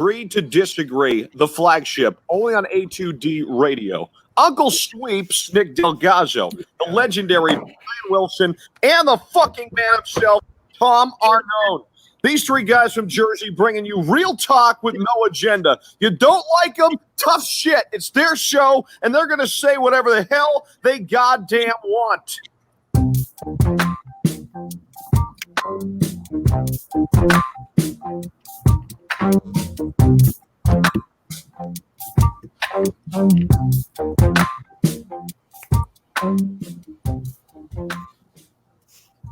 Agree to Disagree, the flagship, only on A2D radio. Uncle Sweeps, Nick Delgazzo, the legendary Brian Wilson, and the fucking man himself, Tom Arnone. These three guys from Jersey bringing you real talk with no agenda. You don't like them? Tough shit. It's their show, and they're going to say whatever the hell they goddamn want.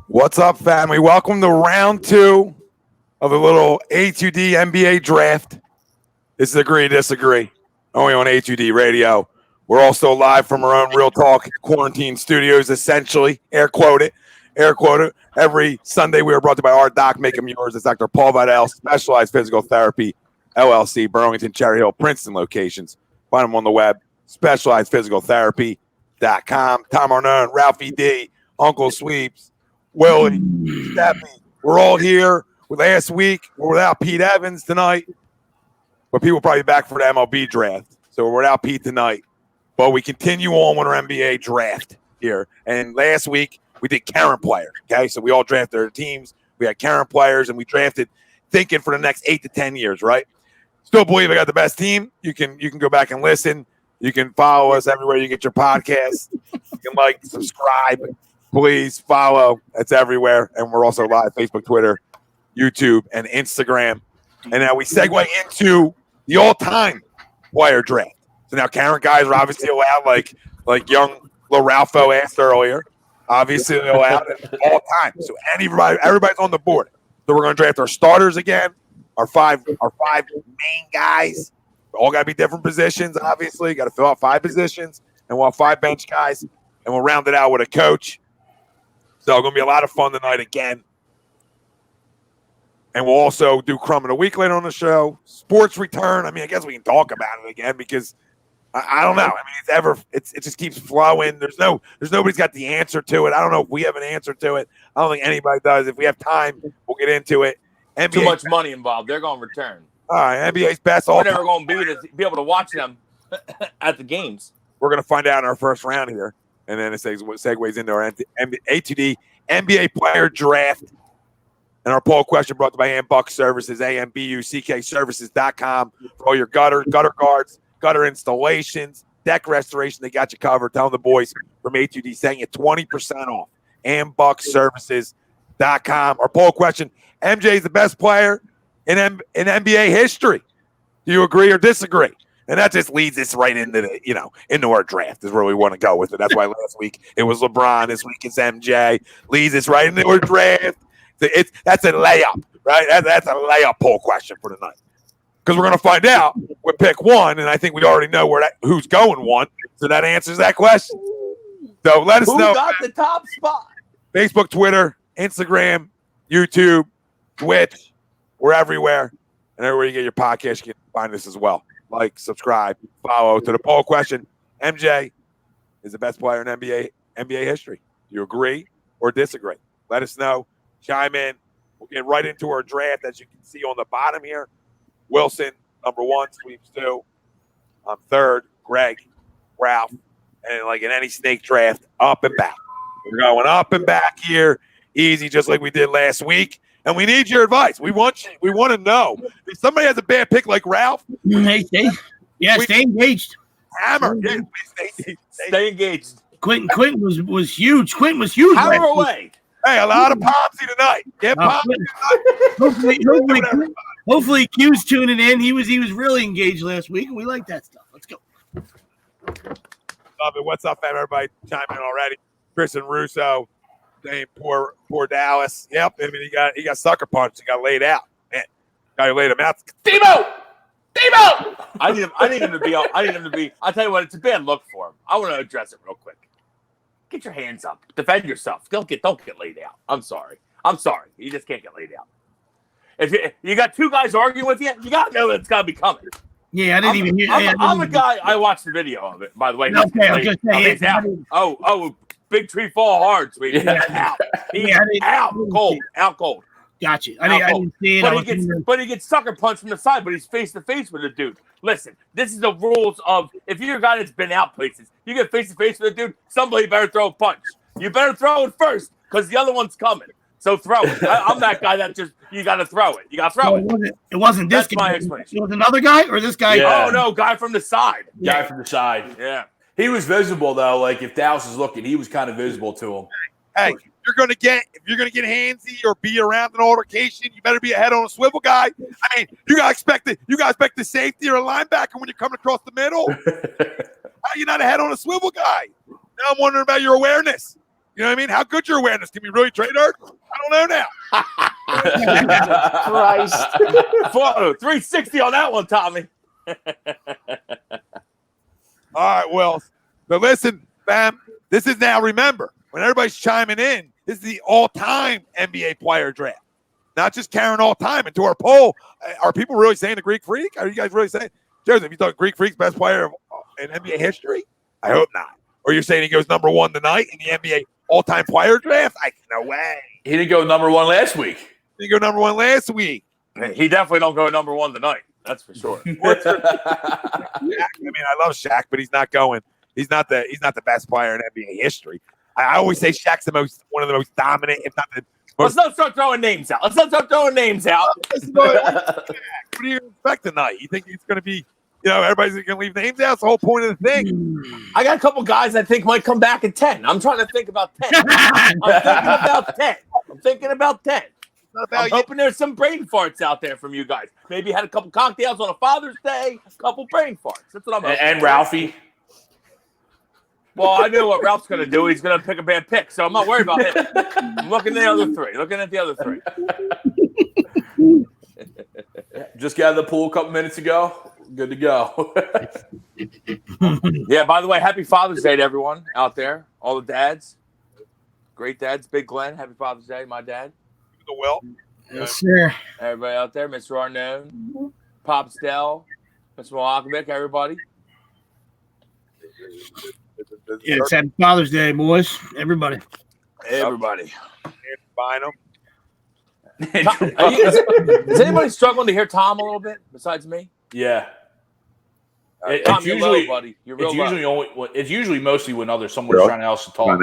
What's up, family? Welcome to round 2 of the little A2D NBA draft. This is Agree to Disagree, only on A2D radio. We're also live from our own Real Talk quarantine studios, essentially, air quoted. Every Sunday we are brought to you by our doc, Make 'em Yours. It's Dr. Paul Vidal, Specialized Physical Therapy, LLC, Burlington, Cherry Hill, Princeton locations. Find them on the web, specializedphysicaltherapy.com. Tom Arnone, Ralphie D, Uncle Sweeps, Willie, Stephanie. We're all here. Last week, we're without Pete Evans tonight, but people will probably be back for the MLB draft. So we're without Pete tonight. But we continue on with our NBA draft here. And last week, we did Karen players, okay? So we all drafted our teams. We had Karen players, and we drafted thinking for the next 8 to 10 years, right? Still believe I got the best team. You can go back and listen. You can follow us everywhere you get your podcasts. You can like, subscribe. Please follow. It's everywhere. And we're also live, Facebook, Twitter, YouTube, and Instagram. And now we segue into the all-time player draft. So now Karen guys are obviously allowed, like young little Ralpho asked earlier. Obviously, they're allowed at all time. So everybody's on the board. So we're going to draft our starters again, our five main guys. All got to be different positions, obviously. Got to fill out 5 positions. And we'll have 5 bench guys. And we'll round it out with a coach. So it's going to be a lot of fun tonight again. And we'll also do Crumb of the Week later on the show. Sports return. I mean, I guess we can talk about it again because I don't know. I mean, it just keeps flowing. There's nobody's got the answer to it. I don't know if we have an answer to it. I don't think anybody does. If we have time, we'll get into it. NBA Too much money involved. They're going to return. All right, NBA's best all We're time. never going to be able to watch them at the games. We're going to find out in our first round here, and then it segues into our A2D NBA player draft. And our poll question brought to you by Ambuck Services, AMBUCKservices.com for all your gutter guards, gutter installations, deck restoration. They got you covered. Tell them the boys from A2D saying you 20% off. AMBUCKservices.com. Our poll question: MJ is the best player in NBA history. Do you agree or disagree? And that just leads us right into into our draft is where we want to go with it. That's why last week it was LeBron. This week it's MJ. Leads us right into our draft. That's a layup, right? That's a layup poll question for tonight. Because we're going to find out with pick 1, and I think we already know who's going 1. So that answers that question. So let us know. Who got the top spot? Facebook, Twitter, Instagram, YouTube, Twitch. We're everywhere. And everywhere you get your podcast, you can find us as well. Like, subscribe, follow. To the poll question, MJ is the best player in NBA history. Do you agree or disagree? Let us know. Chime in. We'll get right into our draft, as you can see on the bottom here. Wilson, number 1, Sweeps 2. I'm 3rd, Greg, Ralph, and like in any snake draft, up and back. We're going up and back here, easy, just like we did last week. And we need your advice. We want to know if somebody has a bad pick like Ralph. Stay engaged. Hammer, Stay engaged. Quentin was huge. Quentin was huge. Hammer away. Hey, a lot of Popsy tonight. Get Popsy tonight. Hopefully Q's tuning in. He was really engaged last week, and we like that stuff. Let's go. Love it. What's up, fam? Everybody chime in already. Chris and Russo. Dang, poor Dallas. Yep. I mean, he got sucker punched. He got laid out. Man, guy laid him out. Debo. I need him to be. I'll tell you what. It's a bad look for him. I want to address it real quick. Get your hands up. Defend yourself. Don't get laid out. I'm sorry. You just can't get laid out. If you got 2 guys arguing with you, you got to know that it's got to be coming. Yeah, I didn't even hear. I'm a guy. I watched the video of it. By the way. Okay, I was gonna say. He's out. Oh, big tree fall hard, sweetie. Yeah. Out. He's out. Cold. Gotcha. I didn't see it. But he gets sucker punched from the side, but he's face to face with a dude. Listen, this is the rules of if you're a guy that's been out places, you get face to face with a dude, somebody better throw a punch. You better throw it first because the other one's coming. So throw it. I'm that guy that just you got to throw it. You got to throw it. It wasn't this That's guy. my explanation. It was another guy or this guy? Yeah. Oh no, guy from the side. Guy from the side. Yeah. He was visible though. Like if Dallas is looking, he was kind of visible to him. Hey, if you're gonna get handsy or be around an altercation, you better be a head on a swivel guy. I mean, you gotta expect the safety or a linebacker when you're coming across the middle. How you not a head on a swivel guy? Now I'm wondering about your awareness. You know what I mean? How good your awareness? Can we really trade her? I don't know now. Christ. Photo 360 on that one, Tommy. All right, well, but listen, fam, this is now, remember, when everybody's chiming in, this is the all-time NBA player draft. Not just Karen all-time. And to our poll, are people really saying the Greek Freak? Are you guys really saying, Joseph, you thought Greek Freak's best player in NBA history? I hope not. Or you're saying he goes number one tonight in the NBA all-time player draft? No way. He didn't go number one last week. He didn't go number one last week. He definitely don't go number one tonight. That's for sure. I mean, I love Shaq, but he's not going. He's not the best player in NBA history. I always say Shaq's one of the most dominant, if not the most. Let's not start throwing names out. What do you expect tonight? You think it's going to be, everybody's going to leave names out? It's the whole point of the thing. I got a couple guys I think might come back at 10. I'm trying to think about 10. I'm thinking about 10. I'm hoping there's some brain farts out there from you guys. Maybe had a couple cocktails on a Father's Day, a couple brain farts. That's what I'm hoping. And Ralphie. Well, I knew what Ralph's going to do. He's going to pick a bad pick, so I'm not worried about him. I'm looking at the other three. Just got out of the pool a couple minutes ago. Good to go. Yeah, by the way, happy Father's Day to everyone out there. All the dads. Great dads. Big Glenn, happy Father's Day, my dad. Will. Yes, sir. Everybody out there, Mr. Arnone, Pop Stell, Mr. Malakovic, everybody. Yeah, it's happy Father's Day, boys. Everybody. Everybody. Bynum. Is anybody struggling to hear Tom a little bit besides me? Yeah. Tom, It's you're usually, low, buddy. You're real low. it's usually mostly when someone's trying else to talk.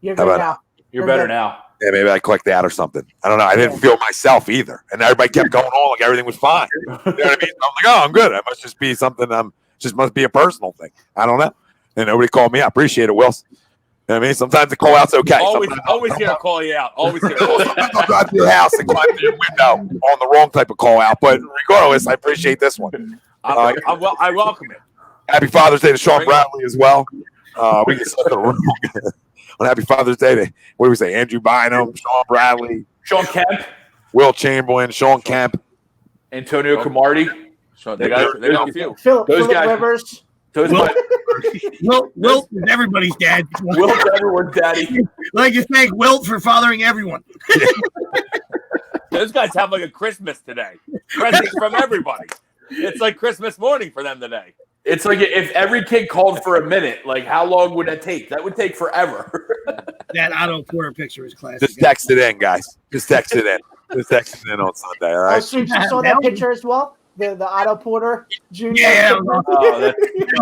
You're How good about now. You're better now. Yeah, maybe I clicked that or something. I don't know. I didn't feel myself either. And everybody kept going on like everything was fine. You know what I mean? I'm like, oh, I'm good. It must just be something. Just must be a personal thing. I don't know. And nobody called me. I appreciate it, Wilson. You know what I mean? Sometimes the call out's okay. Always here to call you out. Always here to call you out. I'll drive to your house and climb through your window on the wrong type of call out. But regardless, I appreciate this one. I welcome it. Happy Father's Day to Sean Bradley as well. We can start the room on Happy Father's Day to, what do we say, Andrew Bynum, Sean Bradley, Sean Kemp, Will Chamberlain, Sean Kemp, Antonio Cromartie. They got a few. Philip guys- Rivers. Wilt is everybody's dad. Will's everyone's daddy. Like to thank Wilt for fathering everyone. Those guys have like a Christmas today. Presents from everybody. It's like Christmas morning for them today. It's like if every kid called for a minute, like how long would that take? That would take forever. That Otto Porter picture is classic. Just text it in, guys. Just text it in. Just text it in on Sunday, all Oh, right? so you saw that picture as well? The Otto Porter Jr. Yeah, that was Oh,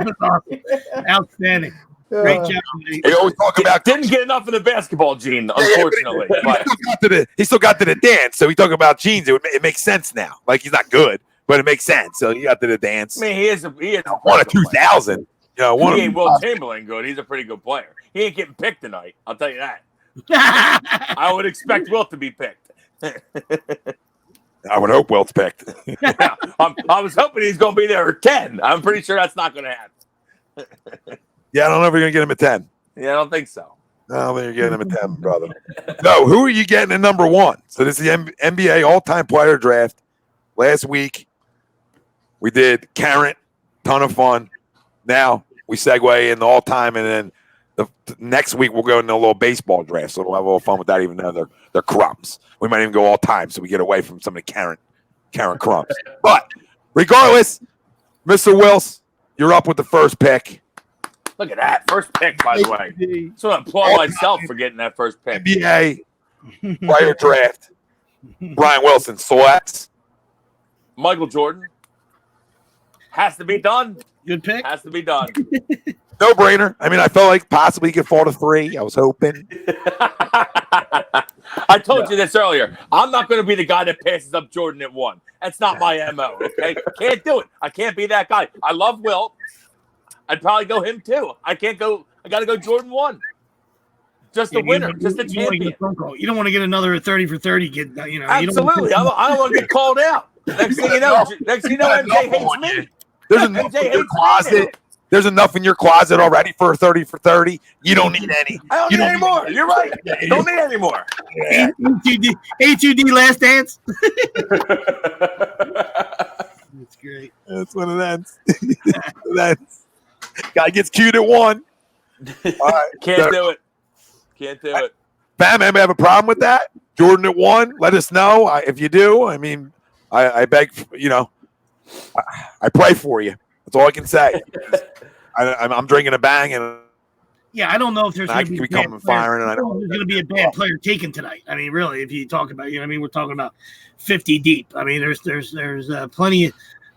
that's awesome. Outstanding. Great job. Nate. They always talk about Didn't get enough of the basketball gene, unfortunately. But he still got to the dance. So we talk about jeans. It makes sense now. Like he's not good, but it makes sense. So he got to the dance. I mean, he is a One of 2000. You know, He ain't Will Chamberlain good. He's a pretty good player. He ain't getting picked tonight. I'll tell you that. I would expect Will to be picked. I would hope Wilt's picked. I was hoping he's going to be there at 10. I'm pretty sure that's not going to happen. Yeah, I don't know if you're going to get him at 10. Yeah, I don't think so. No, I don't think you're getting him at 10, brother. No, who are you getting at number one? So this is the NBA all-time player draft. Last week, we did Carrot, ton of fun. Now we segue in the all-time, and then the next week we'll go into a little baseball draft. So we'll have a little fun with that, even though they're crumbs. We might even go all-time, so we get away from some of the Carrot crumbs. But regardless, Mr. Wills, you're up with the first pick. Look at that. First pick, by the way. So I applaud myself for getting that first pick. NBA player draft. Brian Wilson selects Michael Jordan. Has to be done. Good pick. Has to be done. no brainer. I mean, I felt like possibly he could fall to 3. I was hoping. I told you this earlier. I'm not going to be the guy that passes up Jordan at 1. That's not my MO, okay? Can't do it. I can't be that guy. I love Wilt. I'd probably go him too. I can't go. I got to go Jordan 1. Just the winner. Just the champion. You don't want to get another 30 for 30. Absolutely. I don't want to get called out. Next thing you know, MJ hates me. There's enough in your closet. There's enough in your closet already for a 30 for 30. You don't need any. I don't need any more. You're right. Don't need any more. Yeah. A2D Last Dance. That's great. That's one of that. Guy gets cute at 1. All right. Can't do it. Can't do it. Bam, I have a problem with that. Jordan at 1. Let us know if you do. I mean, I beg, I pray for you. That's all I can say. I'm drinking a bang, and yeah, I don't know if there's going to be firing, and I don't. There's going to be a bad player taken tonight. I mean, really, if you talk about, we're talking about 50 deep. I mean, there's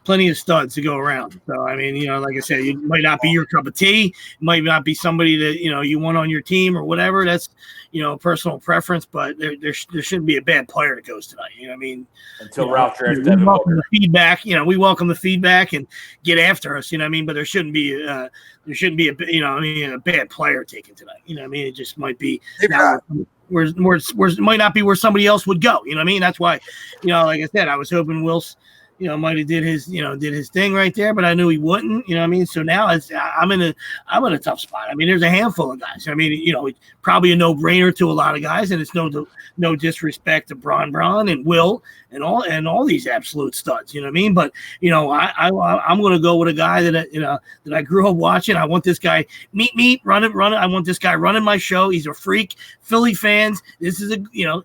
plenty of studs to go around. So, I mean, like I said, it might not be your cup of tea. It might not be somebody that, you want on your team or whatever. That's, personal preference, but there shouldn't be a bad player that goes tonight. You know what I mean? Until Ralph drafts we welcome the feedback. We welcome the feedback and get after us. You know what I mean? But there shouldn't be a bad player taken tonight. You know what I mean? It just might be where it might not be where somebody else would go. You know what I mean? That's why, like I said, I was hoping Wilson, might have did his thing right there, but I knew he wouldn't. You know what I mean? So now I'm in a tough spot. I mean, there's a handful of guys. I mean, it's probably a no-brainer to a lot of guys, and it's no disrespect to Bron and Will and all these absolute studs. You know what I mean? But I'm going to go with a guy that I grew up watching. I want this guy meet run it. I want this guy running my show. He's a freak. Philly fans. This is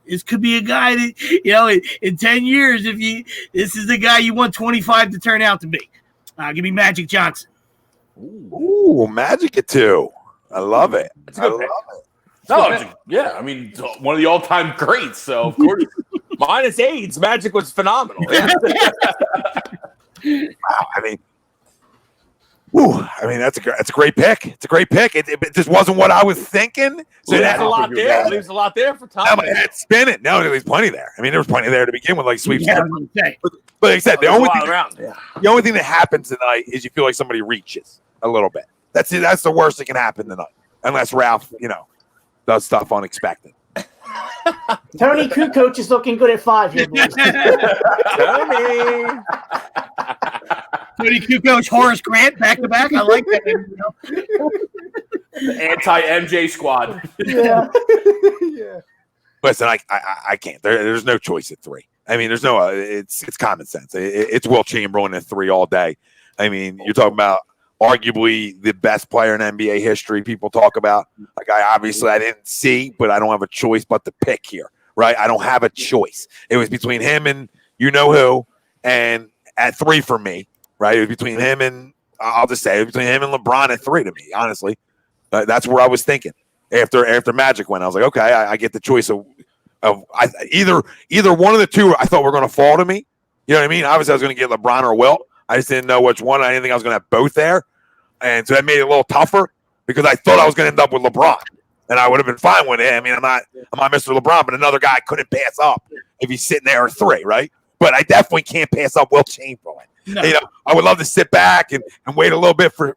this could be a guy that in 10 years this is the guy you want 25 to turn out to be. Give me Magic Johnson. Ooh, Magic at 2. I love it. Yeah. I mean, one of the all-time greats. So of course, minus AIDS, Magic was phenomenal. Wow. I mean, that's a great pick. It's a great pick. It just wasn't what I was thinking. So there's a lot there. Leaves a lot there for Tom. My head spinning. No, there's plenty there. I mean, there was plenty there to begin with, like sweeps. Yeah, but like I said, the only thing that happens tonight is you feel like somebody reaches a little bit. That's it. That's the worst that can happen tonight, unless Ralph, does stuff unexpected. Tony Kukoc is looking good at 5 here, boys. Tony Kukoc, Horace Grant, back to back. I like that. Anti-MJ squad. Yeah. Yeah. Listen, I can't. There's no choice at 3. I mean, there's no. It's common sense. It's Wilt Chamberlain at 3 all day. I mean, you're talking about arguably the best player in NBA history. People talk about. Like, I didn't see, but I don't have a choice but to pick here, right? I don't have a choice. It was between him and who, and at 3 for me, right? It was between him and I'll just say it was between him and LeBron at 3 to me. Honestly, that's where I was thinking after Magic went. I was like, okay, I get the choice of either one of the two. I thought were going to fall to me. You know what I mean? Obviously, I was going to get LeBron or Wilt. I just didn't know which one. I didn't think I was going to have both there. And so that made it a little tougher because I thought I was going to end up with LeBron. And I would have been fine with it. I mean, I'm not Mr. LeBron, but another guy I couldn't pass up if he's sitting there at 3, right? But I definitely can't pass up Wilt Chamberlain. No. I would love to sit back and wait a little bit for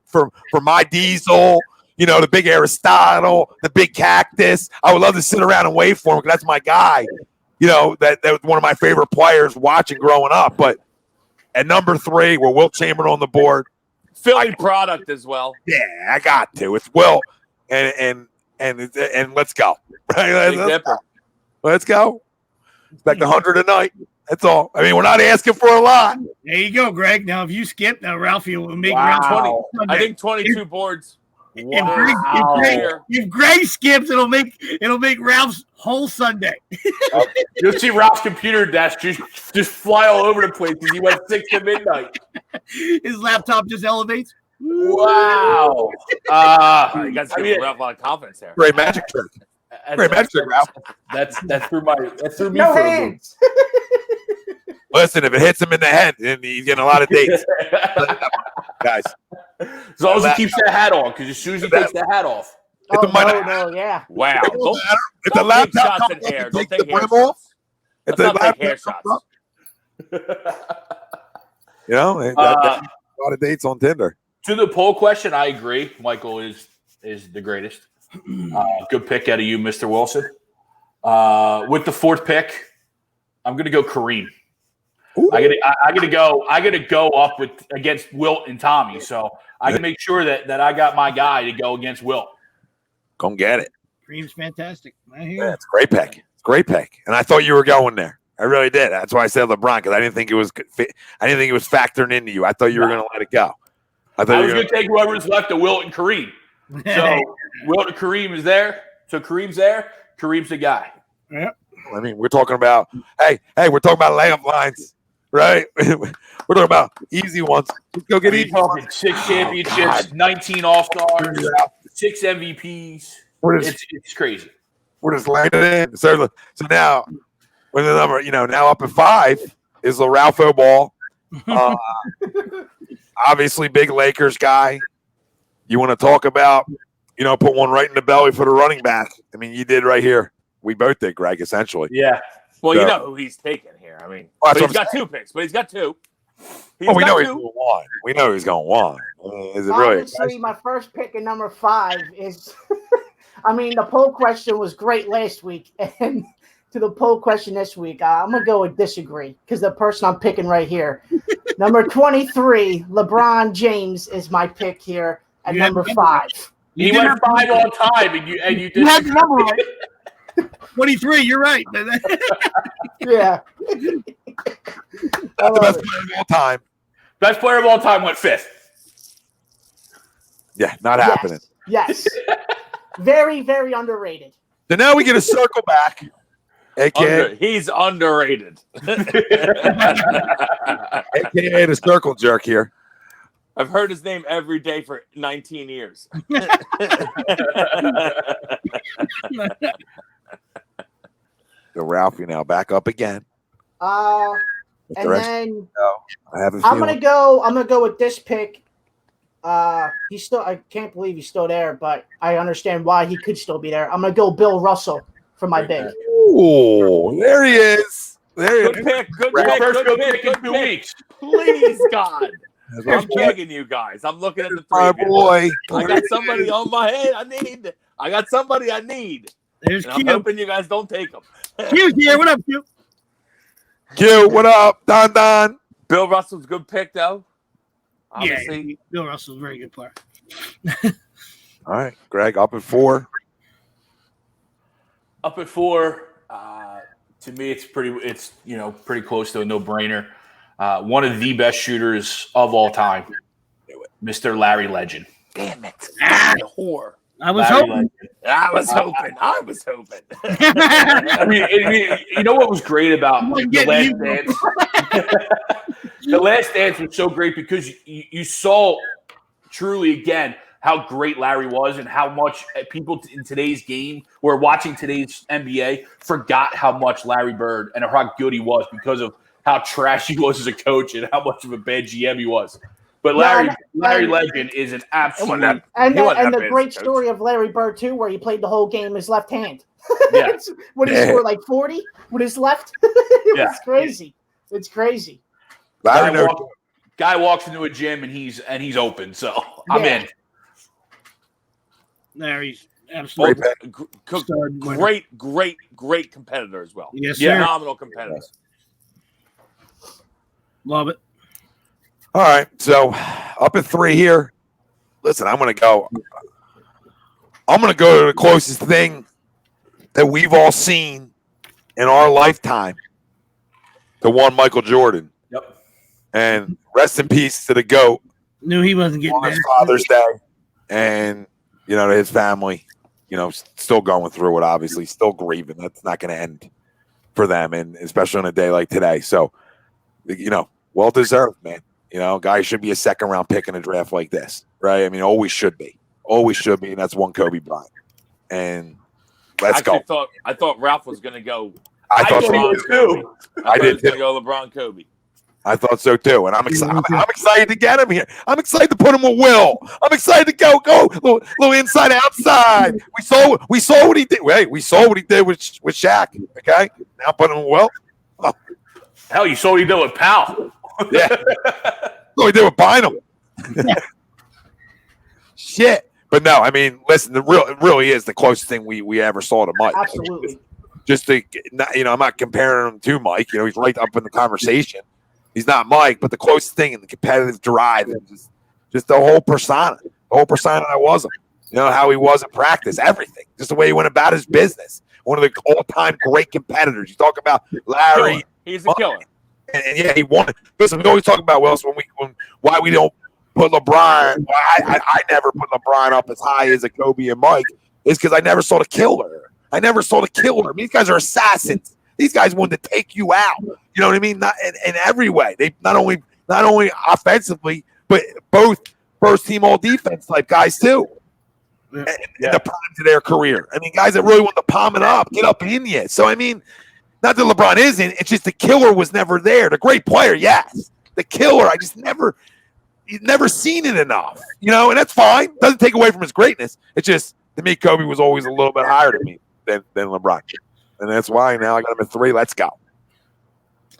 my Diesel, the big Aristotle, the big Cactus. I would love to sit around and wait for him because that's my guy. That was one of my favorite players watching growing up. But at number 3, with Wilt Chamberlain on the board, Philly product as well. Yeah, I got to. It's Wilt, and let's go. Right? Let's go. Expect 100 a night. That's all. I mean, we're not asking for a lot. There you go, Greg. Now, if you skip, now Ralphie will make round 20. I think 22 boards. If Greg skips, it'll make Ralph's whole Sunday. You'll see Ralph's computer desk just fly all over the place because he went 6 to midnight. His laptop just elevates. Wow. You guys give Ralph a lot of confidence there. Great magic trick. Great metric, Ralph. That's through me No for hands. Listen, if it hits him in the head, then he's getting a lot of dates. Guys. As long as he keeps that hat on, because as soon as he takes that hat off. Oh, the money- yeah. Wow. If the Don't take laptop shots comes in up hair. and Don't takes take the hair brim off, shots. if Let's the not take laptop hair comes shots. up, you know, that's a lot of dates on Tinder. To the poll question, I agree. Michael is the greatest. Good pick out of you, Mr. Wilson. With the fourth pick, I'm going to go Kareem. I gotta go up against Wilt and Tommy. So I can make sure that I got my guy to go against Wilt. Come get it. Kareem's fantastic. I hear Yeah, it's a great pick. It's a great pick. And I thought you were going there. I really did. That's why I said LeBron, because I didn't think it was factoring into you. I thought you were going to let it go. I was going to take whoever's left of Wilt and Kareem. So Wilt and Kareem is there. So Kareem's there. Kareem's the guy. Yeah. I mean, we're talking about we're talking about layup lines, right? We're talking about easy ones. Let's go get easy ones. 6 championships, 19 All-Stars, 6 MVPs. It's crazy. We're just laying it in. So now, when the number, now up at 5 is the Ralpho Ball. Obviously, big Lakers guy. You want to talk about, put one right in the belly for the running back. I mean, you did right here. We both did, Greg, essentially. Yeah. Well, So- you know who he's taking here. I mean, Well, but that's he's got 2 picks. But he's got 2. we know he's going one. We know he's going one. Is it really? Obviously, my first pick at number 5 is. I mean, the poll question was great last week, and to the poll question this week, I'm gonna go with disagree because the person I'm picking right here, number 23, LeBron James, is my pick here at number 5. He went 5 all time, and you You did. had the number right. 23, you're right. Yeah. That's the best player of all time. Best player of all time went 5th. Yeah, not happening. Yes. Very, very underrated. So now we get a circle back. AKA He's underrated. AKA the circle jerk here. I've heard his name every day for 19 years. So Ralphie now back up again. With the And rest- then I have a I'm feeling. gonna go with this pick. He's still. I can't believe he's still there, but I understand why he could still be there. I'm gonna go Bill Russell for my big. Oh, there he is. There he Good is. pick. Good Your pick. first Good good pick. pick in Good 2 pick. weeks. Please, God. That's I'm my boy. begging you guys. I'm looking at the 3 My of you. boy. I got somebody on my head. I got somebody I need. There's And I'm Q. hoping you guys don't take him. Q's here. What up, Q? Q, what up? Don. Bill Russell's a good pick, though. Yeah, Obviously. Bill Russell's a very good player. All right, Greg, up at 4. Up at 4. To me, it's pretty close to a no-brainer. One of the best shooters of all time, Mr. Larry Legend. Damn it. Whore. I was Larry hoping. Legend. I was hoping. I mean, you know what was great about I'm The getting Last you. Dance? The Last Dance was so great because you saw truly again how great Larry was and how much people in today's game or watching today's NBA forgot how much Larry Bird and how good he was because of how trash he was as a coach and how much of a bad GM he was. But Larry Legend is an absolute. And He wasn't the that bad great as a coach. story of Larry Bird too, where he played the whole game his left hand. Yeah. When he Yeah. scored like 40 with his left, it Yeah. was crazy. It's crazy. Larry knows. Guy walks into a gym and he's open, so I'm Yeah. in. Larry's absolutely Great competitor as well. Yes, Yeah. sir. Phenomenal competitor. Love it. All right, so up at 3 here. Listen, I'm gonna go to the closest thing that we've all seen in our lifetime to one Michael Jordan. Yep. And rest in peace to the GOAT Knew he wasn't getting on his there. Father's Day. And, to his family, still going through it, obviously, still grieving. That's not going to end for them, and especially on a day like today. So, well deserved, man. Guy should be a second-round pick in a draft like this, right? I mean, always should be. And that's one Kobe Bryant. And, Let's go. I thought Ralph was going to go. I thought so too. I did too. too. Go LeBron, Kobe. I thought so too, and I'm excited. I'm excited to get him here. I'm excited to put him with Will. I'm excited to go little inside outside. We saw what he did. Wait, we saw what he did with Shaq. Okay, now put him with Will. Oh. Hell, you saw what he did with Powell. Yeah, what he did with Bynum. Shit, but no, I mean, listen, it really is the closest thing we ever saw to Mike. Absolutely. Just to, I'm not comparing him to Mike. He's right up in the conversation. He's not Mike, but the closest thing in the competitive drive and just the whole persona. The whole persona that was him. How he was in practice, everything. Just the way he went about his business. One of the all-time great competitors. You talk about Larry. He's a killer. And yeah, he won. Listen, we always talk about Wilson why we don't put LeBron. Why I never put LeBron up as high as a Kobe and Mike is because I never saw the killer. I mean, these guys are assassins. These guys wanted to take you out. You know what I mean? Not in every way. They not only offensively, but both first team all defense type guys too. In the prime to their career. I mean, guys that really want to palm it up, get up in you. So I mean, not that LeBron isn't. It's just the killer was never there. The great player, yes. The killer, you've never seen it enough. And that's fine. Doesn't take away from his greatness. It's just to me, Kobe was always a little bit higher to me than LeBron. And that's why now I got him at 3. Let's go.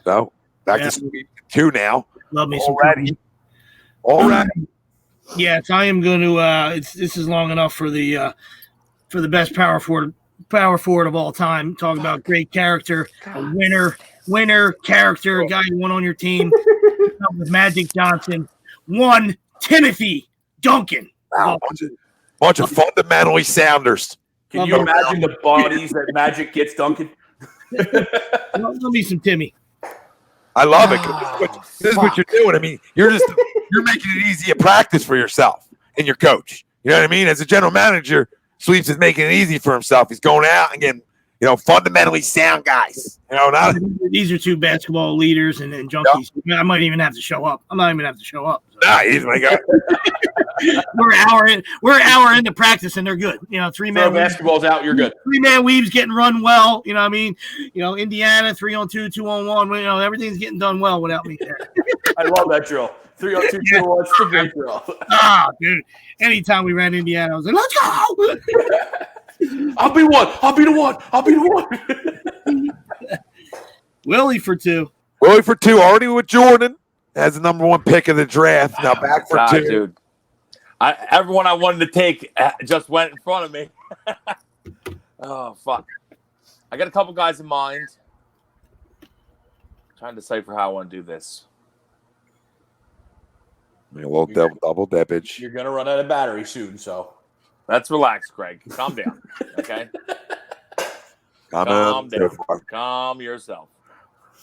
So back to sweep 2 now. Love me Already. Yes, I am going to. This is long enough for the best power forward of all time. Talk about great character, a winner character, a guy you want on your team. With Magic Johnson, one Timothy Duncan. Wow, bunch of fundamentally sounders. Can you imagine the bodies that Magic gets, Duncan? Love me some Timmy. I love it. This is what you're doing. I mean, you're making it easy at practice for yourself and your coach. You know what I mean? As a general manager, Sweeps is making it easy for himself. He's going out and getting, fundamentally sound guys. These are 2 basketball leaders and junkies. Yep. I might even have to show up. I'm not even have to show up. So. Nah, he's my guy. We're an hour into practice and they're good. 3-man basketball's out, you're good. 3-man weaves getting run well. You know what I mean? Indiana 3-on-2, 2-on-1. Everything's getting done well without me there. I love that drill. 3-on-2, 2-on-1. It's a great drill. Dude. Anytime we ran Indiana, I was like, let's go. I'll be the one. Willie for 2. Already with Jordan as the number 1 pick of the draft. Now back for 2. Dude. Everyone I wanted to take just went in front of me. Oh, fuck. I got a couple guys in mind. Trying to decipher how I want to do this. I mean, a little double dippage. You're going to run out of battery soon, so. Let's relax, Greg. Calm down. Okay? Calm down. Calm yourself.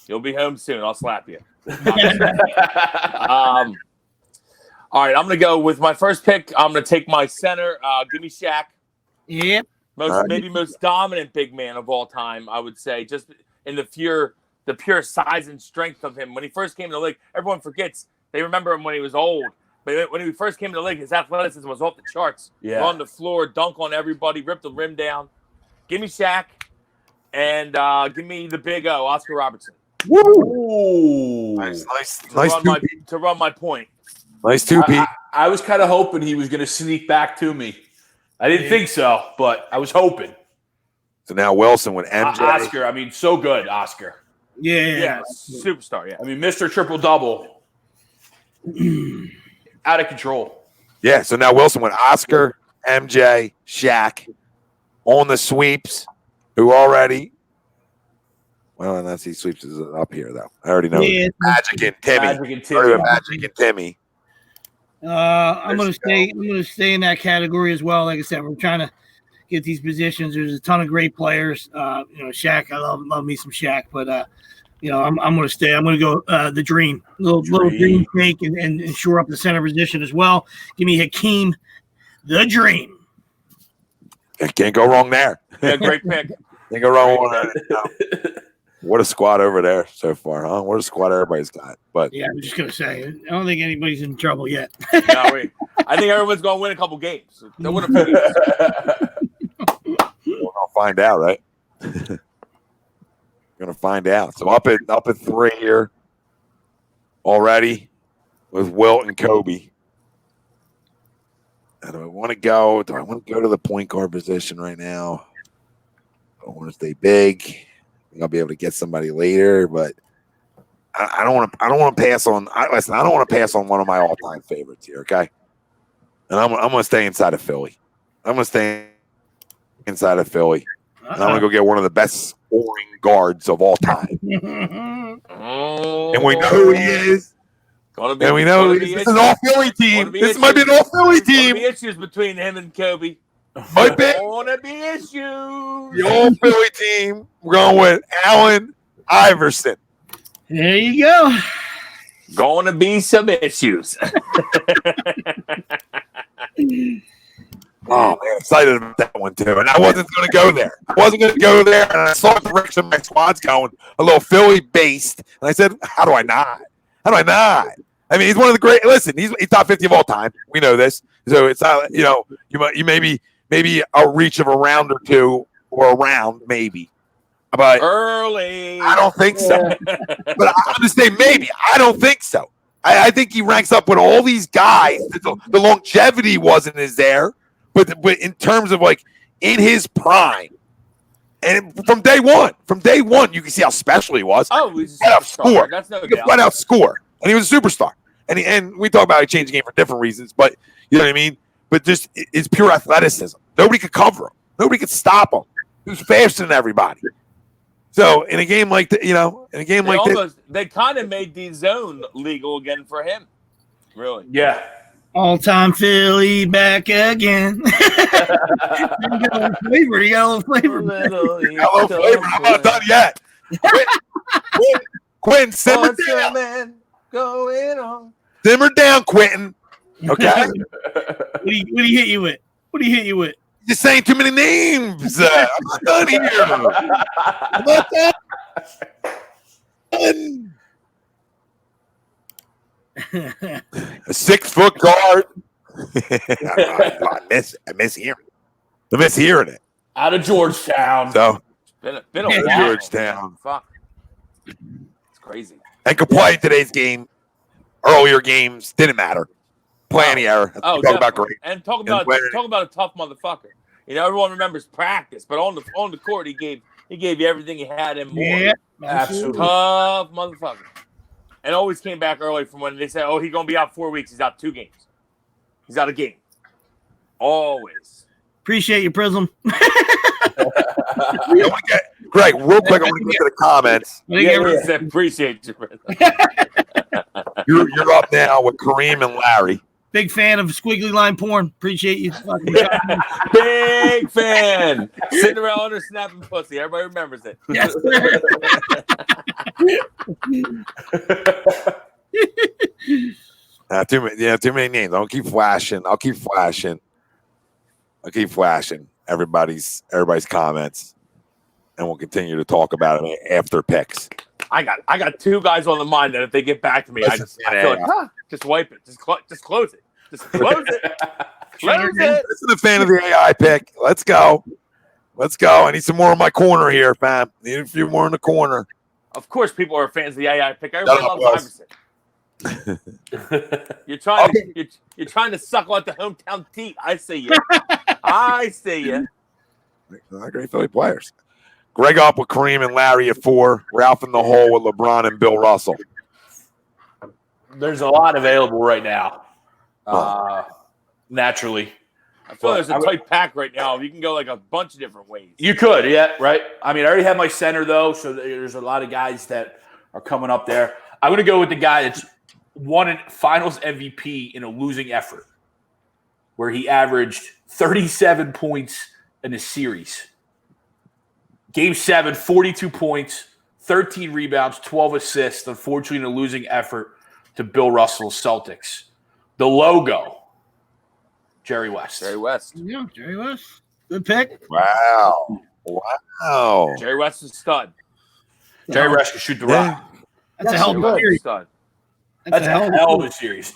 You'll be home soon. I'll slap you. All right, I'm going to go with my first pick. I'm going to take my center. Give me Shaq. Yep. Maybe most dominant big man of all time, I would say, just in the pure size and strength of him. When he first came to the league, everyone forgets. They remember him when he was old. But when he first came to the league, his athleticism was off the charts. Yeah. Run the floor, dunk on everybody, rip the rim down. Give me Shaq. And give me the big O, Oscar Robertson. Woo! Nice. To run my point. Nice 2, Pete. I was kind of hoping he was going to sneak back to me. I didn't think so, but I was hoping. So now Wilson with MJ. Oscar, so good, Oscar. Yeah, superstar, yeah. Mr. Triple-Double. Out of control. Yeah, so now Wilson with Oscar, MJ, Shaq on the sweeps, who already – well, unless he sweeps is up here, though. I already know. Yeah. Magic and Timmy. Magic and Timmy. I'm gonna stay in that category as well. Like I said, we're trying to get these positions. There's a ton of great players. Shaq. I love me some Shaq, but I'm gonna stay. I'm gonna go the Dream, little Dream take and shore up the center position as well. Give me Hakeem, the Dream. Can't go wrong there. Yeah, great pick. Can't go wrong with that. What a squad over there so far, huh? What a squad everybody's got. But yeah, I'm just gonna say, I don't think anybody's in trouble yet. No, I think everyone's gonna win a couple games. They'll win a few games. find out, right? Gonna find out. So up at 3 here already with Wilt and Kobe. Now, do I want to go? Do I want to go to the point guard position right now? I want to stay big. I think I'll be able to get somebody later, but I don't want to. I don't want to pass on. Listen, I don't want to pass on one of my all-time favorites here. Okay, and I'm going to stay inside of Philly. I'm going to stay inside of Philly. And I'm going to go get one of the best scoring guards of all time. And we know who he is. And we know this is an all-Philly team. This might be an all-Philly team. Be issues between him and Kobe. Might be. Gonna be issues. The all-Philly team. We're going with Allen Iverson. There you go. Gonna be some issues. Oh, man, excited about that one, too. And I wasn't going to go there. I wasn't going to go there, and I saw the direction my squad's going, a little Philly-based. And I said, how do I not? How do I not? I mean, he's one of the great – listen, he's top 50 of all time. We know this. So it's not – you maybe a reach of a round or two or a round, maybe. But early. I don't think so. But I'm just saying maybe. I don't think so. I think he ranks up with all these guys. The longevity wasn't as there. But in terms of like in his prime, and from day one, you can see how special he was. Oh, he's a score. That's no doubt. Flat out score, and he was a superstar. And we talk about he changed the game for different reasons, but you know what I mean. But just it's pure athleticism. Nobody could cover him. Nobody could stop him. He was faster than everybody. So in a game like that, they kind of made the zone legal again for him. Really? Yeah. All-time Philly back again. You got a little flavor. I'm not done yet. Quentin, simmer down. Man, going on. Simmer down, Quentin. Okay. What do you hit you with? You're just saying too many names. I'm not done here. I'm not done. A 6-foot guard. I miss hearing it. Out of Georgetown. So been a while. Georgetown. Fuck. It's crazy. And could play today's game. Earlier games didn't matter. Play any error. Talk about great. And talk about a tough motherfucker. You know, everyone remembers practice, but on the court he gave you everything he had and more. Yeah, absolutely. Tough motherfucker. And always came back early from when they said, "Oh, he's gonna be out 4 weeks. He's out 2 games. He's out a game." Always. Appreciate you, Prism. Greg, real quick, I want to get to the comments. Appreciate you, Prism. You're up now with Kareem and Larry. Big fan of squiggly line porn. Appreciate you. Big fan. Cinderella under snapping pussy. Everybody remembers it. Yes, too many names. I'll keep flashing everybody's comments, and we'll continue to talk about it after picks. I got 2 guys on the mind that if they get back to me, I feel like just wipe it, just close it, just close it. Close it. This is a fan of the AI pick. Let's go. I need some more in my corner here, fam. Need a few more in the corner. Of course, people are fans of the AI pick. Everybody loves Iverson. You're trying to suck out the hometown teat. I see you. Great Philly players. Greg up with Kareem and Larry at 4. Ralph in the hole with LeBron and Bill Russell. There's a lot available right now. Naturally. I feel there's a tight pack right now. You can go like a bunch of different ways. You could, yeah, right? I mean, I already have my center, though, so there's a lot of guys that are coming up there. I'm going to go with the guy that's won a finals MVP in a losing effort, where he averaged 37 points in a series. Game 7, 42 points, 13 rebounds, 12 assists, unfortunately in a losing effort to Bill Russell's Celtics. The logo, Jerry West. Yeah, Jerry West. Good pick. Wow. Jerry West is a stud. Jerry West can shoot the rock. That's a hell of a series. That's a hell of a series.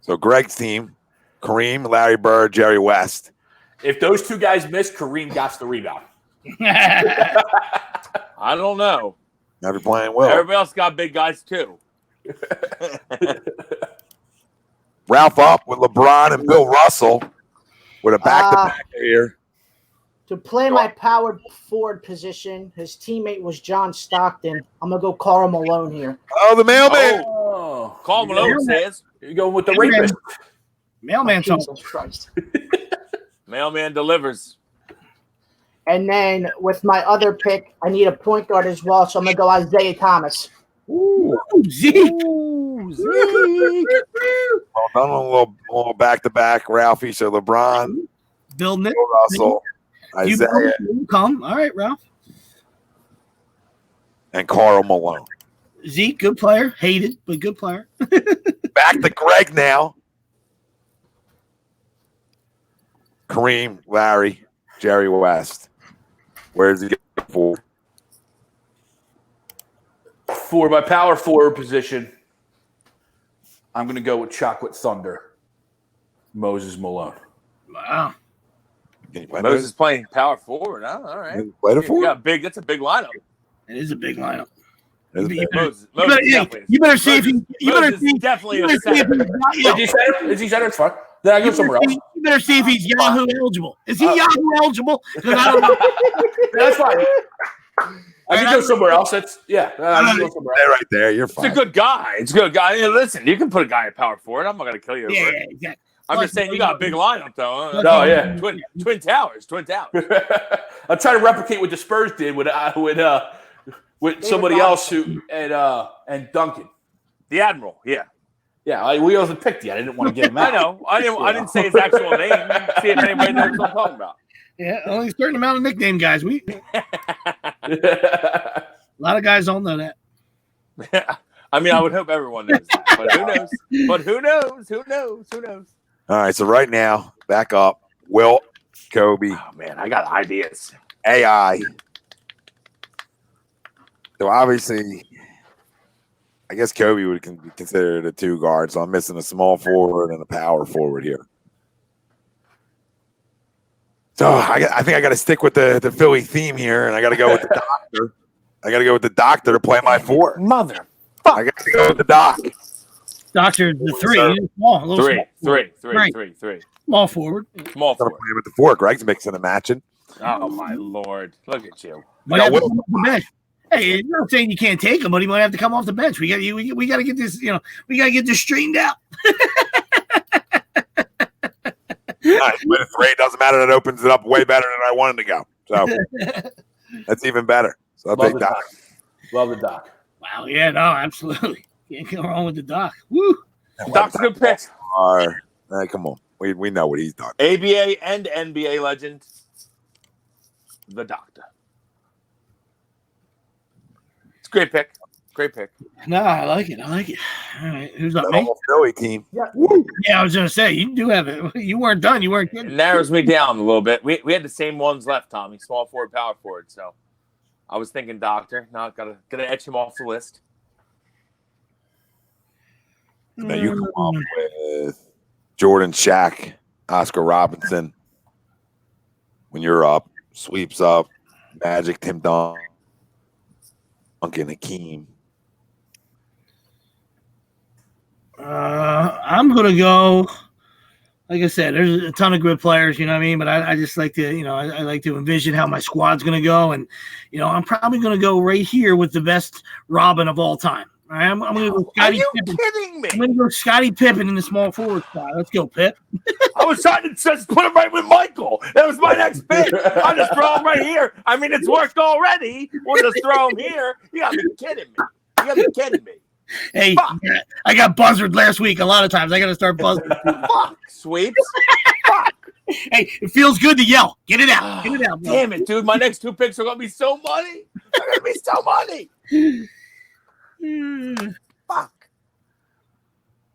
So Greg's team, Kareem, Larry Bird, Jerry West. If those two guys miss, Kareem got the rebound. I don't know. Never playing well. Everybody else got big guys too. Ralph up with LeBron and Bill Russell with a back-to-back here. To play my power forward position, his teammate was John Stockton. I'm going to go Karl Malone here. Oh, the mailman. Oh, Karl Malone says. You're going with the rapist. Mailman song. Jesus Christ. Mailman delivers. And then with my other pick, I need a point guard as well, so I'm going to go Isaiah Thomas. Ooh, Zeke. Well done on a little back-to-back, Ralphie. So LeBron, Bill Nick. Bill Russell, Isaiah, You come. All right, Ralph. and Karl Malone. Zeke, good player. Hated, but good player. Back to Greg now. Kareem, Larry, Jerry West. Where's he going for? For my power forward position, I'm going to go with Chocolate Thunder, Moses Malone. Wow. Can you play Moses playing power forward. Huh? All right. Play it You for? got big. That's a big lineup. It is a big lineup. Moses You better see if he. You better Moses see. definitely You a better see if center. he's Is he center? It's fine. Then I go somewhere else. You better see if he's Yahoo eligible. Is he Yahoo eligible? Because I don't know. That's fine. I can go somewhere else. I can go somewhere Stay else. right there. You're It's fine. a good guy. It's a good guy. Hey, listen, you can put a guy at power forward. I'm not going to kill you. over Yeah, it. exactly. I'm just saying you got a big lineup, though. No, yeah. Twin Towers. Twin Towers. I'm trying to replicate what the Spurs did with somebody else who and Duncan. The Admiral. Yeah. Yeah, we wasn't picked yet. I didn't want to get him I out. know. I didn't say his actual name. See if anybody knows what I'm talking about. Yeah, only a certain amount of nickname guys. A lot of guys don't know that. I mean, I would hope everyone knows that, but who knows? But who knows? Who knows? Who knows? All right. So right now, back up. Wilt, Kobe, Oh man, I got ideas. AI. So obviously, I guess Kobe would be considered a two guard. So I'm missing a small forward and a power forward here. So I think I got to stick with the Philly theme here, and I got to go with the doctor. I got to go with the doctor to play my four. Mother. I got to go with the doc. Doctor, the three. Small, a little Three. small forward. Small I'm gonna forward. play with the four. Greg's mixing and matching. Oh my lord! Look at you. Might have to come off the bench. Hey, you're not saying you can't take him, but he might have to come off the bench. We got to get this. We got to get this straightened out. Nice. With a three, doesn't matter. That opens it up way better than I wanted to go. So that's even better. So I'll Love take the that. doc. Love the doc. Wow. Yeah. No. Absolutely. Can't go wrong with the doc. Woo. Doc's a good pick. Hey, come on. We know what he's done. ABA and NBA legend, the Doctor. It's a great pick. Great pick. No, I like it. All right. Who's up, The me? whole Philly team. Yeah. Yeah, I was gonna say you do have it. You weren't done. You weren't It kidding. narrows me down a little bit. We had the same ones left, Tommy. Small forward, power forward. So I was thinking Doctor. Now gotta etch him off the list. Now you come up with Jordan, Shaq, Oscar Robinson. When you're up, sweeps up, Magic, Tim Duncan, Hakeem. I'm gonna go. Like I said, there's a ton of good players, you know what I mean. But I just like to, I like to envision how my squad's gonna go, and I'm probably gonna go right here with the best Robin of all time. All right, I'm gonna go Are Scottie you Pippen. kidding me? I'm gonna go Scottie Pippen in the small forward spot. Let's go, Pip. I was trying to just put him right with Michael. That was my next pick. I'll just throw him right here. I mean, it's worked already. We'll just throw him here. You gotta be kidding me. You gotta be kidding me. Hey, Fuck. I got buzzard last week. A lot of times I gotta start buzzing. Fuck, sweeps. Fuck. Hey, it feels good to yell. Get it out. Get it out. Bro. Damn it, dude. My next two picks are gonna be so money. They're gonna be so money. Fuck.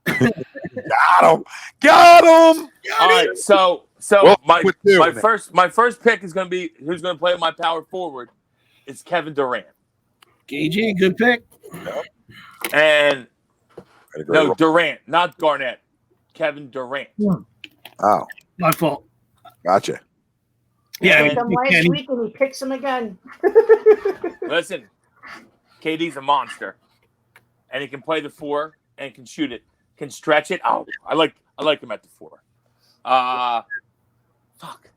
Got him. All right, so Well, my with you, my man. first pick is gonna be who's gonna play my power forward. It's Kevin Durant. KG, good pick. And Had a great no, roll. Durant, not Garnett. Kevin Durant. Oh, My fault. gotcha. Yeah, Picked him last week and he picks him again. Listen, KD's a monster, and he can play the 4 and can shoot it, can stretch it. Oh, I like him at the 4. Fuck.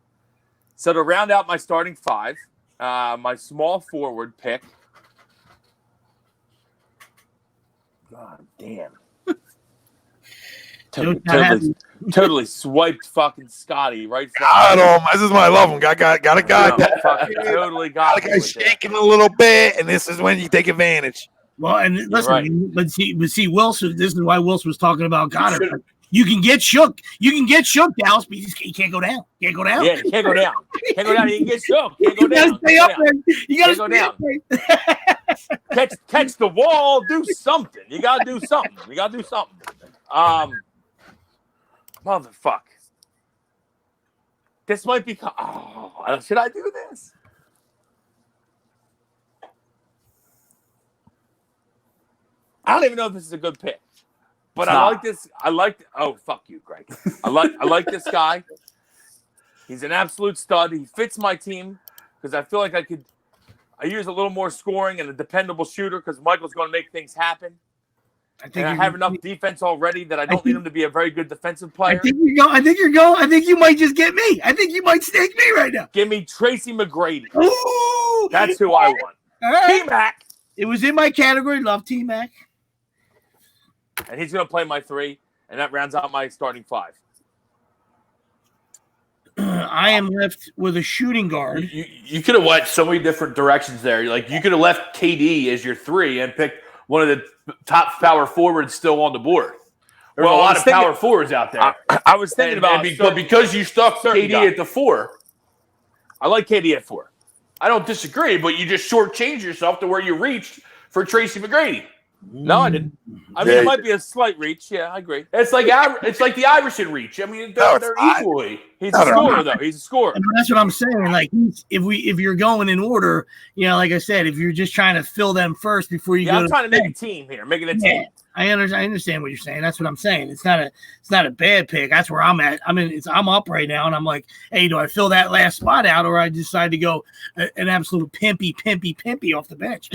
So to round out my starting 5, my small forward pick. God damn. Totally swiped fucking Scotty right from. This is why I love him. Got a guy totally got a guy shaking a little bit, and this is when you take advantage. Well, and listen, right. but see, Wilson. This is why Wilson was talking about Goddard. You can get shook. You can get shook, Dallas, but you can't go down. Can't go down. Yeah, you can't go down. Can't go down. You can get shook. Can't go You down. gotta stay up there. You gotta Can't stay go up there. Catch the wall. Do something. You gotta do something. Motherfuck. This might be. Oh, should I do this? I don't even know if this is a good pick, but I like this. Oh, fuck you, Greg. I like this guy. He's an absolute stud. He fits my team because I feel like I use a little more scoring and a dependable shooter because Michael's going to make things happen. I have enough defense already that I don't need him to be a very good defensive player. I think you might just get me. I think you might snake me right now. Give me Tracy McGrady. Ooh, that's who I want. Right. T-Mac. It was in my category. Love T-Mac. And he's going to play my 3, and that rounds out my starting 5. I am left with a shooting guard. You could have went so many different directions there. You could have left KD as your 3 and picked one of the top power forwards still on the board. There's a lot of power forwards out there. I was thinking but because you stuck KD at the 4. I like KD at 4. I don't disagree, but you just shortchanged yourself to where you reached for Tracy McGrady. No, I didn't. I mean, it might be a slight reach. Yeah, I agree. It's like the Iverson reach. I mean, they're equally. He's a scorer, though. He's a scorer. And that's what I'm saying. Like, if you're going in order, like I said, if you're just trying to fill them first before you go. I'm trying to make a team here, making a team. I understand what you're saying. That's what I'm saying. It's not a bad pick. That's where I'm at. I mean, I'm up right now, and I'm like, hey, do I fill that last spot out, or I decide to go an absolute pimpy off the bench?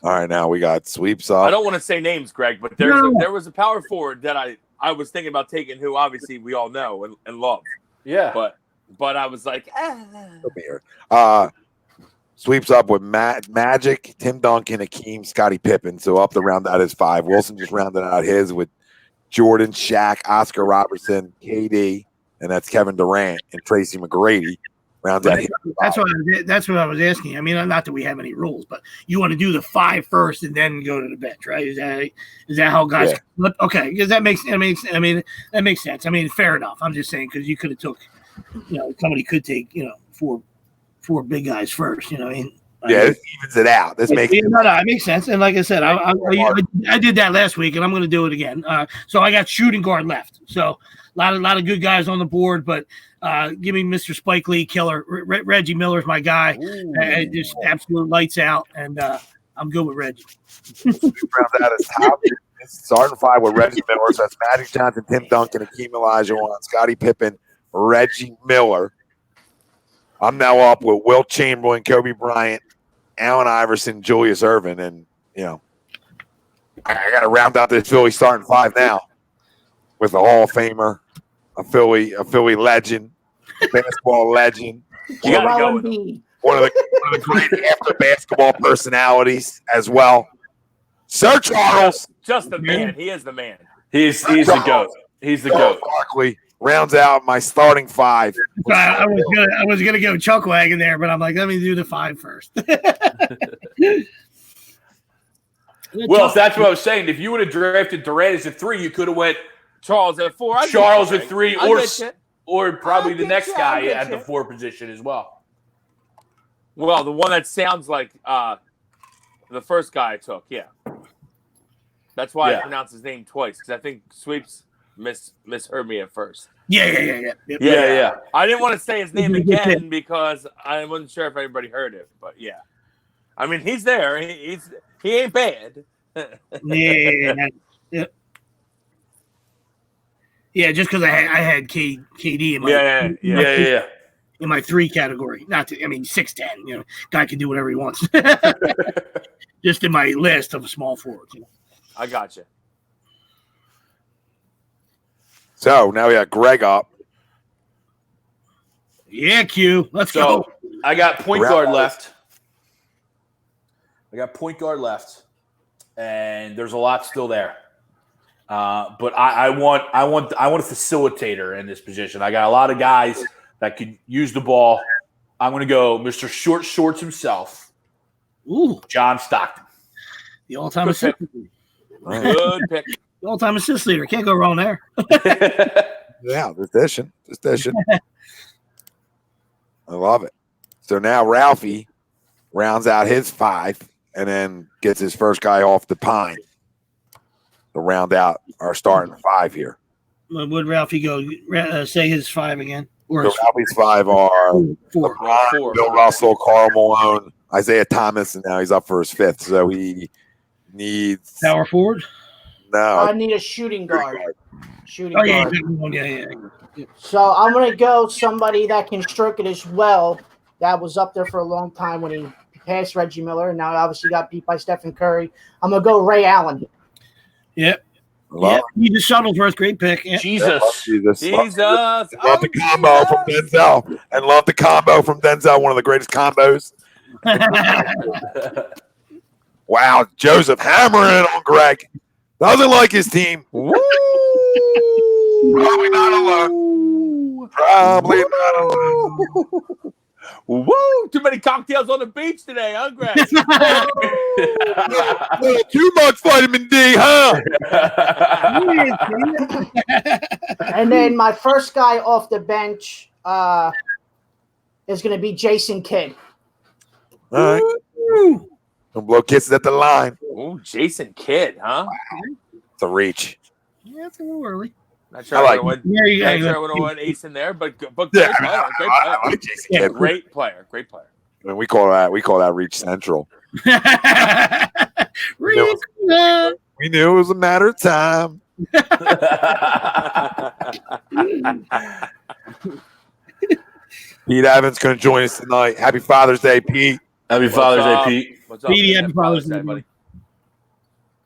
All right, now we got sweeps up. I don't want to say names, Greg, but there was a power forward that I was thinking about taking, who obviously we all know and love. Yeah, but I was like, Sweeps up with Magic, Tim Duncan, Hakeem, Scottie Pippen. So up to round out his 5. Wilson just rounded out his with Jordan, Shaq, Oscar Robertson, KD, and that's Kevin Durant and Tracy McGrady. That's what I was asking. I mean, not that we have any rules, but you want to do the 5 first and then go to the bench, right? Is that how guys? Yeah. Okay, because that makes sense. I mean, fair enough. I'm just saying because you could have took, somebody could take, 4 big guys first. This evens it out. This makes it makes sense. And like I said, I did that last week, and I'm going to do it again. So I got shooting guard left. So a lot of good guys on the board, but give me Mr. Spike Lee killer. Reggie Miller's my guy. Just absolute lights out, and I'm good with Reggie. Round out his top. Starting 5 with Reggie Miller. So that's Magic Johnson, Tim Duncan, Hakeem Olajuwon, Scottie Pippen, Reggie Miller. I'm now up with Wilt Chamberlain, Kobe Bryant, Allen Iverson, Julius Erving, and I got to round out this Philly starting 5 now with a Hall of Famer, a Philly legend, a basketball legend. You got to go with one of the great after basketball personalities as well. Sir Charles, just the man. He is the man. He's the GOAT. He's the GOAT. Barkley rounds out my starting 5. I was gonna go Chuck Wagon there, but I'm like, let me do the 5 first. Well, that's what I was saying. If you would have drafted Durant as a 3, you could have went Charles at 4. Charles at 3, or probably the next guy at the 4 position as well. Well, the one that sounds like the first guy I took, yeah. That's why I pronounced his name twice, because I think Sweeps misheard me at first. Yeah. I didn't want to say his name again because I wasn't sure if everybody heard it, but yeah. I mean, he's there. He ain't bad. Yeah. Yeah, just because I had KD in my Yeah. in my 3 category. Not to, I mean 6'10", guy can do whatever he wants. Just in my list of small forwards. I got you. So now we got Greg up. Yeah, Q. Let's go. I got point guard left. And there's a lot still there. But I want a facilitator in this position. I got a lot of guys that could use the ball. I'm going to go Mr. Short Shorts himself. Ooh, John Stockton. The all-time assist. Good pick. The all-time assist leader. Can't go wrong there. Yeah, this dishing. I love it. So now Ralphie rounds out his 5 and then gets his first guy off the pine to round out our starting 5 here. Would Ralphie go say his 5 again? Or So Ralphie's 5 are 4. LeBron, Bill Russell, Karl Malone, Isaiah Thomas, and now he's up for his 5th. So he needs Power forward? I no. need a shooting guard. Shooting Oh, yeah. guard. Yeah. So I'm gonna go somebody that can stroke it as well. That was up there for a long time when he passed Reggie Miller, and now obviously got beat by Stephen Curry. I'm gonna go Ray Allen. Yep. Love Yeah. He just shuttled for his great pick. Yeah. Jesus. Jesus. Jesus. Love the combo from Denzel. And love the combo from Denzel, one of the greatest combos. Wow, Joseph hammering on Greg. Doesn't like his team. Probably not alone. Probably not alone. Woo! Too many cocktails on the beach today, huh, Greg? Too much vitamin D, huh? And then my first guy off the bench is gonna be Jason Kidd. All right. Don't blow kisses at the line. Ooh, Jason Kidd, huh? It's a reach. Yeah, it's a little early. Not sure I I like would Yeah, you have got went ace in there, but great Yeah, player. Great I player. like Jason Kidd. Great player. Great player. I mean, we call that reach central. Rita. We knew it was a matter of time. Pete Evans going to join us tonight. Happy Father's Day, Pete. Happy Father's Day, up? Pete. What's up? Petey, man? happy Father's Day, buddy.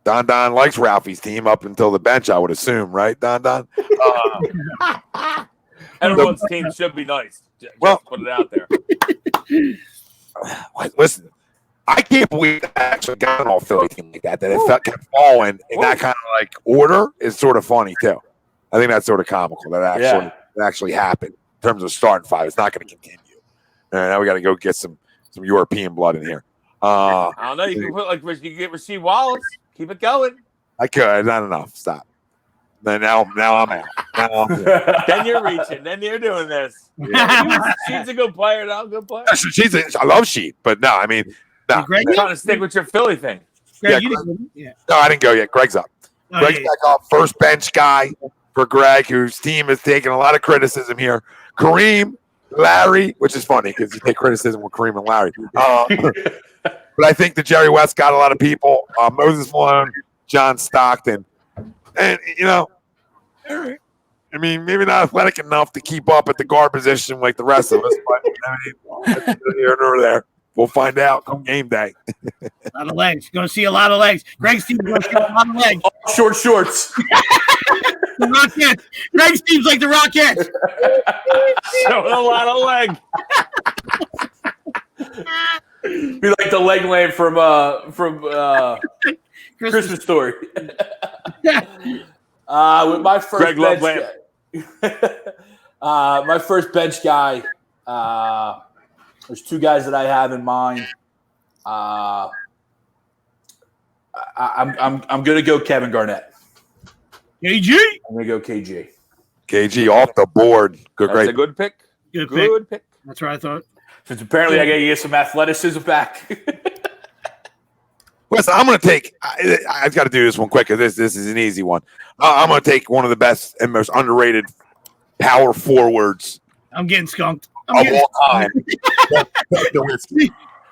Don likes Ralphie's team up until the bench, I would assume, right, Don? Everyone's team should be nice. Just put it out there. Listen, I can't believe that I actually got an all-Philly team like that. That it kept falling in that kind of like order is sort of funny too. I think that's sort of comical that actually happened in terms of starting 5. It's not going to continue. Now we got to go get some European blood in here. I don't know. You can put you get Rasheed Wallace. Keep it going. I could. Not enough. Stop. Now I'm out. Now I'm good. Then you're reaching. Then you're doing this. Yeah. She's a good player. Now, good player. I love Sheet, but no, I mean, no. Greg, I'm trying to stick with your Philly thing. Greg, No, I didn't go yet. Greg's up. Greg's back up. First bench guy for Greg, whose team is taking a lot of criticism here. Kareem, Larry, which is funny because you take criticism with Kareem and Larry. But I think that Jerry West got a lot of people. Moses Malone, John Stockton. And, I mean, maybe not athletic enough to keep up at the guard position like the rest of us, but that's here nor there. We'll find out come game day. A lot of legs. Going to see a lot of legs. Greg's team's going to see a lot of legs. Short shorts. The Rockettes. Greg's team's like the Rockettes. Showing a lot of leg. Be like the leg lamp from Christmas Story. With my first Greg bench my first bench guy, there's 2 guys that I have in mind. I'm gonna go Kevin Garnett. KG. I'm gonna go KG. KG off the board. That's Great. a good pick. Good pick. That's what I thought. Since apparently I gotta get some athleticism back. Listen, I'm going to take – I've got to do this one quick because this is an easy one. I'm going to take one of the best and most underrated power forwards I'm getting skunked. of all time.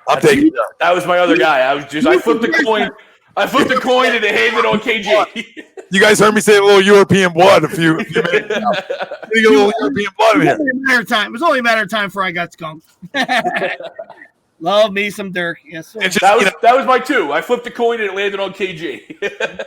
I'm taking That was my other guy. I flipped the coin. I flipped the coin and it handed on KG. You guys heard me say a little European blood a few minutes ago. Get a little European blood in here. It was only a matter of time before I got skunked. Love me some Dirk. Yes, sir. It's just, That was my 2. I flipped a coin and it landed on KG.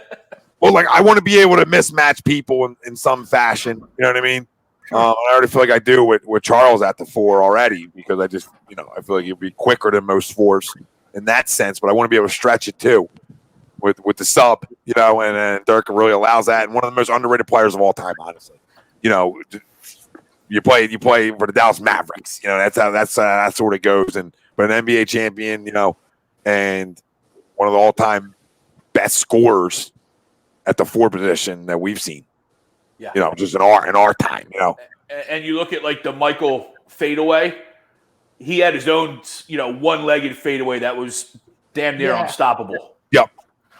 well, like I want to be able to mismatch people in some fashion. You know what I mean? I already feel like I do with Charles at the 4 already because I just, I feel like he'll be quicker than most 4s in that sense. But I want to be able to stretch it too with the sub, and Dirk really allows that. And one of the most underrated players of all time, honestly. You play for the Dallas Mavericks. That's how that sort of goes. But an NBA champion, and one of the all-time best scorers at the 4 position that we've seen. Yeah. Just in our time, And you look at like the Michael fadeaway, he had his own, one-legged fadeaway that was damn near unstoppable. Yep.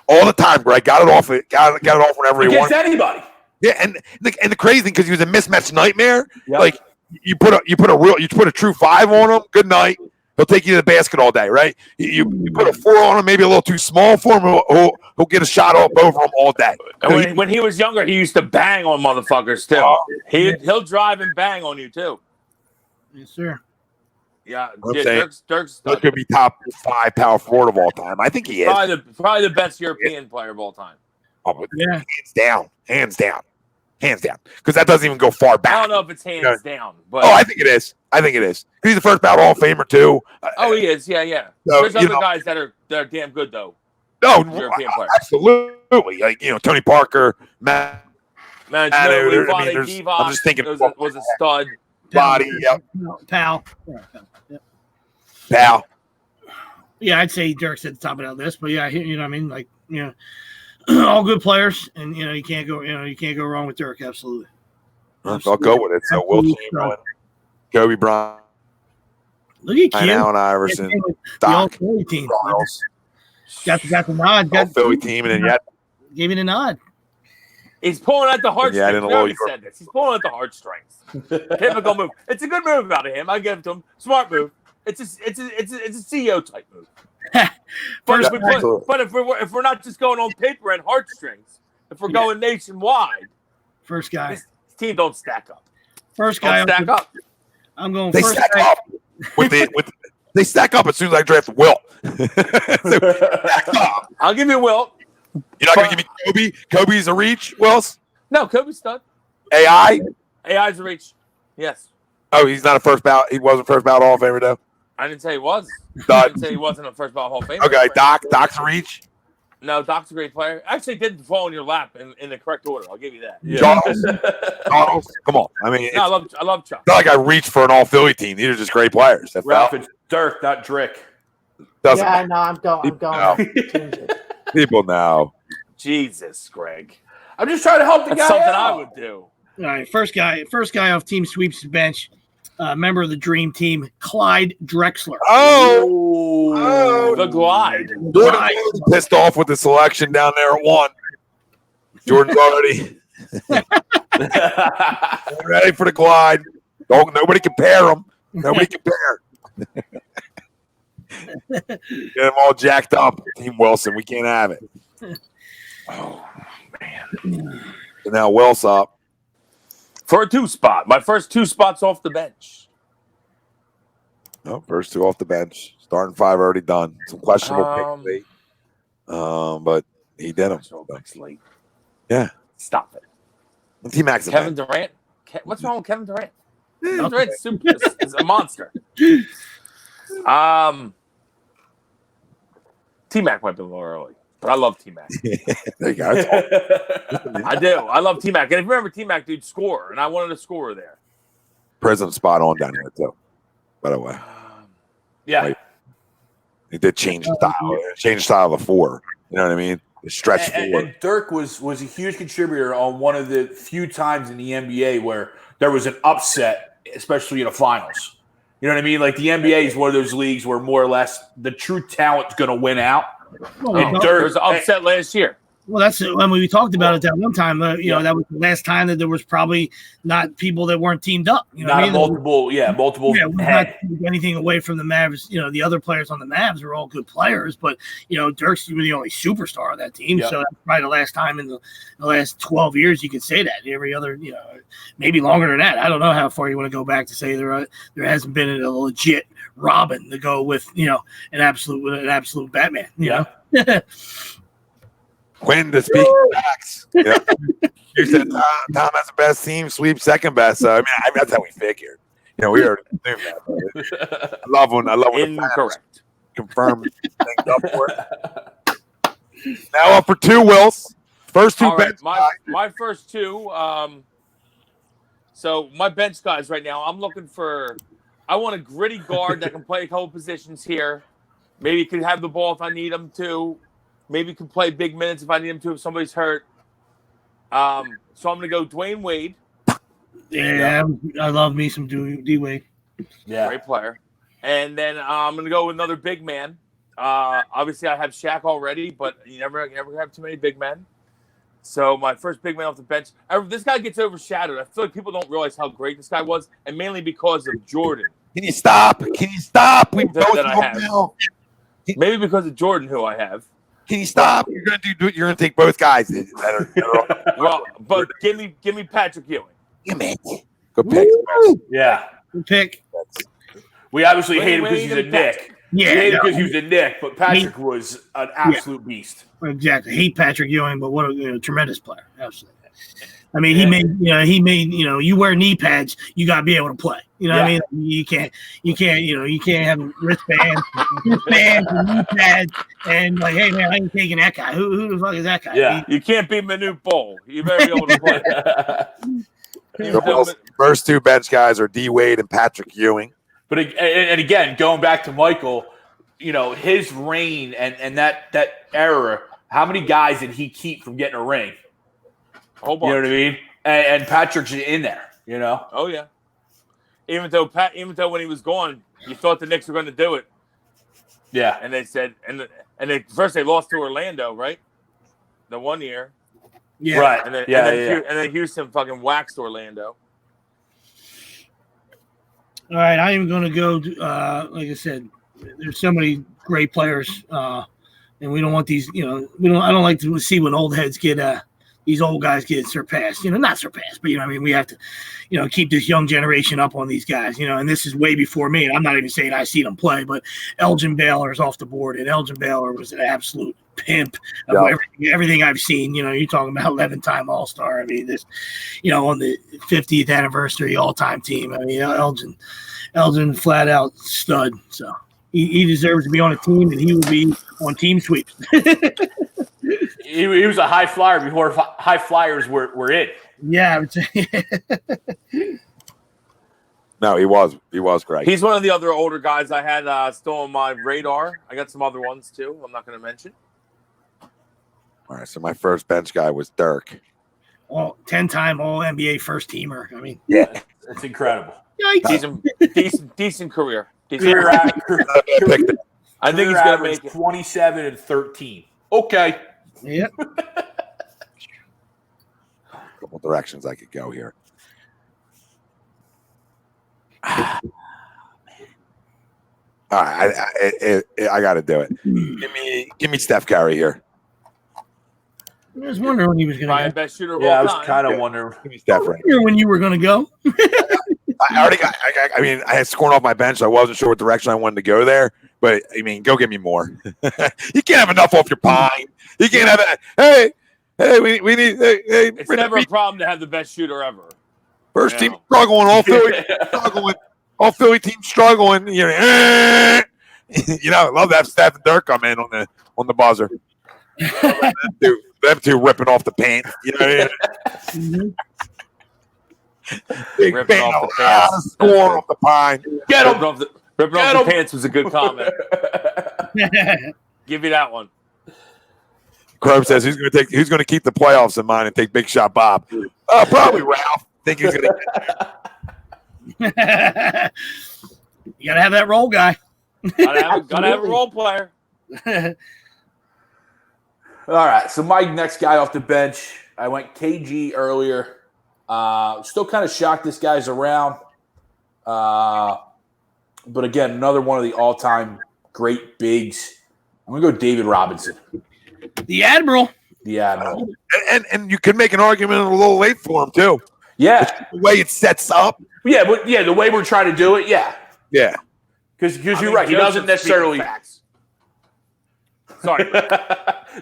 All the time, Greg. Got it off whenever he Against wanted. anybody. Yeah, and the crazy thing, because he was a mismatch nightmare, Yep. like you put a true 5 on him, good night. He'll take you to the basket all day, right? You put a 4 on him, maybe a little too small for him. He'll get a shot up over him all day. And when he was younger, he used to bang on motherfuckers too. He'll drive and bang on you too. Yes, sir. Yeah, I'm saying, Dirk's Dirk could be top 5 power forward of all time. I think he is. probably the best European player of all time. Oh, hands down. Because that doesn't even go far back. I don't know if it's hands down, but I think it is. He's the first ballot Hall of Famer too. he is. Yeah. So, There's other guys that are damn good though. No, European players. absolutely. Like Tony Parker, Matt. Man, I'm just thinking was a stud. Body, yep. Pal. Pal. Yeah, I'd say Dirk's at the top of that list, but yeah, all good players, and you can't go wrong with Dirk. Absolutely. I'll go with it. So Will Chamberlain, Kobe Bryant, look at Q. Allen Iverson, The Doc, old Philly team. Charles, Got the nod. all Philly team, and then yet Gave me the nod. He's pulling at the heartstrings. Yeah, I didn't We know already you were- said this. He's pulling at the heartstrings. Typical move. It's a good move out of him. I give it to him. Smart move. It's a CEO type move. First, But if we're not just going on paper and heartstrings, if we're going nationwide, first guy. this team don't stack up. First guy. Don't stack up. I'm going they first stack guy. up they stack up as soon as I draft Will. I'll give you Wilt. You're not going to give me Kobe? Kobe's a reach, Wills? No, Kobe's stud. AI? AI's a reach. Yes. Oh, he's not a first ballot. He wasn't first ballot Hall of Famer, though. I didn't say he was. I Done. didn't say he wasn't a first ballot Hall of Famer. Okay, Doc's a reach. No, Doc's a great player. Actually, did fall in your lap in the correct order. I'll give you that. Charles, come on. I mean, No, I love Chuck. it's not like I reached for an all Philly team. These are just great players. That Ralph, felt- it's Dirk, not Drick. doesn't Yeah, matter. no, I'm going. No. Change it. People know. Jesus, Greg. I'm just trying to help the That's guy something out. I would do. All right, first guy off Team Sweeps bench, member of the Dream Team, Clyde Drexler. Oh, The Glide. Jordan pissed off with the selection down there at 1. Jordan's already ready for the glide. Nobody compare them. Nobody compare. Get them all jacked up. Team Wilson, we can't have it. Oh, man. So now Will's up. For a 2 spot. My first 2 spots off the bench. Oh, first 2 off the bench. Starting 5 already done. Some questionable Um, picks late. But he did them. Late. Yeah. Stop it. T-Mac's a Kevin man. Durant? What's wrong with Kevin Durant? Kevin Durant's super, is a monster. T-Mac might be a little early, but I love T-Mac. There you go. That's all. I do. I love T-Mac. And if you remember, T-Mac, dude, scorer, and I wanted a scorer there. Prism spot on down here, too. By the way. Yeah. Right. He did change the style. Change the style of the 4. You know what I mean? The stretch forward. And Dirk was a huge contributor on one of the few times in the NBA where there was an upset, especially in the finals. You know what I mean? Like the NBA is one of those leagues where more or less the true talent's going to win out. And There was an upset last year. Well, that's when we talked about it that one time. You know, that was the last time that there was probably not people that weren't teamed up. You know, Not what I a mean? multiple. Yeah, we're not head. taking anything away from the Mavs. You know, the other players on the Mavs are all good players, but you know, Dirk's the only superstar on that team. Yep. So that's probably the last time in the last 12 years you could say that. Every other, you know, maybe longer than that. I don't know how far you want to go back to say there hasn't been a legit Robin to go with, you know, an absolute Batman. You know. Quinn, to speak of facts, yeah. You said Tom has the best team, sweep second best. So I mean, that's how we figured. You know, we already knew that. I love when Incorrect. confirm things up for it. Now up for two, Wills. First two All right, bench guys. my first two. So my bench guys right now, I'm looking for. I want a gritty guard that can play a couple positions here. Maybe could have the ball if I need him to. Maybe could play big minutes if I need him to if somebody's hurt. So I'm going to go Dwayne Wade. Yeah, I love me some D Wade. Yeah. Great player. And then I'm going to go with another big man. Obviously, I have Shaq already, but you never have too many big men. So my first big man off the bench. This guy gets overshadowed. I feel like people don't realize how great this guy was, and mainly because of Jordan. Can you stop? We both that I know have. now. Maybe because of Jordan, who I have. Can you stop? You're gonna take both guys that are Well, but give me Patrick Ewing. Good pick. Yeah. Good pick. We obviously Wait, hate him because wait, he's a wait, Nick. Yeah, We hate him no. because he was a Nick, but Patrick was an absolute beast. Exactly. Hate Patrick Ewing, but what a tremendous player. Absolutely. I mean, he made, you wear knee pads, you got to be able to play. You know what I mean? You can't have wristbands and knee pads and like, hey, man, I ain't taking that guy. Who the fuck is that guy? Yeah. You can't be Manute Bol. You better be able to play. The Wills' first two bench guys are D Wade and Patrick Ewing. But and again, going back to Michael, you know, his reign and that era, how many guys did he keep from getting a ring? You know what I mean? And Patrick's in there, you know? Oh, yeah. Even though when he was gone, you thought the Knicks were going to do it. Yeah. And they said, first they lost to Orlando, right? The 1 year. Yeah. Right. And then Houston fucking waxed Orlando. All right, I am going to go. Like I said, there's so many great players, and we don't want these. You know, I don't like to see when old heads get these old guys get surpassed. You know, not surpassed, but you know, I mean, we have to, you know, keep this young generation up on these guys. You know, and this is way before me. And I'm not even saying I see them play, but Elgin Baylor is off the board, and Elgin Baylor was an absolute pimp of everything I've seen. You know, you're talking about 11-time All-Star. I mean, this, you know, on the 50th anniversary All-Time team. I mean, Elgin flat out stud. So he deserves to be on a team, and he will be on team sweeps. He was a high flyer before high flyers were in. Yeah, I would say. No, he was great. He's one of the other older guys I had still on my radar. I got some other ones too. I'm not going to mention. All right, so my first bench guy was Dirk. 10-time All NBA first teamer. I mean, yeah, it's incredible. Decent career. Career I think he's going to make it 27 and 13. Okay. Yep. A couple directions I could go here. All right, I got to do it. Give me Steph Curry here. I was wondering when he was going to go. best shooter of Yeah, I all was time. kind of wondering. Give me Steph right. When you were going to go. I already got. I mean, I had scoring off my bench. So I wasn't sure what direction I wanted to go there. But I mean, go get me more. You can't have enough off your pine. You can't have that. Hey, we need. Hey, It's never a problem to have the best shooter ever. First team struggling. All Philly struggling. All Philly teams struggling. You know, I love to have Steph and Dirk come in on the buzzer. Them two ripping off the paint. You know what I mean? Big Ripping fan off the pants. Score off the pine. Get him. Ripping off the pants was a good comment. Give you that one. Crow says who's going to keep the playoffs in mind and take Big Shot Bob? Probably Ralph. Think he's going to. You got to have that role guy. Gotta have a role player. All right, so my next guy off the bench, I went KG earlier. Still kind of shocked this guy's around. But again, another one of the all-time great bigs. I'm going to go David Robinson. The Admiral. The Admiral. And you could make an argument a little late for him, too. Yeah. The way it sets up. Yeah, but the way we're trying to do it, yeah. Yeah. Because you're right. He doesn't necessarily. Sorry.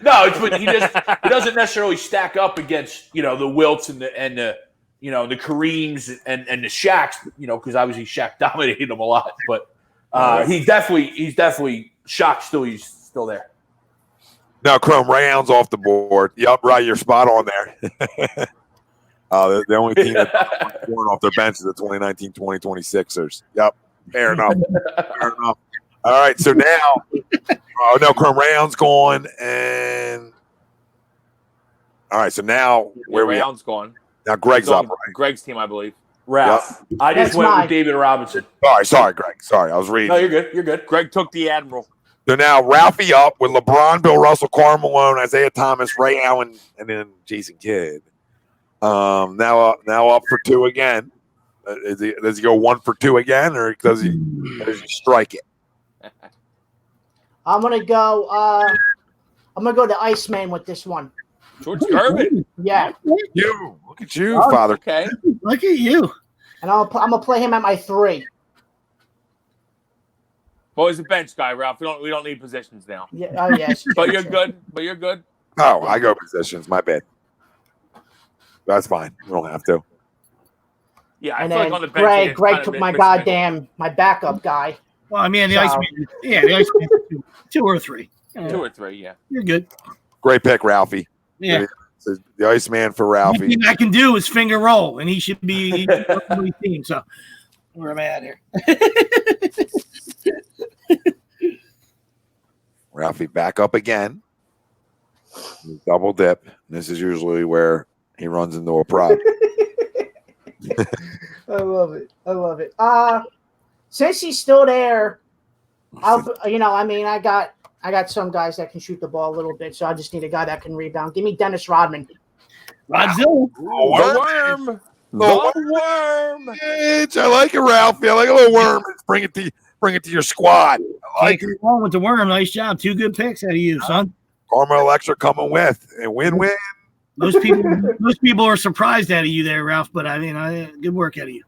No, but he doesn't necessarily stack up against the Wilts and the Kareems and the Shaqs, because obviously Shaq dominated him a lot. But he's definitely Shaq he's still there. No, Chrome, Ray Allen's off the board. Yep, right, you're spot on there. The only team that's born off their bench is the 2019-2020 Sixers. Yep, fair enough. Fair enough. All right, so now, Chrome, Ray Allen's gone, and all right, so now where Ray we Allen's gone. Now Greg's He's on up, right? Greg's team, I believe. Ralph. Yep. I just That's went mine. with David Robinson. Sorry, Greg. Sorry, I was reading. No, you're good. You're good. Greg took the Admiral. So now Ralphie up with LeBron, Bill Russell, Karl Malone, Isaiah Thomas, Ray Allen, and then Jason Kidd. Now up for two again. Does he go 1 for 2 again, or does he strike it? I'm gonna go the Iceman with this one. George Gervin. Yeah, Look at you, Father. Okay. Look at you. and I'm gonna play him at my 3. Well, he's a bench guy, Ralph. We don't need positions now. Yeah, oh yes. But you're good. Oh, I go positions. My bad. That's fine. We don't have to. Yeah, I And feel then like on the bench. Greg took my backup guy. Well, I mean, the So- Iceman. Yeah, the Iceman. 2 or 3. 2 or 3, yeah. You're good. Great pick, Ralphie. Yeah. So the Iceman for The Ralphie. thing I can do is finger roll, and he should be on the team. So where am I at here? Ralphie back up again. Double dip. This is usually where he runs into a prop. I love it. Since he's still there, I got some guys that can shoot the ball a little bit, so I just need a guy that can rebound. Give me Dennis Rodman. Godzilla. The worm. Bitch, I like it, Ralphie. I like a little worm. Bring it to your squad. I like Can't it. go wrong with the worm. Nice job. 2 good picks out of you, son. Karma Electra coming with and win-win. Most people are surprised out of you there, Ralph. But I mean, good work out of you.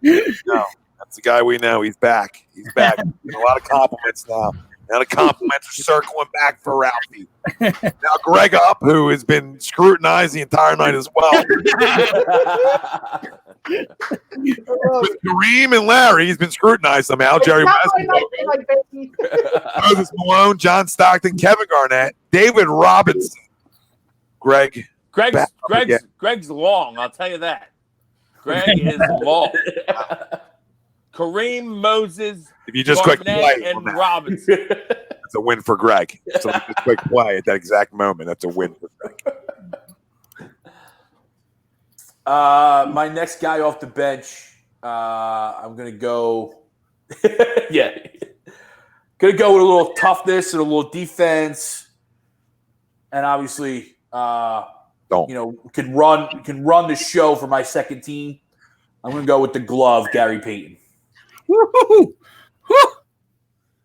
No, that's the guy we know. He's back. He's back. A lot of compliments now. Now the compliments are circling back for Ralphie. Now Greg up, who has been scrutinized the entire night as well. With Kareem and Larry, he's been scrutinized somehow. Jerry West, Moses Malone, John Stockton, Kevin Garnett, David Robinson, Greg. Greg's long, I'll tell you that. Greg is long. Kareem, Moses, If you just quick Garnett, play, and Robinson. that's a win for Greg. So just quick play at that exact moment. That's a win for Greg. My next guy off the bench, I'm gonna go. Yeah, gonna go with a little toughness and a little defense, and obviously, can run the show for my second team. I'm gonna go with the glove, Gary Payton. Woo-hoo-hoo. Woo.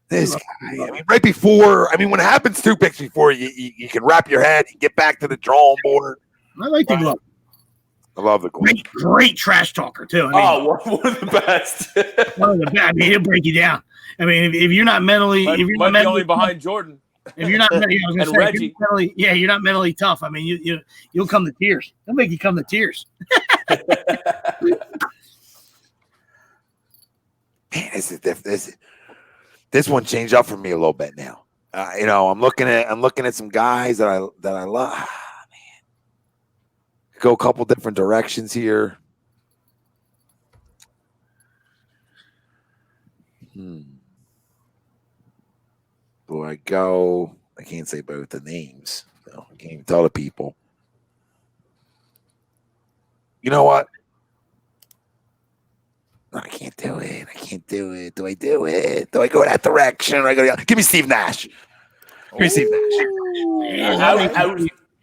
This guy, right before, when it happens 2 picks before, you can wrap your head, you get back to the drawing board. I like the glove. I love the glove. Great trash talker too. One of the best. One of the best. I mean, he'll break you down. I mean, if you're not mentally, Might be only behind Jordan. If you're not, Reggie. You're not mentally tough. I mean, you'll come to tears. He'll make you come to tears. Man, this one changed up for me a little bit now. I'm looking at some guys that I love. Man, go a couple different directions here. Do I go? I can't say both the names. No, I can't even tell the people. You know what? I can't do it. Do I do it? Do I go that direction? Or I go? Give me Steve Nash. Give me Steve Nash.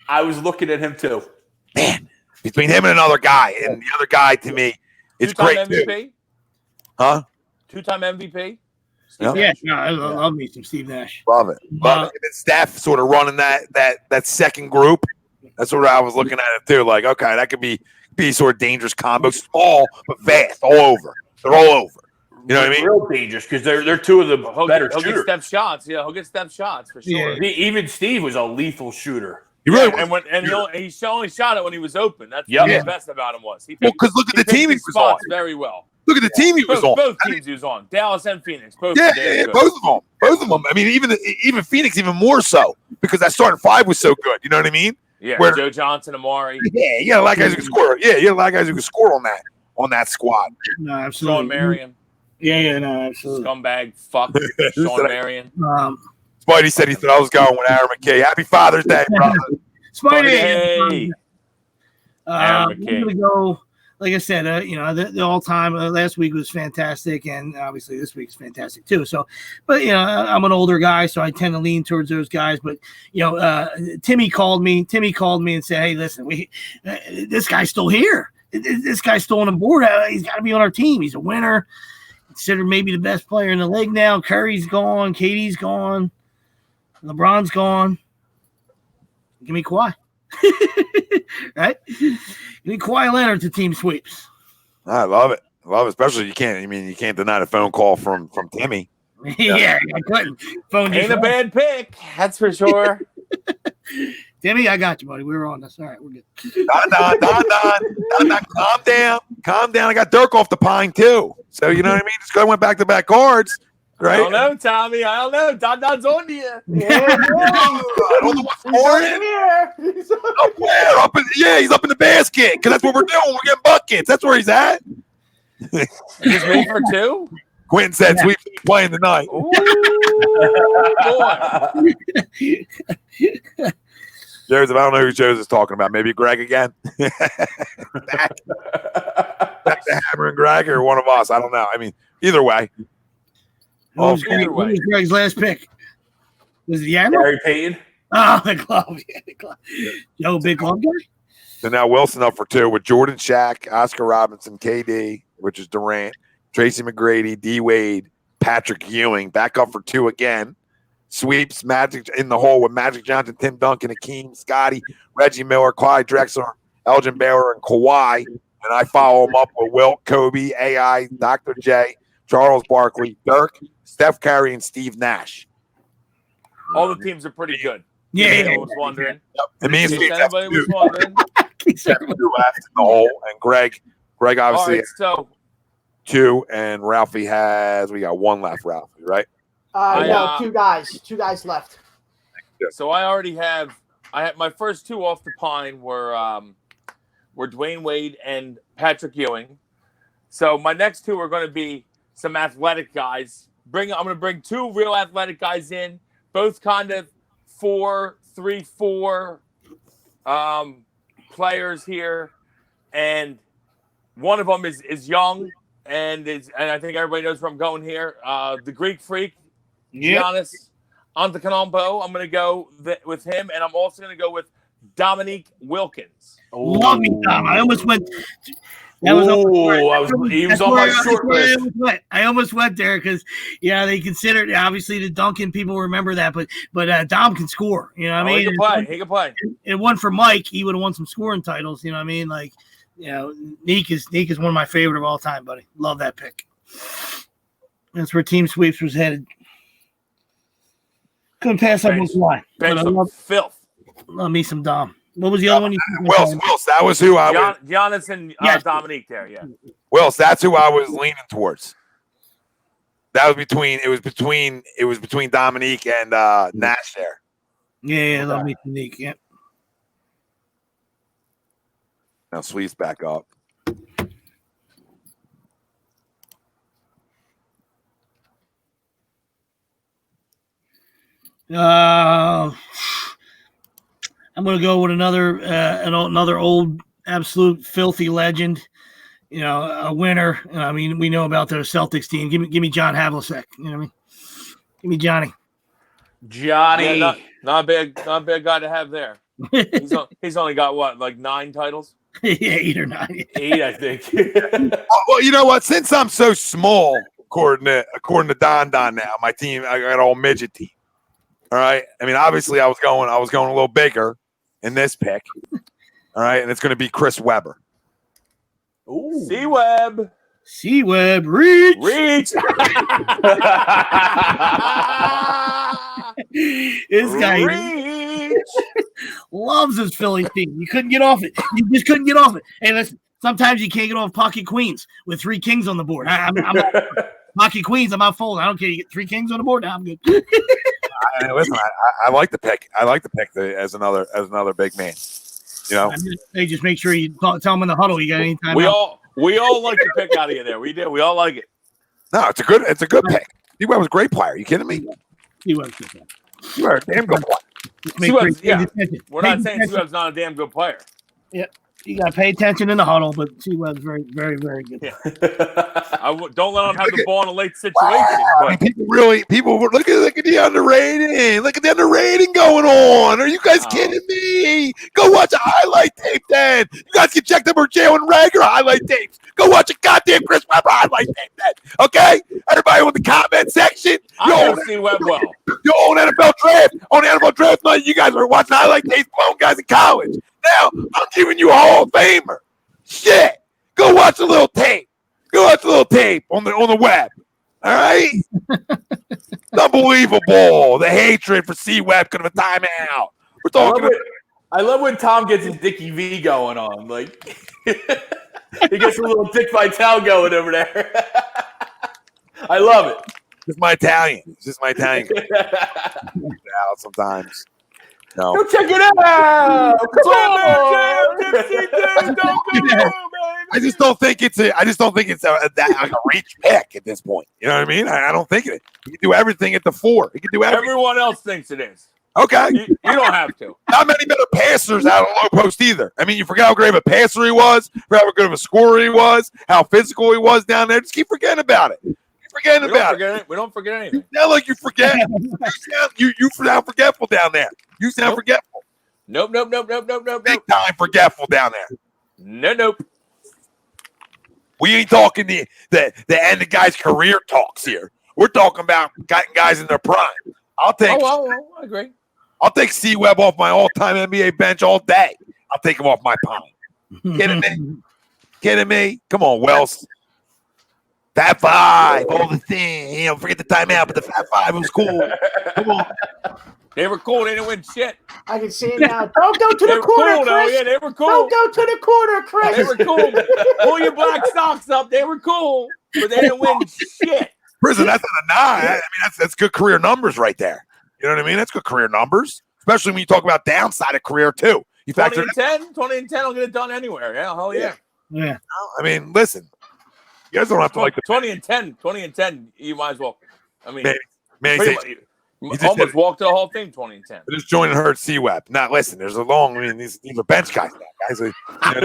I was looking at him too. Man, between him and another guy, and the other guy to me is Two-time great MVP? too. Huh? Two-time MVP? Yeah. Yeah, no, I love me some Steve Nash. Love it. Love it. And then Steph sort of running that second group. That's what I was looking at it too. Like, okay, that could be sort of dangerous combo. Small, but fast, all over. They're all over. You know what I mean? Real dangerous because they're two of the better He'll get shooters. step shots. Yeah, he'll get step shots for sure. Yeah. Even Steve was a lethal shooter. He really And was. he only shot it when he was open. That's Yep. the best about him was. He Well, picked, because look at the picked team he his was on. spots very well. Look at the team he was on. Both teams he was on. Dallas and Phoenix. Both. Yeah, were damn yeah, good. both of them. Both of them. I mean, even Phoenix, even more so because that starting five was so good. You know what I mean? Yeah, Where- Joe Johnson, Amari, Yeah, you got a lot of guys who can score. Yeah, you got a lot of guys who can score on that squad. No, absolutely. Sean Marion, Yeah, no, absolutely. scumbag, fuck, Sean Marion. Spidey said he thought I was going with Aaron McKay. Happy Father's Day, brother. Spidey. Hey, Aaron I'm McKay. gonna go. Like I said, the all-time last week was fantastic, and obviously this week is fantastic too. So, but I'm an older guy, so I tend to lean towards those guys. But Timmy called me. And said, "Hey, listen, this guy's still here. This guy's still on the board. He's got to be on our team. He's a winner. Considered maybe the best player in the league now. Curry's gone. KD's gone. LeBron's gone. Give me Kawhi." Right? Give me Kawhi Leonard to team sweeps. I love it. Especially you can't deny the phone call from Timmy. Yeah, I couldn't. Phone Ain't a bad pick, that's for sure. Timmy, I got you, buddy. We were on this. All right, we're good. Don, calm down. I got Dirk off the pine too. So you know what I mean? Just go went back cards. Right? I don't know, Tommy. I don't know. Don's on to you. Yeah, I don't know what's scoring. here. Up where? He's up in the basket because that's what we're doing. We're getting buckets. That's where he's at. Just me for two? Quentin said Sweeps playing tonight. Ooh, boy. Joseph, I don't know who Joseph is talking about. Maybe Greg again. back to Hammer and Greg or one of us. I don't know. I mean, either way. What was Greg's last pick? Was it the Admiral? Gary Payton. Oh, the glove. Yeah, the glove. Yo, big glove guy? So now Wilson up for two with Jordan, Shaq, Oscar Robinson, KD, which is Durant, Tracy McGrady, D Wade, Patrick Ewing. Back up for two again. Sweeps Magic in the hole with Magic Johnson, Tim Duncan, Hakeem, Scotty, Reggie Miller, Clyde Drexler, Elgin Baylor, and Kawhi. And I follow them up with Wilt, Kobe, AI, Dr. J, Charles Barkley, Dirk, Steph Curry, and Steve Nash. All the teams are pretty good. Yeah. I was wondering. It means In case anybody was wondering. two left in the hole, and Greg All obviously right, so two, and Ralphie has we got one left, Ralphie, right? No, two guys left. So I already have. I had my first two off the pine were Dwayne Wade and Patrick Ewing. So my next two are going to be some athletic guys. I'm going to bring two real athletic guys in, both kind of 4-3-4 players here, and one of them is young and I think everybody knows where I'm going here. The Greek Freak, Giannis Antetokounmpo. I'm going to go with him, and I'm also going to go with Dominique Wilkins. Love me, Tom. I almost went. He was on my short list. I almost went there because, they considered obviously the Duncan people remember that, but Dom can score. You know what I mean? He can play. It won for Mike. He would have won some scoring titles. You know what I mean? Like, Neek is one of my favorite of all time, buddy. Love that pick. That's where Team Sweeps was headed. Couldn't pass up with one. Filth. Love me some Dom. What was the other one? Wills, that was who I was. Giannis and Dominique there, yeah. Wills, that's who I was leaning towards. That was between Dominique and Nash there. Yeah, love me some Neek. Yeah. Now Sweet's back up. I'm going to go with another old absolute filthy legend, a winner. I mean, we know about the Celtics team. Give me John Havlicek. You know what I mean? Give me Johnny. Johnny. Yeah, not a bad guy to have there. He's only got what, like 9 titles? Yeah, 8 or 9. 8, I think. Well, you know what? Since I'm so small, according to Don now, my team, I got all midget team. All right. I mean, obviously, I was going a little bigger in this pick. All right, and it's going to be Chris Webber. Ooh. C-Web. C-Web, reach. This guy loves his Philly team. You couldn't get off it. You just couldn't get off it. And listen, sometimes you can't get off pocket queens with 3 kings on the board. I'm pocket queens. I'm not folding. I don't care. You get 3 kings on the board. Now I'm good. Listen, I like the pick. I like the pick as another big man. You know, hey, just make sure you tell them in the huddle. You got any time? We all like the pick out of you there. We did. We all like it. No, it's a good pick. C-Web was a great player. Are you kidding me? C-Web's good. You are a damn good player. We're not saying C-Web's not a damn good player. Yeah. You got to pay attention in the huddle, but C-Web's very, very, very good. Yeah. Don't let him have the ball in a late situation. But People were look at the underrating. Look at the underrating going on. Are you guys kidding me? Go watch a highlight tape then. You guys can check them for Jalen Rager highlight tapes. Go watch a goddamn Chris Webber highlight tape then. Okay? Everybody in the comment section. I don't see Webb well. You own NFL draft. On the NFL draft night, you guys were watching highlight tapes from guys in college. Now I'm giving you a Hall of Famer. Shit. Go watch a little tape. Go watch a little tape on the web. All right? It's unbelievable. The hatred for C-Web could have a timeout. We're talking I love when Tom gets his Dickie V going on. Like he gets a little Dick Vitale going over there. I love it. It's my Italian. It's just my Italian. Out sometimes. No. Go check it out. Come on. I just don't think it's a reach pick at this point. You know what I mean? I don't think it. You can do everything at the 4. You can do everything. Everyone else thinks it is. Okay. You don't have to. Not many better passers out of low post either. I mean, you forget how great of a passer he was, forget how good of a scorer he was, how physical he was down there. Just keep forgetting about it. We don't forget anything. You sound like you forget. You sound forgetful down there. You sound forgetful. Nope. Big time forgetful down there. Nope. We ain't talking the end of guys' career talks here. We're talking about guys in their prime. I'll take. I agree. I'll take C-Web off my all-time NBA bench all day. I'll take him off my pine. Kidding me? Come on, Wells. Fat 5, all the thing. Forget the timeout, but the Fat 5 was cool. Come on. They were cool. They didn't win shit. I can see it now. Don't go to the corner, cool, Chris. Yeah, they were cool. Don't go to the corner, Chris. They were cool. Pull your black socks up. They were cool, but they didn't win shit. Prison, that's not a 9. I mean, that's good career numbers right there. You know what I mean? That's good career numbers, especially when you talk about downside of career too. You 20 and 10 will get it done anywhere. Yeah, hell yeah. Yeah. I mean, listen, you guys don't have to like the 20 and 10. You might as well. I mean, you almost walked the whole thing 20 and 10. Just joining her C-Web. Now, listen, there's a long. I mean, these are bench guys. Guys, I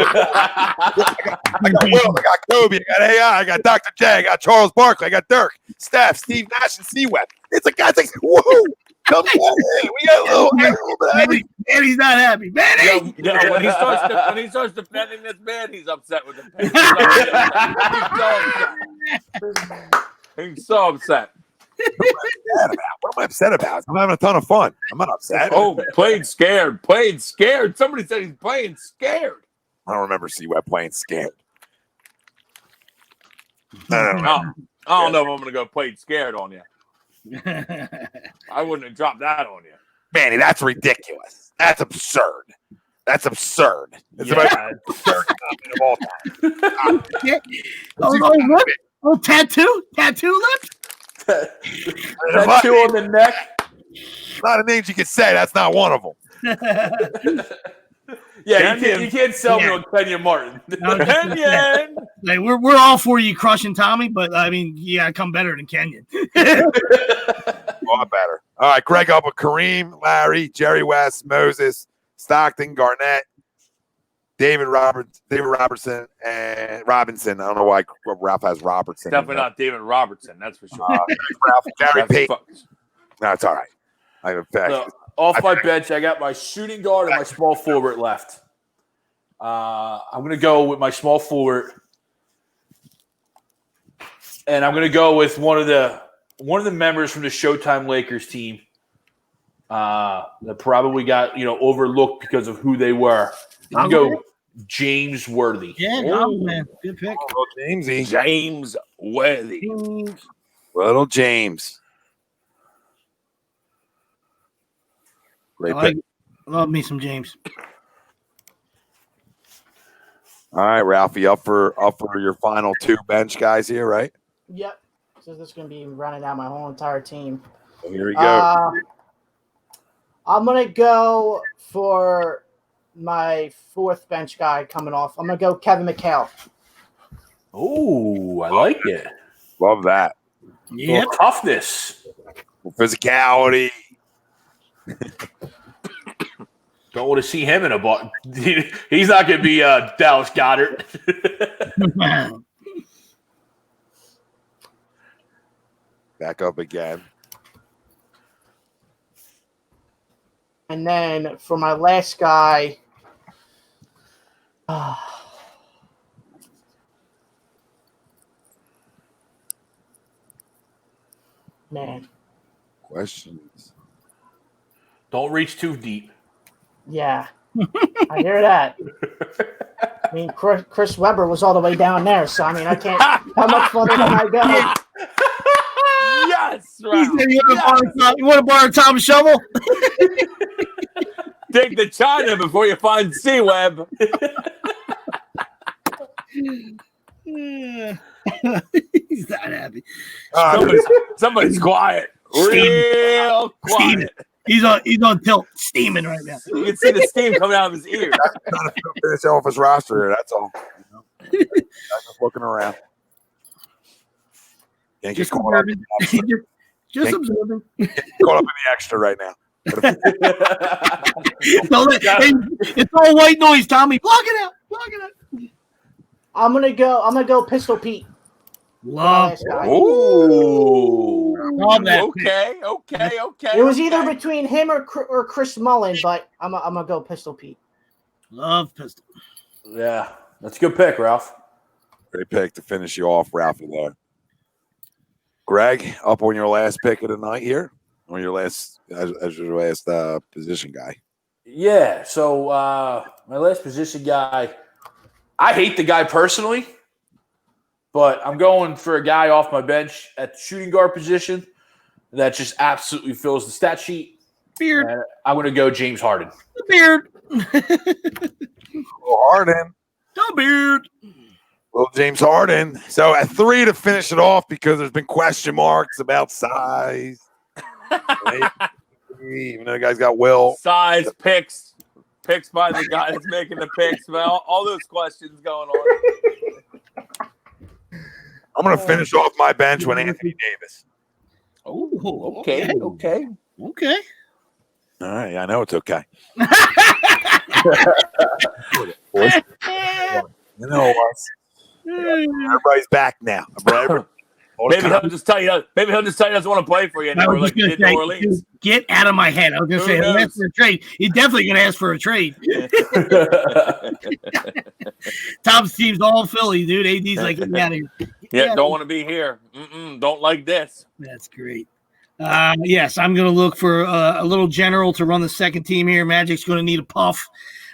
got Will, I got Kobe, I got AI, I got Dr. J, I got Charles Barkley, I got Dirk, Steph, Steve Nash, and C-Web. It's a guy's like, whoa, come on, we got a little bit of everything. And he's not happy, man. When he starts defending this man, he's upset with him. He's so upset. What am I upset about? I'm having a ton of fun. I'm not upset. Oh, played scared. Somebody said he's playing scared. I don't remember C-Web playing scared. I don't know if I'm going to go played scared on you. I wouldn't have dropped that on you. Manny, that's ridiculous. That's absurd. That's absurd. It's about absurd of all time. Oh, tattoo lips. Tattoo on the neck. A lot of names you can say. That's not one of them. Yeah, you can't sell me on Kenya Martin. Kenyon. Like, we're all for you crushing Tommy, but I mean, you gotta come better than Kenyon. A lot better. All right, Greg up with Kareem, Larry, Jerry West, Moses, Stockton, Garnett, David Robertson, and Robinson. I don't know why Ralph has Robertson. Definitely not David Robertson. That's for sure. Ralph, Gary Payton. No, it's all right. in fact, So, off my bench, I got my shooting guard and my small forward left. I'm going to go with my small forward, and I'm going to go with one of the members from the Showtime Lakers team that probably got overlooked because of who they were. I'm going to go James Worthy. Yeah, no, man, good pick. little Jamesy. James Worthy. Little James. Great pick. Love me some James. All right, Ralphie, up for your final two bench guys here, right? Yep. So this is going to be running out my whole entire team. So here we go. I'm going to go for my fourth bench guy coming off. I'm going to go Kevin McHale. Oh, I like it. Love that. Yep. Toughness. Physicality. Don't want to see him in a ball. He's not going to be Dallas Goddard. Back up again. And then for my last guy, man, Questions. Don't reach too deep. yeah, I hear that. I mean, Chris Webber was all the way down there, so I mean, I can't. How much further can I go? Yes, He said, you want to borrow Tom's shovel? Dig the China before you find C-Web. He's not happy. Somebody's quiet. Real quiet. He's on tilt, steaming right now. You can see the steam coming out of his ears. Trying to finish off his roster here, that's all. I'm just looking around. Can't get caught up in Just observing. caught up in the extra right now. It's all white noise, Tommy. Block it out. I'm gonna go Pistol Pete. Love. Ooh. Love that. Okay. It was either between him or Chris Mullen, but I'm gonna go Pistol Pete. Love pistol. Yeah, that's a good pick, Ralph. Great pick to finish you off, Ralphie there. Greg, up on your last pick of the night here, or your last as your last position guy. Yeah, so my last position guy, I hate the guy personally, but I'm going for a guy off my bench at the shooting guard position that just absolutely fills the stat sheet. Beard. I'm going to go James Harden. The beard. Harden. The beard. Well, James Harden. So at 3 to finish it off because there's been question marks about size. Even though the guy's got will. Size, picks by the guy that's making the picks. Well, all those questions going on. I'm going to finish off my bench with Anthony Davis. Oh, okay. All right, I know it's okay. You know what? Everybody's back now. Maybe he'll just tell you. Maybe he'll just tell you he doesn't want to play for you anymore, like he did in New Orleans. Dude, get out of my head. I was going to say, he'll ask for a trade. He's definitely going to ask for a trade. Tom's team's all Philly, dude. AD's like, get me out of here. Yeah, don't want to be here. Don't like this. That's great. Yes, I'm going to look for a little general to run the second team here. Magic's going to need a puff.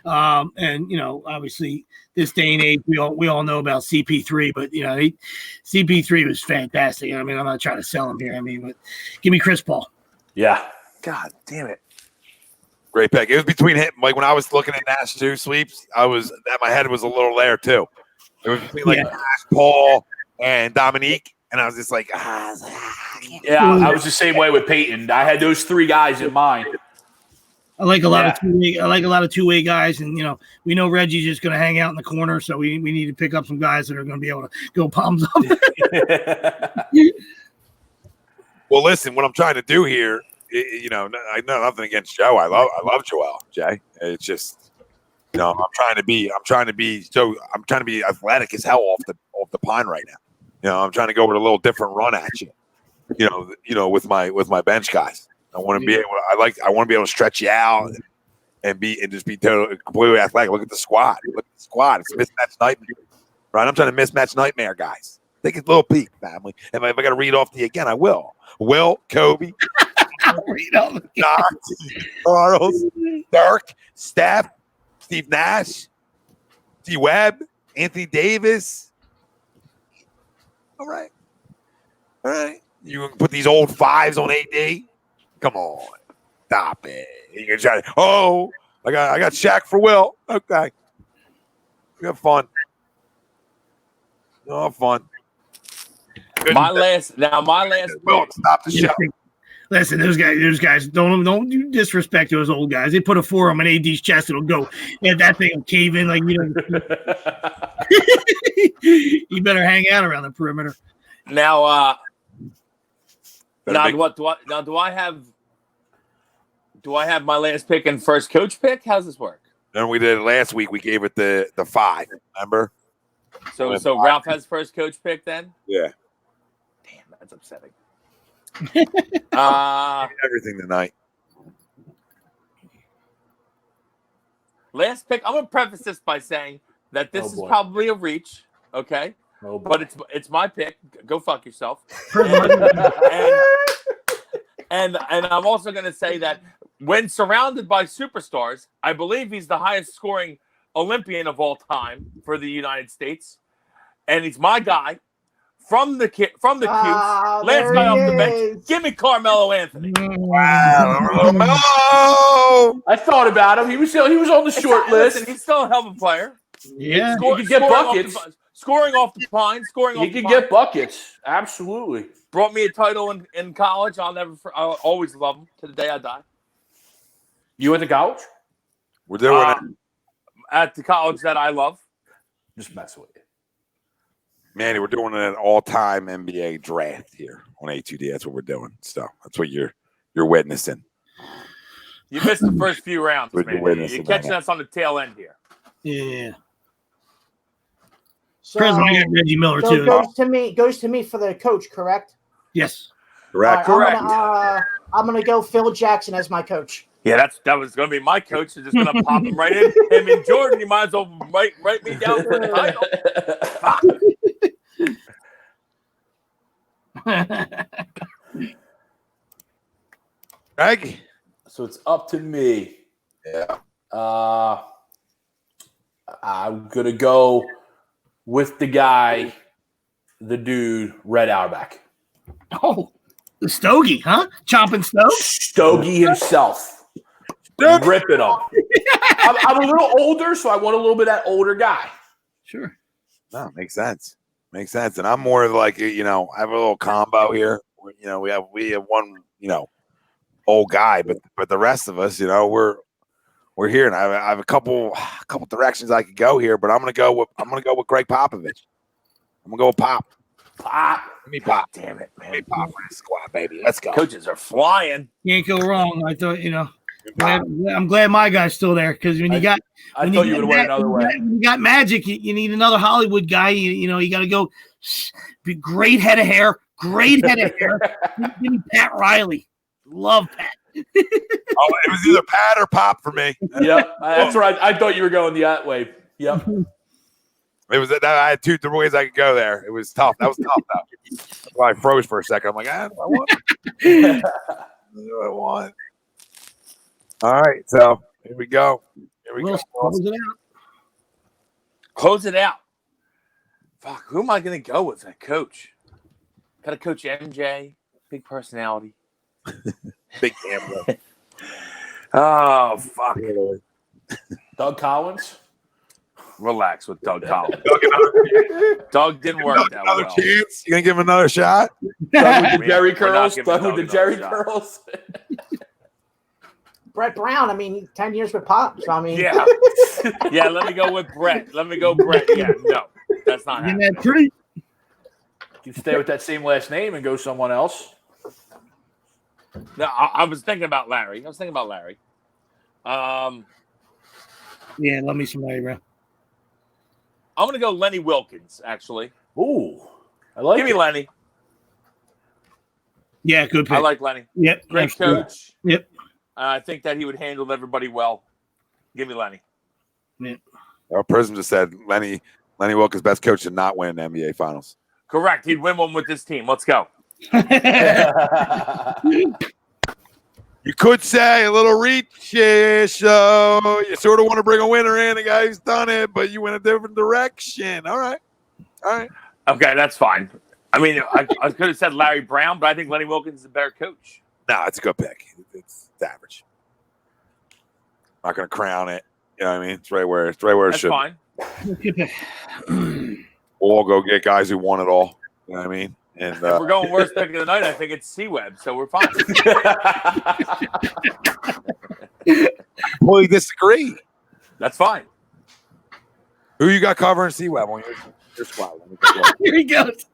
And, obviously, this day and age, we all know about CP3, but, CP3 was fantastic. I mean, I'm not trying to sell him here. I mean, but give me Chris Paul. Yeah. God damn it. Great pick. It was between him. Like when I was looking at Nash 2 sweeps, my head was a little there too. It was between Nash, Paul, and Dominique. And I was just like, Yeah, I was the same way with Peyton. I had those 3 guys in mind. I like a lot of two-way guys, and we know Reggie's just going to hang out in the corner, so we need to pick up some guys that are going to be able to go palms up. Well, listen, what I'm trying to do here, I know nothing against Joe. I love Joel, Jay. It's just, I'm trying to be athletic as hell off the pine right now. I'm trying to go with a little different run at you. With my bench guys. I want to be able. I want to be able to stretch you out and just be totally completely athletic. Look at the squad. It's a mismatch nightmare, right? I'm trying to mismatch nightmare, guys. Take a little peek, family. If I got to read off to you again, I will. Will, Kobe, Read all the- Doc, Charles, Dirk, Steph, Steve Nash, T. Webb, Anthony Davis. All right. You can put these old fives on AD. Come on, stop it. You can try to, I got Shaq for Will. Okay. We have fun. Fun. My last Will, stop the show. Listen, those guys don't do disrespect to those old guys. They put a forearm on AD's chest, it'll go. And that thing will cave in like you better hang out around the perimeter. Now, do I have my last pick and first coach pick? How's this work? And we did it last week. We gave it the 5. Remember? So Ralph has first coach pick then? Yeah. Damn, that's upsetting. Everything tonight. Last pick. I'm gonna preface this by saying that this is probably a reach. Okay. But it's my pick. Go fuck yourself. And I'm also going to say that when surrounded by superstars, I believe he's the highest scoring Olympian of all time for the United States, and he's my guy from the Cubes. Last guy off the bench. Give me Carmelo Anthony. Wow, I thought about him. He was on the short list. Listen, he's still a hell of a player. Yeah, he could get buckets. Scoring off the pine. He could get buckets. Absolutely. Brought me a title in college. I'll always love him to the day I die. You went to college? we're doing it, At the college that I love. Just messing with you. Manny. We're doing an all-time NBA draft here on A2D. That's what we're doing. So that's what you're witnessing. You missed the first few rounds, What man. You're catching us on the tail end here. yeah. So, President, I got Reggie Miller so too. goes to me for the coach, correct? Yes. Correct. All right, I'm gonna go Phil Jackson as my coach. Yeah, that was going to be my coach. They're just going to pop him right in. Him and Jordan, you might as well write me down for the title. Greg. So it's up to me. Yeah. I'm gonna go with the guy, the dude, Red Auerbach. Oh, the Stogie, huh? Chomping Stogie? Stogie himself. Ripping him. I'm a little older, so I want a little bit of that older guy. Sure. No, makes sense. Makes sense. And I'm more like, I have a little combo here. We have one, old guy, but the rest of us, we're here, and I have a couple directions I could go here, but I'm gonna go with Greg Popovich. I'm gonna go with Pop. Give me Pop. Damn it, man. Give me Pop for the squad, baby. Let's go. Coaches are flying. Can't go wrong. I thought, I'm glad my guy's still there because when you got I thought you would have went another way. When you got Magic, you need another Hollywood guy. You got to go. Great head of hair. Give me Pat Riley. Love Pat. It was either Pat or Pop for me. Yep, that's right. I thought you were going that way. Yep. It was that I had two ways I could go there. It was tough. That was tough though. That's why I froze for a second. I'm like, I want. I want. All right, so here we go. Close it out. Fuck, who am I going to go with? A coach. Got to coach MJ. Big personality. Big gambler. Oh, fuck. Doug Collins. Relax with Doug Collins. Doug didn't work that another well. chance? You gonna give him another shot? Doug with the Jerry We're not curls. giving Doug with Doug the another Jerry shot. curls. Brett Brown. 10 years with Pop. So Yeah. Yeah, let me go with Brett. Yeah, no. That's not Give happening. that treat. You stay with that same last name and go someone else. No, I was thinking about Larry. Yeah, love me some Larry Brown. I'm going to go Lenny Wilkins, actually. Ooh, I like Give me it. Lenny. Yeah, good pick. I like Lenny. Yep. Great absolutely. coach. Yep. I think that he would handle everybody well. Give me Lenny. Our Prism just said Lenny Wilkens best coach to not win an NBA Finals. Correct. He'd win one with this team. Let's go. You could say a little reach, so you sort of want to bring a winner in, a guy who's done it, but you went a different direction. All right. Okay, that's fine. I mean, I could have said Larry Brown, but I think Lenny Wilkens is a better coach. No, it's a good pick. It's average. Not going to crown it. You know what I mean? It's right where it That's should. fine. Good pick. We'll go get guys who won it all. You know what I mean? And If we're going worst pick of the night, I think it's C-Web, so we're fine. completely disagree. That's fine. Who you got covering C-Web on your squad? Here he goes.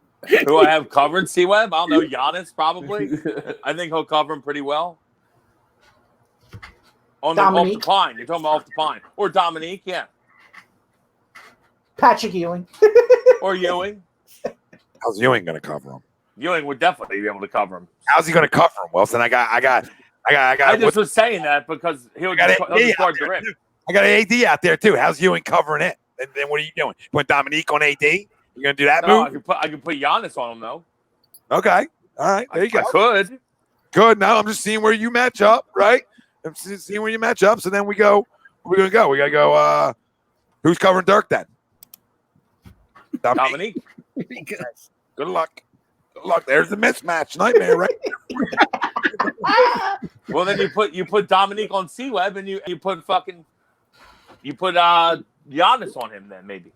Who I have covering C-Web? I don't know. Giannis, probably. I think he'll cover him pretty well. Off the Pine. You're talking about off the Pine. Or Dominique, yeah. Patrick Ewing. Or Ewing. How's Ewing going to cover him? Ewing would definitely be able to cover him. How's he going to cover him, Wilson? I just was saying that because he'll just guard the rim. I got an AD out there too. How's Ewing covering it? And then what are you doing? You put Dominique on AD? You going to do that move? I could put Giannis on him though. Okay. All right. There you go. I could. Good. Now I'm just seeing where you match up, right? I'm seeing where you match up. So then we go. Where we going to go? We got to go. Who's covering Dirk then? Dominique. Good luck. Good luck. There's the mismatch nightmare, right? Well, then you put Dominique on C-Web and you put Giannis on him. Then maybe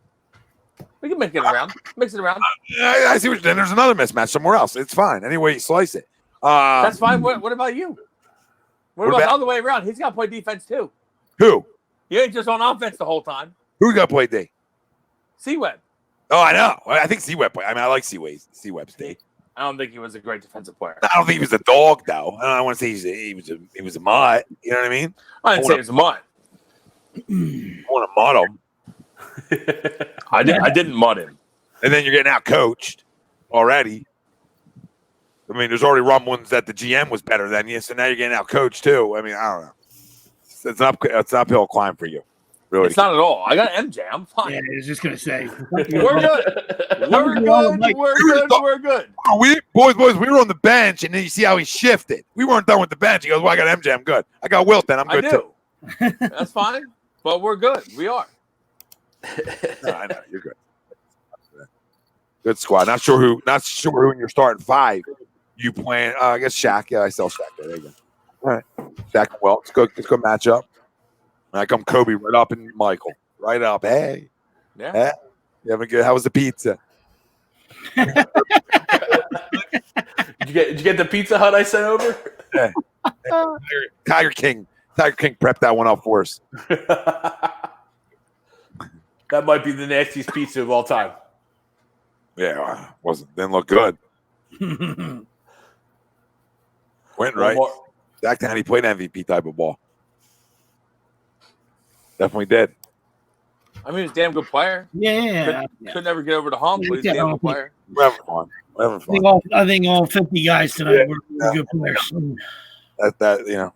we can make it around. Mix it around. I see what you're doing. There's another mismatch somewhere else. It's fine. Any way you slice it. That's fine. What about you? What about the other way around? He's got to play defense too. Who? You ain't just on offense the whole time. Who's got to play D? C-Web. Oh, I know. I think C-Web play. I mean, I like C-Web's D. I don't think he was a great defensive player. I don't think he was a dog, though. I don't want to say he was a mutt. You know what I mean? I didn't say he was a mutt. I want to mud him. I didn't mud him. And then you're getting out coached already. I mean, there's already rumblings that the GM was better than you, so now you're getting out coached too. I mean, I don't know. It's an uphill climb for you. Really, it's not at all. I got MJ. I'm fine. Yeah, I was just gonna say We're good. We're good. Boys, we were on the bench, and then you see how he shifted. We weren't done with the bench. He goes, "Well, I got MJ. I'm good. I got Wilt. Then I'm good too." That's fine, but we're good. We are. No, I know you're good. Good squad. Not sure who in your starting five. You playing? I guess Shaq. Yeah, I sell Shaq there. There you go. All right, Shaq and Wilt. It's good match up. I come Kobe right up and Michael right up. Hey, yeah. Hey. You having good? How was the pizza? Did you get the Pizza Hut I sent over? Yeah. Tiger King prepped that one up for us. That might be the nastiest pizza of all time. Yeah, didn't look good. Went right. Back then he played MVP type of ball. Definitely did. I mean, he's a damn good player. Yeah. Could never get over the hump, but he's a damn good player. We're having fun. I think all 50 guys tonight were good players. That you know.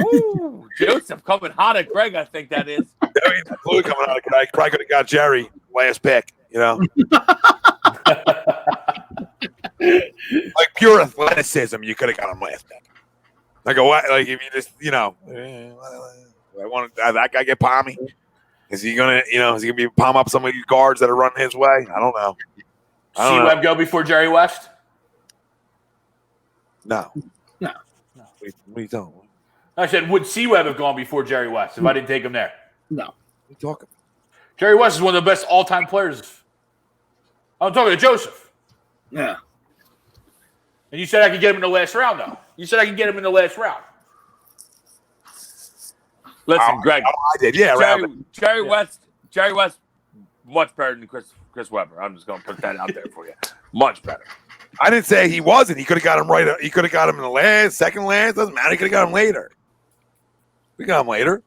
Ooh, Joseph coming hot at Greg, I think that is. Coming out of Greg. Probably could have got Jerry last pick, you know. Like pure athleticism, you could have got him last pick. Like if you just, you know, I want that guy get palmy. Is he gonna be palm up some of these guards that are running his way? I don't know. C-Web go before Jerry West? No. What are you talking about? I said, would C-Web have gone before Jerry West if I didn't take him there? No. What are you talking about? Jerry West is one of the best all-time players. I'm talking to Joseph. Yeah. And you said I could get him in the last round, though. You said I could get him in the last round. Listen, Greg. I did, yeah. Jerry West, much better than Chris Webber. I'm just going to put that out there for you. Much better. I didn't say he wasn't. He could have got him right. He could have got him in the last, second last. Doesn't matter. He could have got him later. We got him later.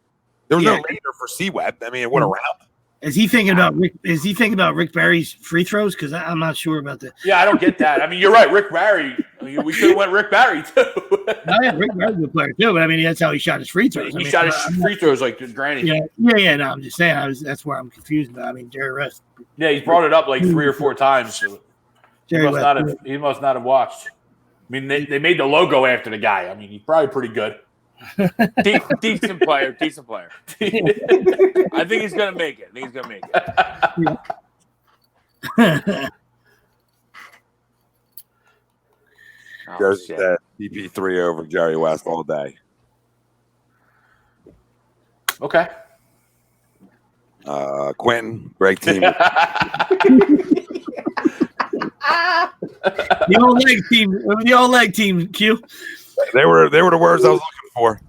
There was no later for C-Web. I mean, it went around. Is he thinking about Rick? Is he thinking about Rick Barry's free throws? Because I'm not sure about that. Yeah, I don't get that. I mean, you're right, Rick Barry. I mean, we could have went Rick Barry too. Oh, yeah, Rick Barry's a good player too. But I mean, that's how he shot his free throws. He shot his free throws like granny. Yeah. No, I'm just saying. That's where I'm confused about. I mean, Jerry West. Yeah, he's brought it up like 3 or 4 times. So he must not have watched. I mean, they made the logo after the guy. I mean, he's probably pretty good. Decent player. I think he's gonna make it. There's that CP3 over Jerry West all day. Okay. Quentin, great team. The old leg team, Q. They were the words I was looking for.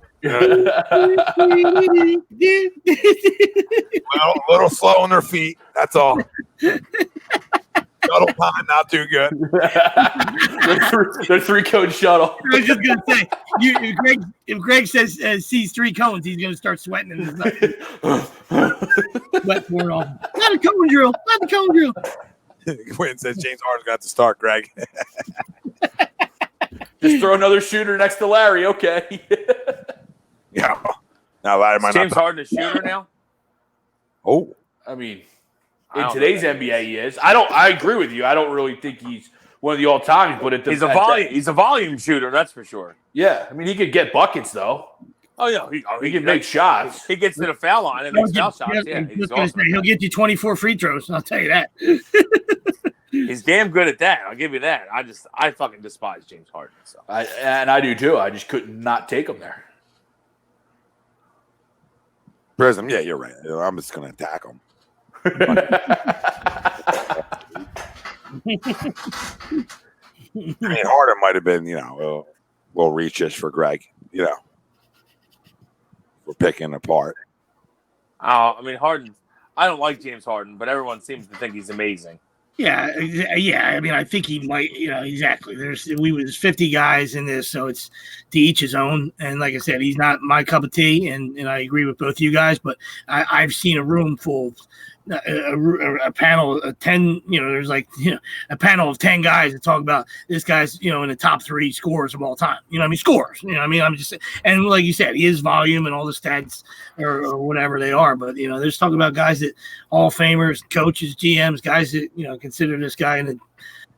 little slow on their feet. That's all. Shuttle time, not too good. They're 3-cone shuttle. I was just gonna say, if Greg sees 3 cones, he's gonna start sweating in his nuts. Sweat pouring off. Not a cone drill. Quentin says James Harden's got to start, Greg. Just throw another shooter next to Larry. Okay. Yeah. Now Larry might James not. Harden a shooter now? Oh. I mean, in today's NBA, he is. I agree with you. I don't really think he's one of the all times, but he's a volume shooter, that's for sure. Yeah, I mean, he could get buckets though. Oh yeah, he can make shots. He gets to the foul line and makes foul shots. Yeah, he'll get you 24 free throws. I'll tell you that. He's damn good at that. I'll give you that. I fucking despise James Harden. So I do too. I just couldn't not take him there. Prism, yeah, you're right. I'm just going to attack him. I mean, Harden might have been, a little reach-ish for Greg. We're picking apart. I mean, Harden. I don't like James Harden, but everyone seems to think he's amazing. Yeah. I mean, I think he might. Exactly. There's 50 guys in this, so it's to each his own. And like I said, he's not my cup of tea, and I agree with both you guys. But I've seen a room full. A panel of 10, there's a panel of 10 guys that talk about this guy's, in the top 3 scorers of all time. Scores. I'm just, and like you said, his volume and all the stats or whatever they are. But, there's talking about guys that Hall of Famers, coaches, GMs, guys that, consider this guy in the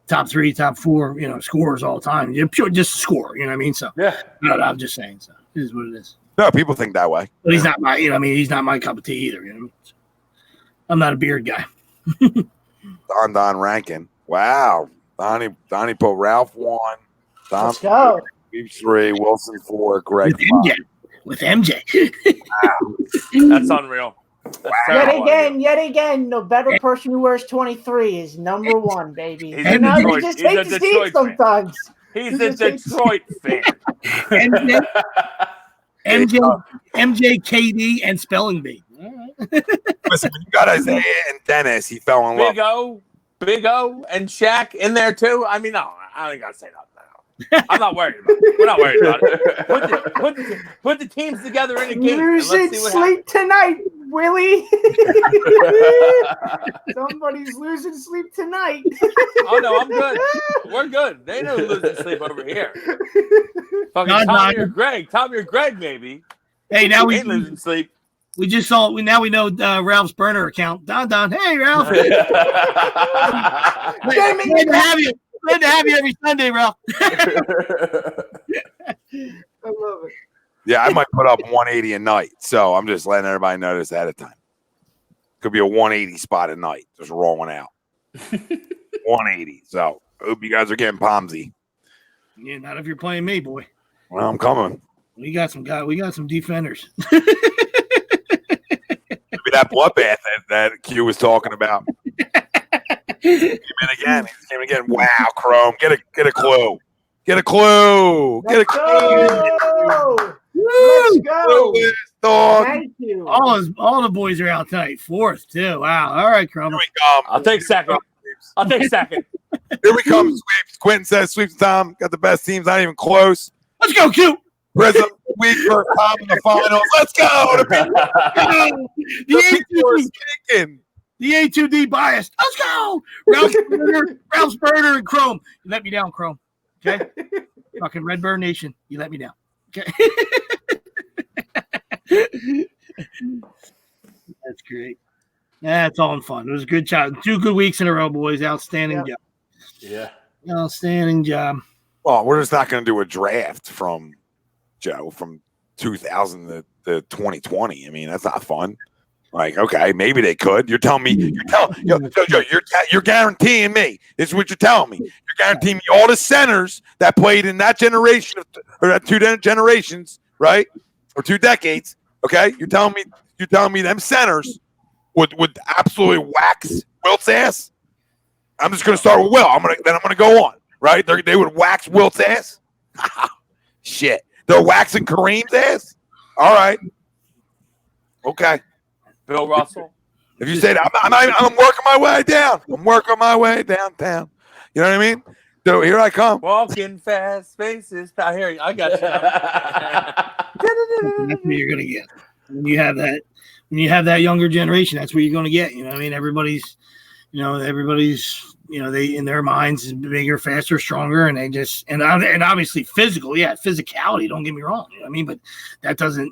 top 3, top 4, scorers all time. Pure just score, So, yeah, I'm just saying. So, it is what it is. No, people think that way. But he's not my, he's not my cup of tea either. I'm not a beard guy. Don Rankin. Wow. Donnie put Ralph 1. Let's go. 3, Wilson 4, Greg with MJ. Wow. That's unreal. Yet again, the better person who wears 23 is number 1, baby. He's you just hate to see it sometimes. He's a Detroit fan. MJ, KD, and Spelling Bee. Listen, when you got Isaiah and Dennis, he fell in love. Big O, and Shaq in there too. I mean, no, I ain't gotta say nothing. I'm not worried about it. We're not worried about it. Put the teams together in a game. Losing sleep tonight, Willie. Somebody's losing sleep tonight. Oh no, I'm good. We're good. They know losing sleep over here. Fucking Tommy or Greg, maybe. Hey, now we ain't losing sleep. We just saw. Now we know Ralph's burner account. Don. Hey, Ralph. Glad to have you every Sunday, Ralph. I love it. Yeah, I might put up 180 a night. So I'm just letting everybody know this ahead of time. Could be a 180 spot at night. Just rolling out. 180. So I hope you guys are getting palmsy. Yeah, not if you're playing me, boy. Well, I'm coming. We got some defenders. Maybe that bloodbath that Q was talking about. Came in again. He came again. Wow, Chrome. Get a clue. Get a clue. Let's go. Dog. Thank you. All the boys are out tonight. 4th too. Wow. All right, Chrome. Here we come. I'll take second. Here we come. Sweeps. Quentin says sweeps time. Got the best teams. Not even close. Let's go, Q. Prism week for top in the finals. Let's go. The big four is kicking. The A2D bias. Let's go. Ralph's Burner and Chrome. You let me down, Chrome. Okay. Fucking Redbird Nation. You let me down. Okay. That's great. That's all in fun. It was a good job. 2 good weeks in a row, boys. Outstanding job. Yeah. Outstanding job. Well, we're just not going to do a draft from Joe from 2000 to 2020. I mean, that's not fun. Like, okay, maybe they could. You're telling me. You're guaranteeing me. This is what you're telling me. You're guaranteeing me all the centers that played in that generation or that 2 generations, right, or 2 decades. Okay, you're telling me them centers would absolutely wax Wilt's ass. I'm just going to start with Will. I'm going to go on. Right? They would wax Wilt's ass. Shit, they're waxing Kareem's ass. All right. Okay. Bill Russell. If you say that, I'm working my way down. I'm working my way downtown. You know what I mean? So here I come. Walking fast, faces. I hear you. I got you. That's what you're gonna get when you have that. When you have that younger generation, that's what you're gonna get. You know what I mean? Everybody's they in their minds is bigger, faster, stronger, and they just and obviously physical, physicality. Don't get me wrong, you know what I mean, but that doesn't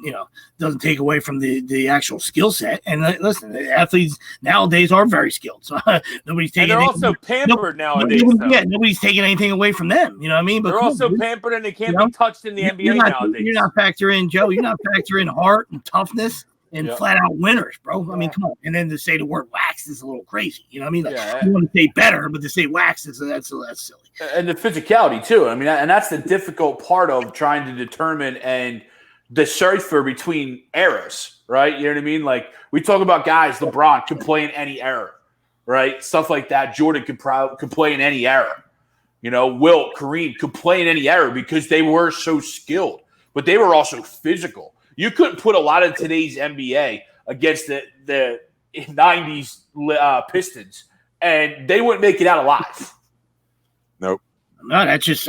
take away from the actual skill set. And listen, the athletes nowadays are very skilled, so nobody's taking. And they're also pampered nowadays. Nobody's taking anything away from them. You know what I mean? But they're also pampered, and they can't be touched in the NBA nowadays. You're not factoring, Joe. You're not factoring heart and toughness. And flat out winners, bro. I mean, come on. And then to say the word wax is a little crazy. You know what I mean? Like, you want to say better, but to say wax that's silly. And the physicality too. I mean, and that's the difficult part of trying to determine and decipher between eras, right? You know what I mean? Like we talk about guys, LeBron could play in any era, right? Stuff like that. Jordan could play in any era. You know, Wilt, Kareem could play in any era because they were so skilled, but they were also physical. You couldn't put a lot of today's NBA against the 90s Pistons, and they wouldn't make it out alive. Nope. No, that's just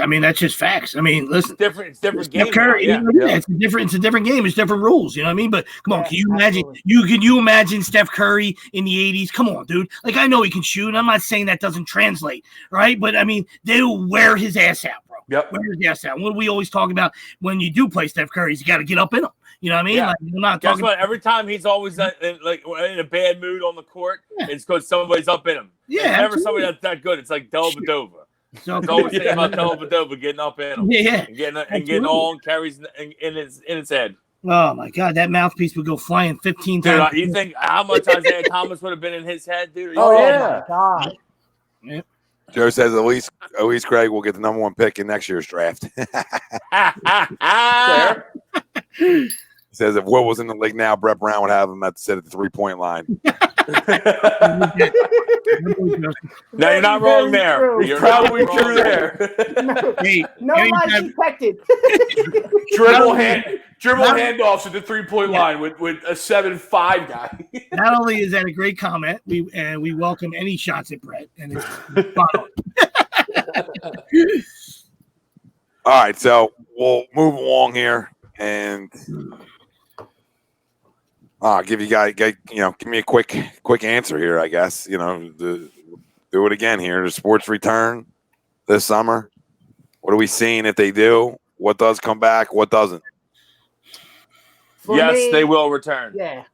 facts. I mean, listen, it's different game. Curry, it's a different game. It's different rules. You know what I mean? But come on, can you imagine? Can you imagine Steph Curry in the '80s? Come on, dude. Like I know he can shoot. I'm not saying that doesn't translate, right? But I mean, they'll wear his ass out, bro. Yep. Wear his ass out. What do we always talk about when you do play Steph Curry? You got to get up in him. You know what I mean? Yeah. Like, we're not Guess talking. what? Every time he's always in a bad mood on the court, it's because somebody's up in him. Yeah, it's never somebody that's that good. It's like Dellavedova. So it's always saying about Dellavedova getting up in him. Yeah, and getting all and carries in his head. Oh my God, that mouthpiece would go flying 15 Dude, times. you think how much Isaiah Thomas would have been in his head, dude? My God. Yeah. Joe says at least Craig will get the number 1 pick in next year's draft. He says if Will was in the league now, Brett Brown would have him at the 3-point line. No, you're not wrong there. You're probably true there. No lies detected. Dribble handoffs at the 3-point line with a 7'5" guy. Not only is that a great comment, we welcome any shots at Brett, and it's spot on. All right, so we'll move along here and give you guys, give me a quick answer here. I guess do it again here. The sports return this summer. What are we seeing if they do? What does come back? What doesn't? Yes, they will return. Yeah.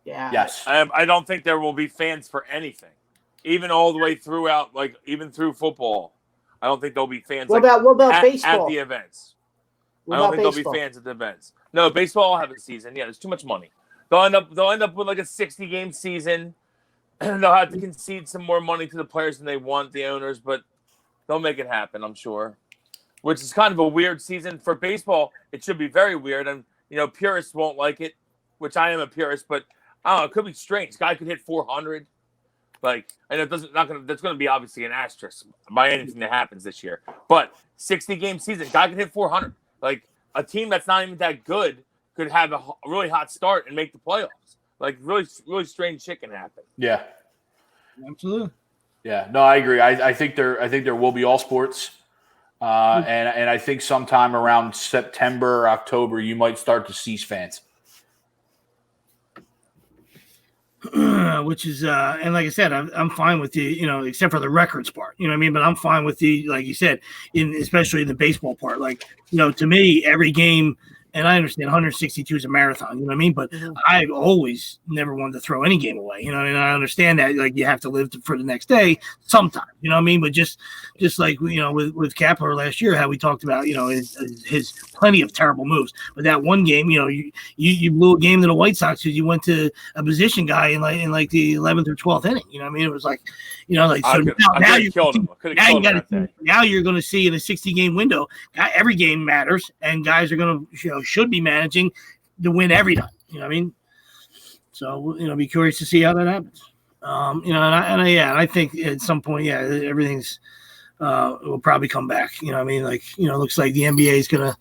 Yes. I don't think there will be fans for anything, even all the way throughout, like even through football. I don't think there'll be fans. What about baseball? At the events? I don't think there'll be fans at the events. No, baseball will have a season. Yeah, there's too much money. They'll end up with like a 60-game season. They'll have to concede some more money to the players than they want, the owners, but they'll make it happen, I'm sure. Which is kind of a weird season for baseball. It should be very weird, and purists won't like it, which I am a purist, but I don't know. It could be strange. Guy could hit 400. Like, and that's going to be obviously an asterisk by anything that happens this year. But 60-game season, guy could hit 400. Like, a team that's not even that good could have a really hot start and make the playoffs. Like, really, really strange shit can happen. Yeah, Absolutely. yeah. No, I agree. I think there will be all sports, and I think sometime around September or October you might start to cease fans. which is and like I said, I'm fine with the except for the records part, you know what I mean. But I'm fine with the like you said, especially the baseball part. Like to me, every game. And I understand 162 is a marathon, you know what I mean? But I've always never wanted to throw any game away, and I understand that like you have to live for the next day sometimes, you know what I mean? But just like with Kapler last year, how we talked about his plenty of terrible moves, but that one game, you blew a game to the White Sox because you went to a position guy in like the 11th or 12th inning, you know what I mean? It was like so now you killed him. Now you're going to see in a 60-game window, every game matters, and guys are going to should be managing to win every time. You know what I mean? So be curious to see how that happens. I think at some point, everything's will probably come back. You know what I mean? Like looks like the NBA is gonna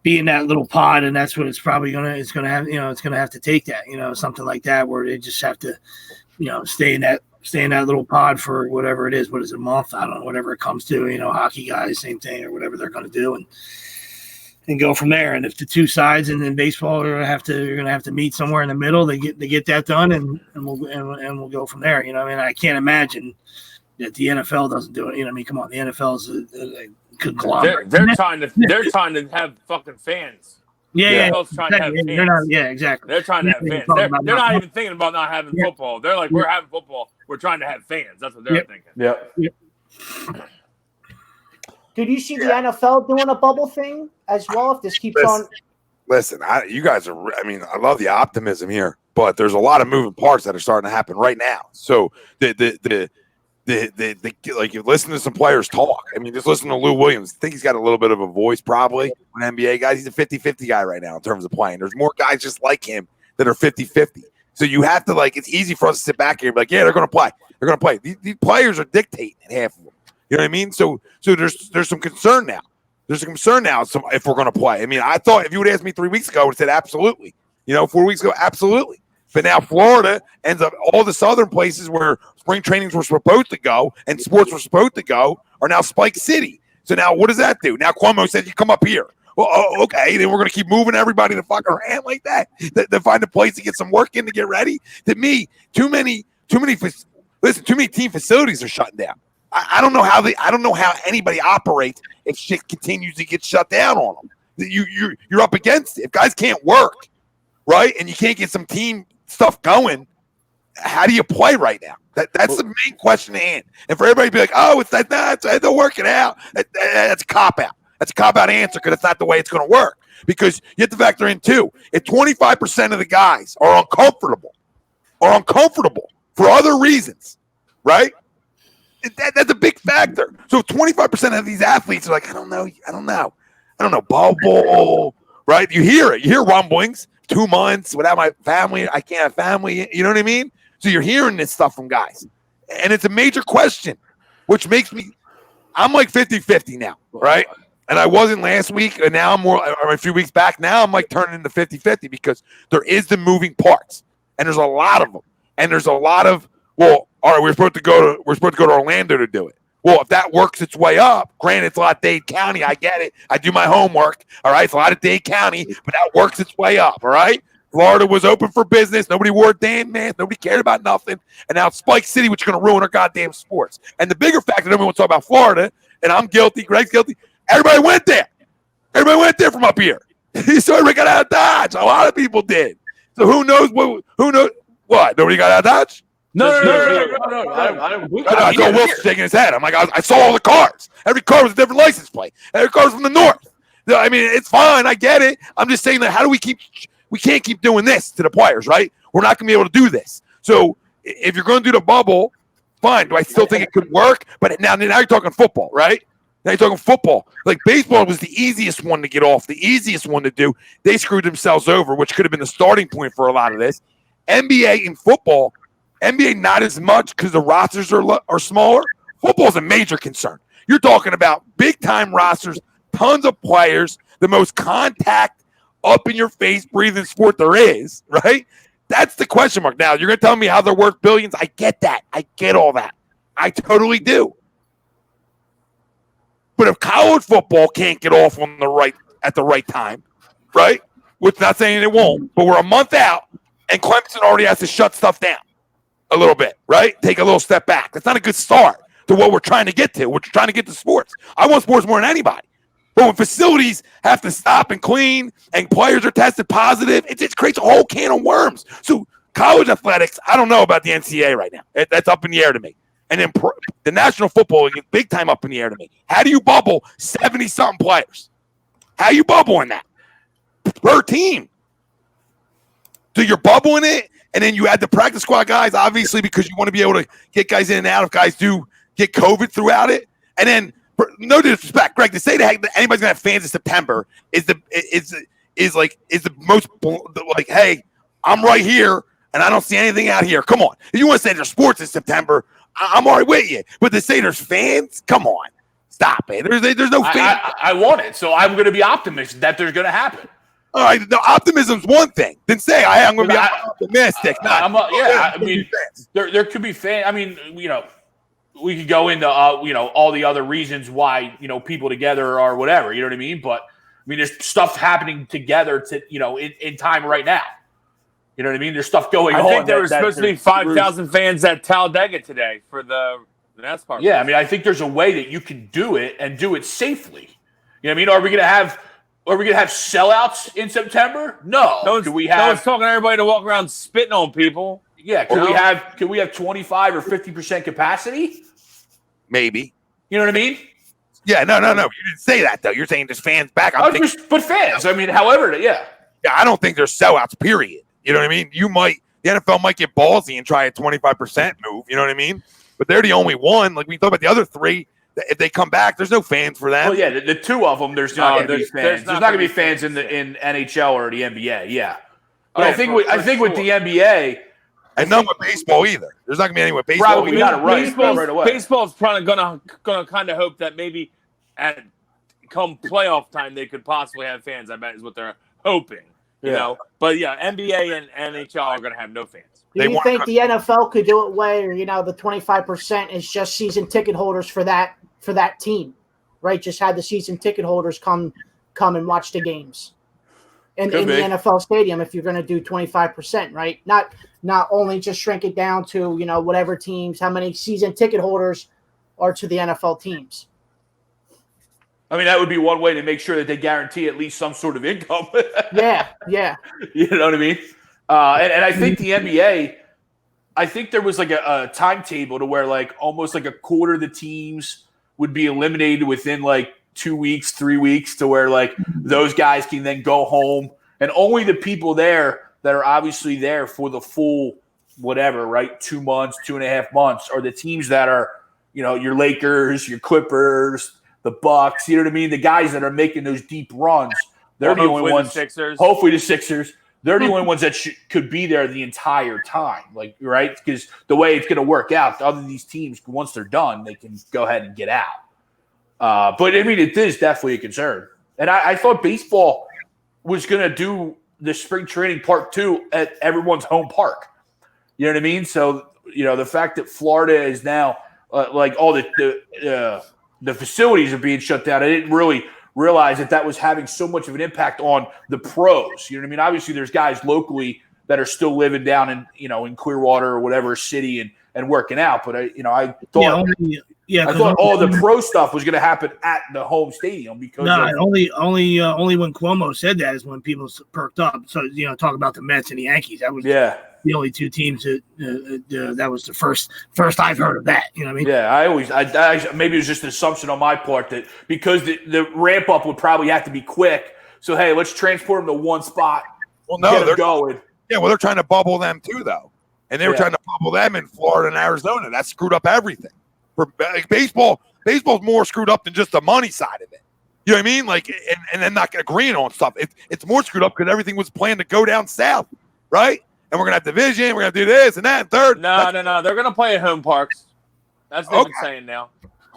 be in that little pod, and that's what it's probably gonna have to take that something like that where they just have to stay in that little pod for whatever it is. What is it, a month? I don't know. Whatever it comes to. Hockey guys, same thing, or whatever they're gonna do, and go from there. And if the two sides and then baseball are gonna have to meet somewhere in the middle, they get that done, and we'll go from there. I mean, I can't imagine that the NFL doesn't do it. I mean, come on, the NFL is a conglomerate. They're trying to have fucking fans. Yeah. Trying to have fans. They're not. Yeah, exactly. They're trying to have fans. They're not even thinking about not having football. They're like, we're having football. We're trying to have fans. That's what they're thinking. Yeah. Did you see the NFL doing a bubble thing as well? If this keeps on. Listen, you guys are. I mean, I love the optimism here, but there's a lot of moving parts that are starting to happen right now. So the like you listen to some players talk. I mean, just listen to Lou Williams. I think he's got a little bit of a voice probably on NBA guys. He's a 50-50 guy right now in terms of playing. There's more guys just like him that are 50-50. So you have to it's easy for us to sit back here and be like, yeah, they're going to play. They're going to play. These players are dictating half of them. You know what I mean? So there's some concern now. There's some concern now if we're going to play. I mean, I thought if you would ask me 3 weeks ago, I would have said absolutely. 4 weeks ago, absolutely. But now Florida ends up all the southern places where spring trainings were supposed to go and sports were supposed to go are now Spike City. So now what does that do? Now Cuomo said you come up here. Well, okay, then we're going to keep moving everybody to fucking around like that. They find a place to get some work in to get ready. To me, too many team facilities are shutting down. I don't know how anybody operates if shit continues to get shut down on them. You're up against it. If guys can't work, right, and you can't get some team stuff going, how do you play right now? That's the main question at hand. And for everybody to be like, oh, it's like that, they're working out. That's a cop out. That's a cop out answer because that's not the way it's going to work. Because you have to factor in too, if 25% of the guys are uncomfortable for other reasons, right? That's a big factor. So 25% of these athletes are like, I don't know, bubble, right? You hear it. You hear rumblings. 2 months without my family. I can't have family. You know what I mean? So you're hearing this stuff from guys. And it's a major question, which makes me – I'm like 50-50 now, right? And I wasn't last week, and now I'm a few weeks back. Now I'm like turning into 50-50 because there is the moving parts, and there's a lot of them. And there's a lot of, well, all right, we're supposed to go to Orlando to do it. Well, if that works its way up, granted, it's a lot of Dade County. I get it. I do my homework. All right, it's a lot of Dade County, but that works its way up. All right, Florida was open for business. Nobody wore a damn mask. Nobody cared about nothing. And now it's Spike City, which is going to ruin our goddamn sports. And the bigger factor, everyone wants to talk about Florida, and I'm guilty. Greg's guilty. Everybody went there. Everybody went there from up here. So everybody got out of Dodge. A lot of people did. So who knows what? Nobody got out of Dodge. No. I saw Wilson shaking his head. I'm like, I saw all the cars. Every car was a different license plate. Every car was from the north. I mean, it's fine. I get it. I'm just saying that how do we can't keep doing this to the players, right? We're not going to be able to do this. So if you're going to do the bubble, fine. Do I still think it could work? But now you're talking football, right? Now you're talking football. Like baseball was the easiest one to get off, the easiest one to do. They screwed themselves over, which could have been the starting point for a lot of this. NBA and football, NBA not as much because the rosters are smaller. Football is a major concern. You're talking about big-time rosters, tons of players, the most contact, up-in-your-face, breathing sport there is, right? That's the question mark. Now, you're going to tell me how they're worth billions? I get that. I get all that. I totally do. But if college football can't get off at the right time, right? Which not saying it won't, but we're a month out, and Clemson already has to shut stuff down. a little bit, right? Take a little step back. That's not a good start to what we're trying to get to. We're trying to get to sports. I want sports more than anybody. But when facilities have to stop and clean and players are tested positive, it just creates a whole can of worms. So college athletics, I don't know about the NCAA right now. That's up in the air to me. And then the National Football League, big time up in the air to me. How do you bubble 70-something players? How you bubbling that? Per team. So you're bubbling it, and then you add the practice squad guys, obviously, because you want to be able to get guys in and out if guys do get COVID throughout it. And then, no disrespect, Greg, to say that anybody's gonna have fans in September is the most like, hey, I'm right here and I don't see anything out here. Come on, if you want to say there's sports in September, I'm all right with you. But to say there's fans, come on, stop it. There's no fans. I want it, so I'm going to be optimistic that there's going to happen. All right, the optimism's one thing. Then say I'm going to be optimistic. I mean, there could be fans. I mean, we could go into all the other reasons why people together or whatever. You know what I mean? But I mean, there's stuff happening together in time right now. You know what I mean? There's stuff going on. I think there was supposed to be 5,000 fans at Talladega today for the NASCAR. Yeah, I mean, I think there's a way that you can do it and do it safely. You know what I mean? Are we gonna have sellouts in September? No. No one's talking everybody to walk around spitting on people. Yeah, can we have 25 or 50% capacity? Maybe. You know what I mean? Yeah, no. You didn't say that though. You're saying there's fans back. But fans. I mean, however, yeah. Yeah, I don't think there's sellouts. Period. You know what I mean? The NFL might get ballsy and try a 25% move. You know what I mean? But they're the only one. Like we talk about the other three. If they come back, there's no fans for them. Well, yeah, the two of them, there's not going to be fans. There's not going to be fans in NHL or the NBA. Yeah, but I think with the NBA, and none with baseball either. There's not going to be any with baseball. Probably got it right away. Baseball's probably gonna kind of hope that maybe come playoff time they could possibly have fans. I bet is what they're hoping. You know, but yeah, NBA and NHL are going to have no fans. Do you think the NFL could do it where the 25% is just season ticket holders for that team, right? Just have the season ticket holders come and watch the games in the NFL stadium if you're going to do 25%, right? Not only just shrink it down to whatever teams, how many season ticket holders are to the NFL teams. I mean, that would be one way to make sure that they guarantee at least some sort of income. Yeah. You know what I mean? And I think the NBA, I think there was like a timetable to where like almost like a quarter of the teams would be eliminated within like 2 weeks, 3 weeks, to where like those guys can then go home. And only the people there that are obviously there for the full whatever, right? 2 months, 2.5 months are the teams that are, your Lakers, your Clippers, the Bucks, you know what I mean? The guys that are making those deep runs, they're the only ones. Hopefully the Sixers. They're the only ones that could be there the entire time, like, right? Because the way it's going to work out, other than these teams, once they're done, they can go ahead and get out. But, I mean, it is definitely a concern. And I thought baseball was going to do the spring training part 2 at everyone's home park. You know what I mean? So, the fact that Florida is now, like, all the facilities are being shut down, I didn't really realize that was having so much of an impact on the pros. You know what I mean? Obviously, there's guys locally that are still living down in in Clearwater or whatever city and working out. But I thought all the pro stuff was going to happen at the home stadium because only when Cuomo said that is when people perked up. So talk about the Mets and the Yankees. That was the only two teams that was the first I've heard of that. You know what I mean? Yeah, I maybe it was just an assumption on my part that because the ramp up would probably have to be quick. So hey, let's transport them to one spot. Well, no, they're going. Yeah, well, they're trying to bubble them too, though, and they were trying to bubble them in Florida and Arizona. That screwed up everything. For baseball's more screwed up than just the money side of it. You know what I mean? Like, and then not agreeing on stuff. It's more screwed up because everything was planned to go down south, right? And we're gonna have division. We're gonna do this and that and third. No. They're gonna play at home parks. That's what they're saying now.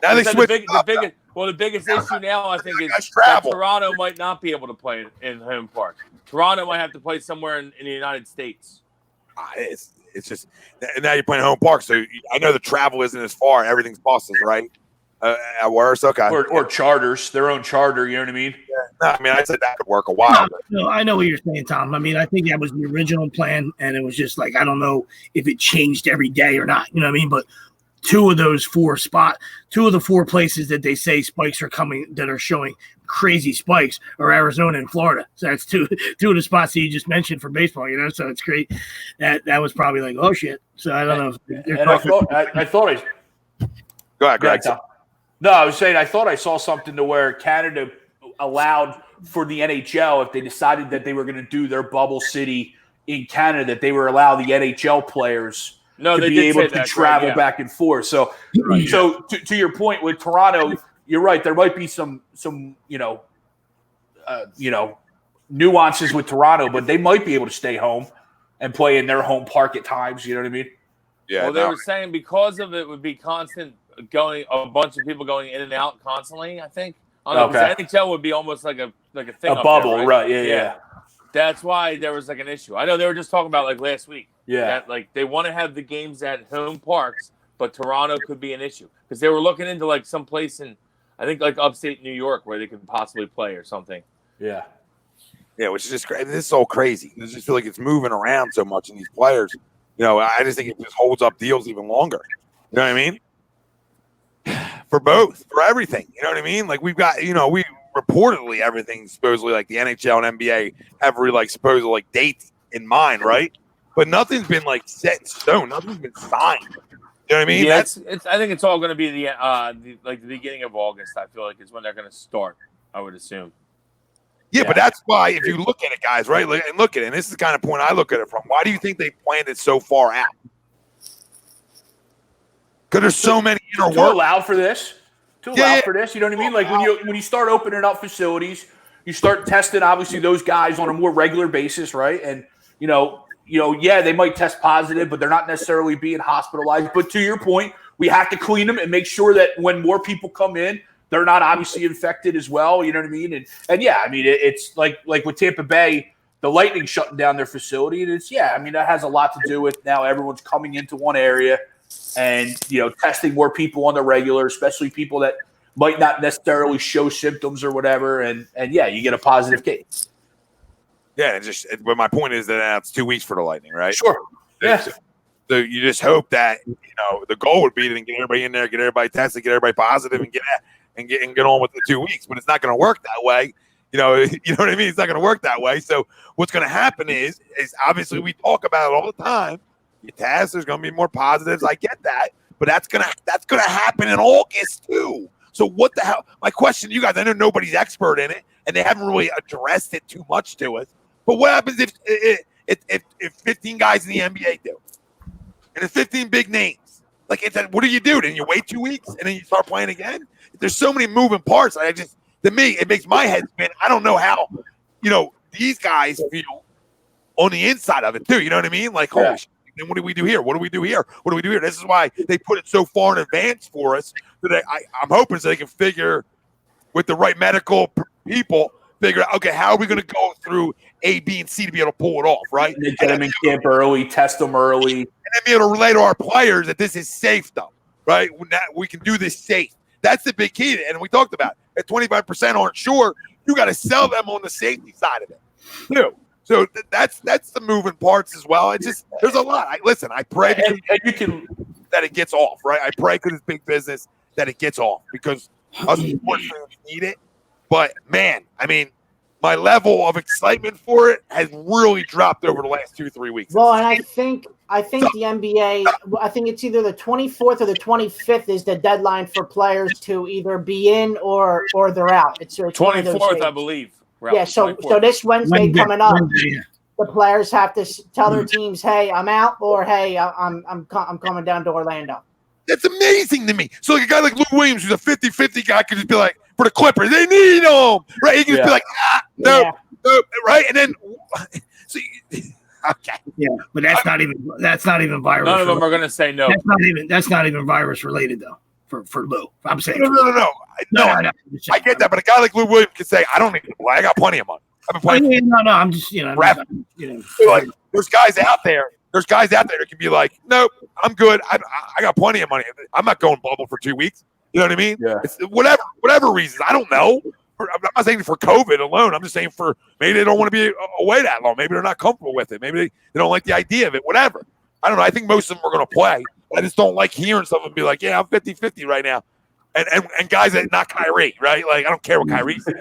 Now they switch. The biggest issue now, I think, is that Toronto might not be able to play in home parks. Toronto might have to play somewhere in the United States. It's just now you're playing home park, so I know the travel isn't as far. Everything's buses, right? At worst, okay. Or charters, their own charter. You know what I mean? No, I mean, I said that could work a while. No, I know what you're saying, Tom. I mean, I think that was the original plan, and it was just like I don't know if it changed every day or not. You know what I mean? But two of the four places that they say spikes are coming that are showing crazy spikes are Arizona and Florida. So that's two of the spots that you just mentioned for baseball. You know, so it's great. That was probably like, oh shit. So I don't know. I thought Go ahead, Greg. No, I was saying I thought I saw something to where Canada allowed for the NHL, if they decided that they were going to do their bubble city in Canada, that they were allow the NHL players to be able to travel back and forth. So, so to your point with Toronto, you're right. There might be some nuances with Toronto, but they might be able to stay home and play in their home park at times. You know what I mean? Yeah. Well, they were saying because of it would be constant going, a bunch of people going in and out constantly. I think. The NHL would be almost like a thing, a bubble, there, right? Yeah. That's why there was like an issue. I know they were just talking about like last week. Yeah, that, like they want to have the games at home parks, but Toronto could be an issue because they were looking into like some place in, I think like upstate New York where they could possibly play or something. Yeah, which is just crazy. This is so crazy. I just feel like it's moving around so much in these players. You know, I just think it just holds up deals even longer. You know what I mean? For both, for everything. You know what I mean? Like we've got, we reportedly everything supposedly like the NHL and NBA have like supposedly like dates in mind, right? But nothing's been like set in stone. Nothing's been signed. You know what I mean? Yeah, I think it's all going to be the beginning of August. I feel like is when they're going to start. I would assume. Yeah, but that's why if you look at it, guys, right? And look at it. And this is the kind of point I look at it from. Why do you think they planned it so far out? Because there's so many inner to allow for this. For this, you know what I mean? Like when you start opening up facilities, you start testing obviously those guys on a more regular basis, right? And they might test positive, but they're not necessarily being hospitalized. But to your point, we have to clean them and make sure that when more people come in, they're not obviously infected as well. You know what I mean? And yeah, I mean it's like with Tampa Bay, the Lightning shutting down their facility, and that has a lot to do with now everyone's coming into one area. And, testing more people on the regular, especially people that might not necessarily show symptoms or whatever. And you get a positive case. Yeah. But my point is that it's 2 weeks for the Lightning, right? Sure. Yeah. So you just hope that, the goal would be to get everybody in there, get everybody tested, get everybody positive and get on with the 2 weeks. But it's not going to work that way. You know what I mean? It's not going to work that way. So what's going to happen is obviously we talk about it all the time. You test, there's going to be more positives. I get that, but that's gonna happen in August too. So what the hell? My question to you guys, I know nobody's expert in it, and they haven't really addressed it too much to us. But what happens if 15 guys in the NBA do, and it's 15 big names? Like, what do you do? Then you wait 2 weeks and then you start playing again? There's so many moving parts. To me, it makes my head spin. I don't know how, these guys feel on the inside of it too. You know what I mean? Like, holy shit. Then what do we do here? What do we do here? What do we do here? This is why they put it so far in advance for us that I'm hoping so they can figure with the right medical people, figure out, okay, how are we going to go through A, B, and C to be able to pull it off, right? And get them in camp early, test them early. And then be able to relay to our players that this is safe, though, right? We can do this safe. That's the big key. And we talked about at 25% aren't sure, you got to sell them on the safety side of it, too. So that's the moving parts as well. There's a lot. I pray that it gets off, right? I pray because it's big business that it gets off because us sports fans need it. But man, I mean, my level of excitement for it has really dropped over the last 2-3 weeks. Well, and I think the NBA, I think it's either the 24th or the 25th is the deadline for players to either be in or they're out. It's 24th, I believe. Yeah, so this Wednesday coming up, the players have to tell their teams, "Hey, I'm out," or "Hey, I'm coming down to Orlando." That's amazing to me. So like a guy like Lou Williams, who's a 50-50 guy, could just be like, for the Clippers, they need him, right? He can just be like, no, right? And then, okay, yeah, but that's not even virus. None of them are going to say no. That's not even virus related though. For Lou, I'm saying no. I get that, but a guy like Lou Williams could say, "I don't need to play. I got plenty of money. I've been playing." No, I'm just like, there's guys out there. There's guys out there that can be like, "Nope, I'm good. I got plenty of money. I'm not going bubble for 2 weeks." You know what I mean? Yeah. It's whatever reasons. I don't know, I'm not saying for COVID alone. I'm just saying for maybe they don't want to be away that long. Maybe they're not comfortable with it. Maybe they don't like the idea of it. Whatever. I don't know. I think most of them are going to play. I just don't like hearing stuff and be like, yeah, I'm 50-50 right now. And guys that not Kyrie, right? Like, I don't care what Kyrie's. I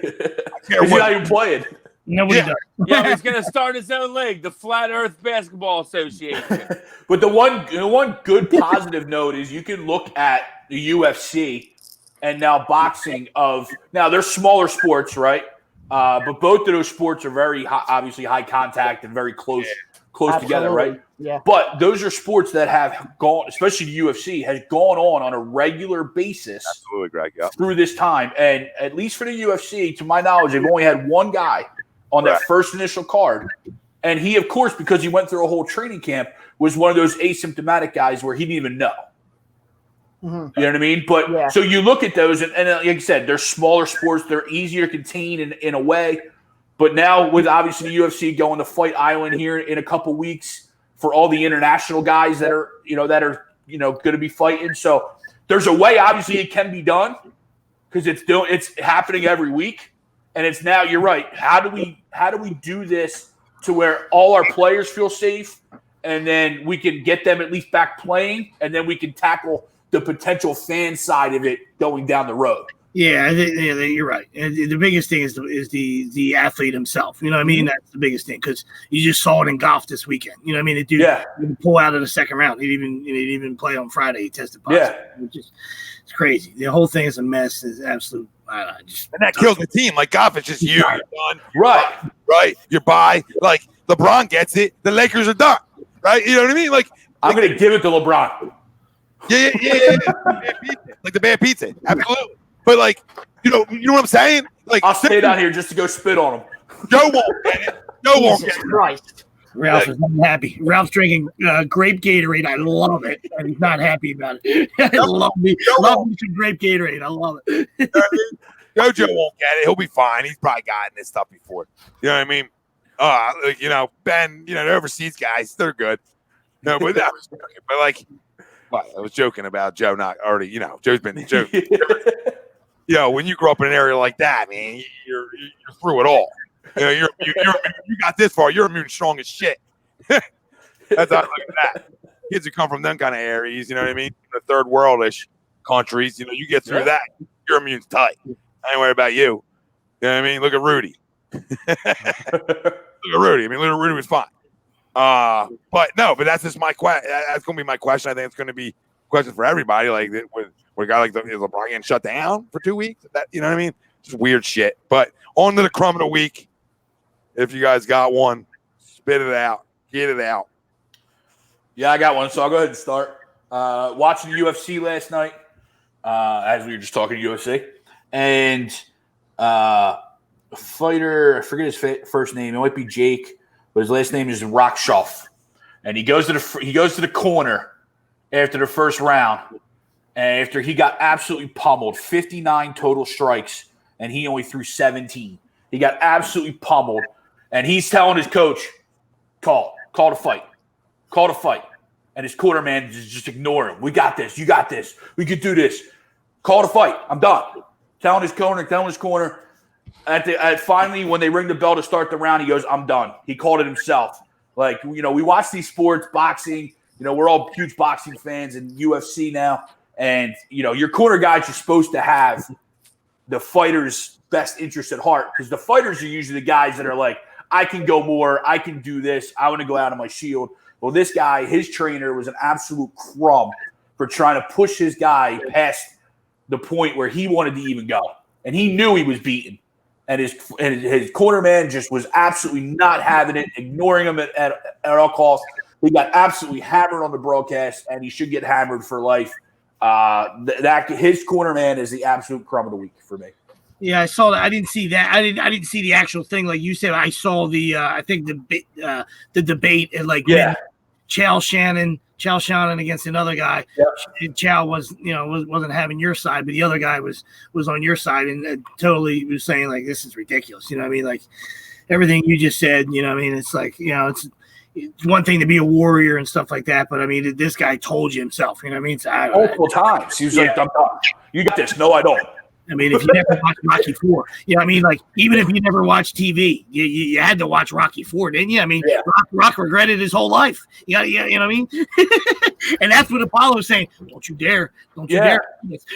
care He's what not even playing. Nobody does. Yeah, he's going to start his own league, the Flat Earth Basketball Association. But the one good positive note is you can look at the UFC and now boxing now they're smaller sports, right? But both of those sports are very obviously high contact and very close together, right? Yeah. But those are sports that have gone, especially the UFC, has gone on a regular basis. Absolutely, Greg. Yeah. Through this time. And at least for the UFC, to my knowledge, they've only had one guy on that first initial card. And he, of course, because he went through a whole training camp, was one of those asymptomatic guys where he didn't even know. Mm-hmm. You know what I mean? But so you look at those, and like I said, they're smaller sports. They're easier to contain in a way. But now with obviously the UFC going to Fight Island here in a couple weeks for all the international guys that are going to be fighting. So there's a way, obviously, it can be done because it's happening every week. And it's now, you're right. How do we do this to where all our players feel safe, and then we can get them at least back playing, and then we can tackle the potential fan side of it going down the road? Yeah, you're right. And the biggest thing is the athlete himself. You know what I mean? That's the biggest thing, because you just saw it in golf this weekend. You know what I mean? The dude didn't pull out of the second round. He didn't even play on Friday. He tested positive. Yeah, it's crazy. The whole thing is a mess. It's absolute. And that kills the team. Like golf, it's just you. You're done. Right. You're by. Like LeBron gets it. The Lakers are done. Right. You know what I mean? Like I'm going to give it to LeBron. Yeah. Like the bad pizza. Absolutely. But like, you know what I'm saying? Like, I'll stay down here just to go spit on him. Joe won't get it. Joe won't get it. Christ. Ralph is not happy. Ralph's drinking grape Gatorade. I love it. And he's not happy about it. I love me some grape Gatorade. I love it. You know what I mean? Joe won't get it. He'll be fine. He's probably gotten this stuff before. You know what I mean? Ben, the overseas guys, they're good. No, but that was joking. But like, I was joking about Joe not already. Joe's been joking. When you grow up in an area like that, man, you're through it all. You got this far. You're immune strong as shit. That's how I look at that. Kids who come from them kind of areas, you know what I mean? The third world-ish countries, you get through that. Your immune's tight. I ain't worried about you. You know what I mean? Look at Rudy. Look at Rudy. Rudy was fine. But that's just my question. That's going to be my question. I think it's going to be a question for everybody. Like, with a guy like is LeBron getting shut down for 2 weeks? That, you know what I mean? Just weird shit. But on to the crumb of the week. If you guys got one, spit it out. Get it out. Yeah, I got one. So I'll go ahead and start. Watching the UFC last night, as we were just talking UFC. And a fighter, I forget his first name. It might be Jake, but his last name is Rockshoff. And he goes to the corner after the first round. And after he got absolutely pummeled, 59 total strikes, and he only threw 17. He got absolutely pummeled. And he's telling his coach, call the fight. Call the fight. And his quarterman is just ignoring him. We got this. You got this. We could do this. Call the fight. I'm done. Telling his corner. Finally, when they ring the bell to start the round, he goes, I'm done. He called it himself. Like, we watch these sports, boxing. We're all huge boxing fans and UFC now. And, your corner guys are supposed to have the fighter's best interest at heart, because the fighters are usually the guys that are like, I can go more. I can do this. I want to go out on my shield. Well, this guy, his trainer, was an absolute crumb for trying to push his guy past the point where he wanted to even go. And he knew he was beaten. And his corner man just was absolutely not having it, ignoring him at all costs. He got absolutely hammered on the broadcast, and he should get hammered for life. His corner man is the absolute crumb of the week for me. Yeah, I saw that. I didn't see that. I didn't see the actual thing like you said. I saw the I think the debate and Chael Shannon against another guy. Yep. And Chow wasn't having your side, but the other guy was on your side, and totally was saying like, this is ridiculous. You know what I mean? Like everything you just said. You know what I mean? It's like, it's one thing to be a warrior and stuff like that, but I mean, this guy told you himself. You know what I mean? So, multiple times. He was like, I'm done. You got this. No, I don't. I mean, if you never watched Rocky IV, I mean, like, even if you never watched TV, you had to watch Rocky IV, didn't you? I mean, Yeah. Rock regretted his whole life. You know what I mean? And that's what Apollo was saying. Don't you dare. Don't you dare.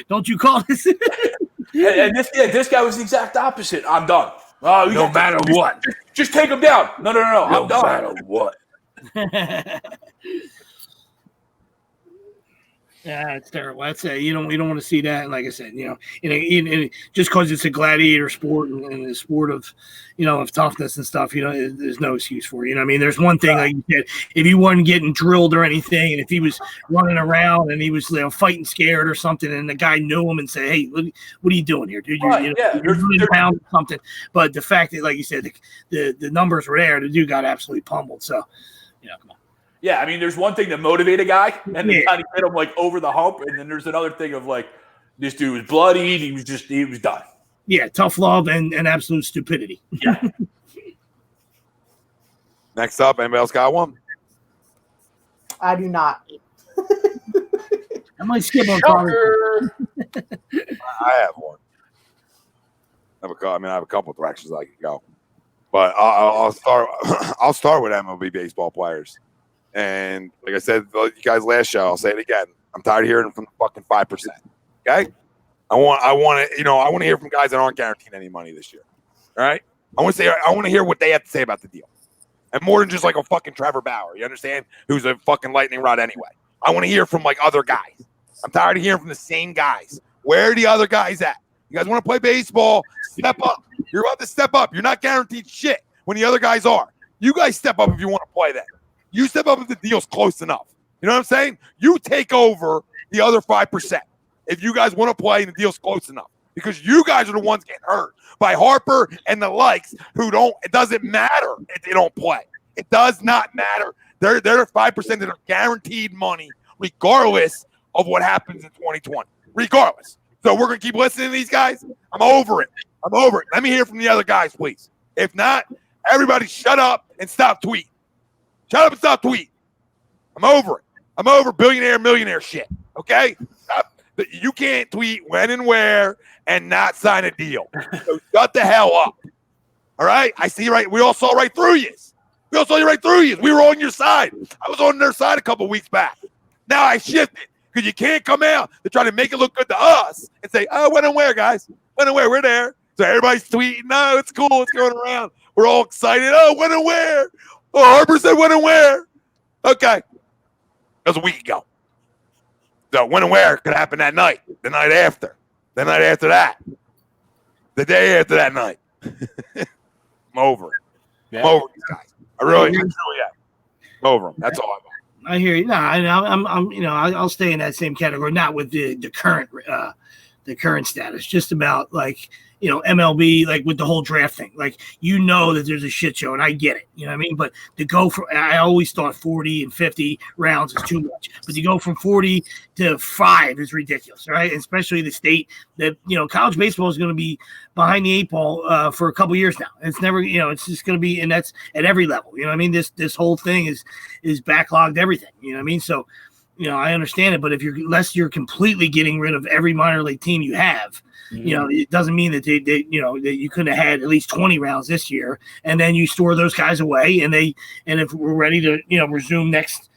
Don't you call this. And this guy was the exact opposite. I'm done. Oh, No matter what. Just take him down. No. I'm done. No matter what. Yeah, it's terrible. That's you don't want to see that. And like I said, just because it's a gladiator sport and a sport of, of toughness and stuff, there's no excuse for it. You know what I mean? There's one thing, like you said, if he wasn't getting drilled or anything, and if he was running around and he was fighting scared or something, and the guy knew him and said, "Hey, what are you doing here, dude? You're running around or something." But the fact that, like you said, the numbers were there, the dude got absolutely pummeled. So, come on. Yeah, I mean, there's one thing to motivate a guy and then kind of get him over the hump, and then there's another thing of this dude was bloodied, he was done. Yeah, tough love and absolute stupidity. Yeah. Next up, anybody else got one? I do not. I might skip on I have one. I have a couple of directions I can go, but I'll start. I'll start with MLB baseball players. And like I said, you guys last show, I'll say it again. I'm tired of hearing from the fucking 5%. Okay, I want to hear from guys that aren't guaranteed any money this year. All right, I want to hear what they have to say about the deal, and more than just a fucking Trevor Bauer. You understand? Who's a fucking lightning rod anyway. I want to hear from other guys. I'm tired of hearing from the same guys. Where are the other guys at? You guys want to play baseball? Step up. You're about to step up. You're not guaranteed shit when the other guys are. You guys step up if you want to play that. You step up if the deal's close enough. You know what I'm saying? You take over the other 5% if you guys want to play and the deal's close enough. Because you guys are the ones getting hurt by Harper and the likes who don't. It doesn't matter if they don't play. It does not matter. They're the 5% that are guaranteed money regardless of what happens in 2020. Regardless. So we're going to keep listening to these guys? I'm over it. Let me hear from the other guys, please. If not, everybody shut up and stop tweeting. Shut up and stop tweeting. I'm over it. I'm over billionaire, millionaire shit. Okay? You can't tweet when and where and not sign a deal. So shut the hell up. All right? I see right. We all saw right through you. We all saw you right through you. We were on your side. I was on their side a couple weeks back. Now I shifted because you can't come out to try to make it look good to us and say, oh, when and where, guys? When and where? We're there. So everybody's tweeting. No, it's cool. It's going around. We're all excited. Oh, when and where? Oh, Harper said when and where. Okay. That was a week ago. So when and where could happen that night, the night after, the night after that, the day after that night. I'm over it. Yeah. I'm over these guys. I really am. I'm over them. That's all I'm on. I hear you. No, I'll stay in that same category, not with the current status, just about MLB, with the whole draft thing, that there's a shit show, and I get it, you know what I mean? But to go for, I always thought 40 and 50 rounds is too much, but to go from 40 to 5 is ridiculous, right? Especially the state that, college baseball is going to be behind the 8 ball for a couple years now. It's never, it's just going to be, and that's at every level, you know what I mean? This whole thing is backlogged everything, you know what I mean? So, I understand it, but unless you're completely getting rid of every minor league team you have, it doesn't mean that that you couldn't have had at least 20 rounds this year, and then you store those guys away, and if we're ready to resume next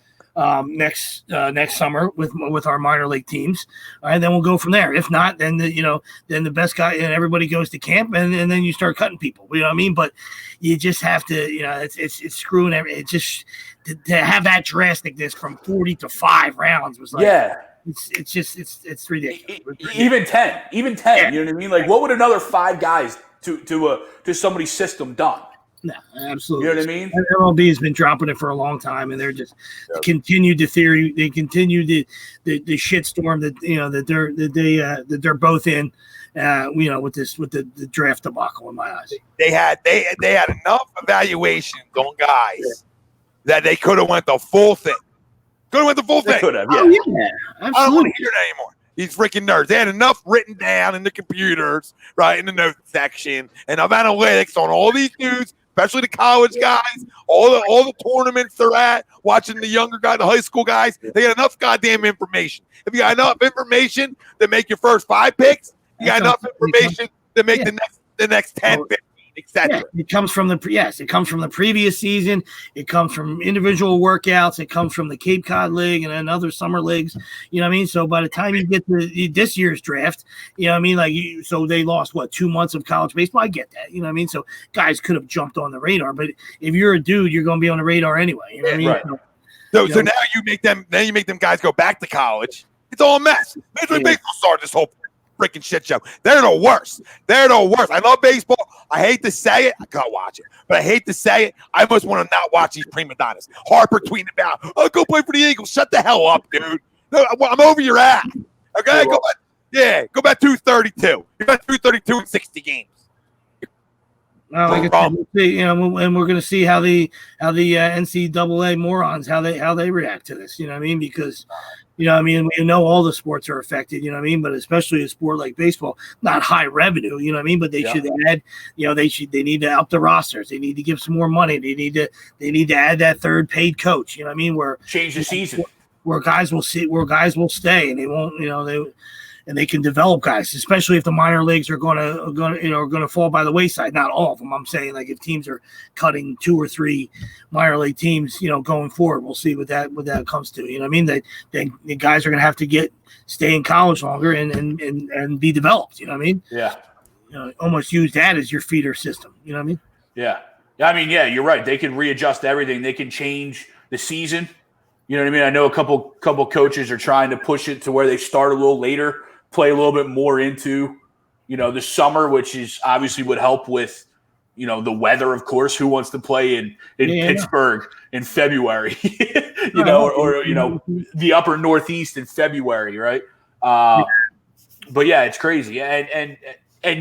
summer with our minor league teams, and then we'll go from there. If not, then the best guy and everybody goes to camp, and then you start cutting people. You know what I mean? But you just have to, it's screwing every. It just to have that drasticness from 40 to 5 rounds was it's ridiculous. Even 10, yeah. You know what I mean? What would another 5 guys to somebody's system done? No, absolutely. You know what I mean? MLB has been dropping it for a long time, and they're just continued the theory. They continue the shitstorm that they're both in. With the draft debacle in my eyes. They had enough evaluations on guys that they could have went the full thing. Could have went the full thing. Could have, yeah. Oh, yeah, absolutely. I don't want to hear it anymore. These freaking nerds. They had enough written down in the computers, right, in the notes section, and of analytics on all these dudes, especially the college guys, all the tournaments they're at, watching the younger guys, the high school guys. They got enough goddamn information. If you got enough information to make your first 5 picks, You got enough information to make the next 10, 15, etc. Yeah, it comes from the previous season. It comes from individual workouts. It comes from the Cape Cod League and then other summer leagues. You know what I mean? So by the time you get to this year's draft, you know what I mean? So they lost 2 months of college baseball. I get that. You know what I mean? So guys could have jumped on the radar, but if you're a dude, you're going to be on the radar anyway. You know what I mean? Right. So now you make them guys go back to college. It's all a mess. Major League Baseball started this whole freaking shit show. They're the worst. I love baseball. I hate to say it. I can't watch it, but I hate to say it. I almost want to not watch these prima donnas. Harper tweeting about, "Oh, go play for the Eagles." Shut the hell up, dude. No, I'm over your ass. Okay, go back. Yeah, go back 232. You're at 232 in 60 games. Well, like I said, we'll see, and we're going to see how the NCAA morons how they react to this. You know what I mean? Because we know all the sports are affected. You know what I mean? But especially a sport like baseball, not high revenue. You know what I mean? But they should add. They need to up the rosters. They need to give some more money. They need to add that third paid coach. You know what I mean? Where change the season. Where guys will stay and they won't. And they can develop guys, especially if the minor leagues are going to fall by the wayside. Not all of them. I'm saying, like, if teams are cutting 2 or 3 minor league teams, going forward, we'll see what that comes to. You know what I mean? That the guys are going to have to stay in college longer and be developed. You know what I mean? Yeah. Almost use that as your feeder system. You know what I mean? Yeah. I mean, yeah, you're right. They can readjust everything. They can change the season. You know what I mean? I know a couple coaches are trying to push it to where they start a little later, play a little bit more into, the summer, which is obviously would help with, the weather, of course. Who wants to play in Pittsburgh in February, or the upper Northeast in February, right? But yeah, it's crazy. And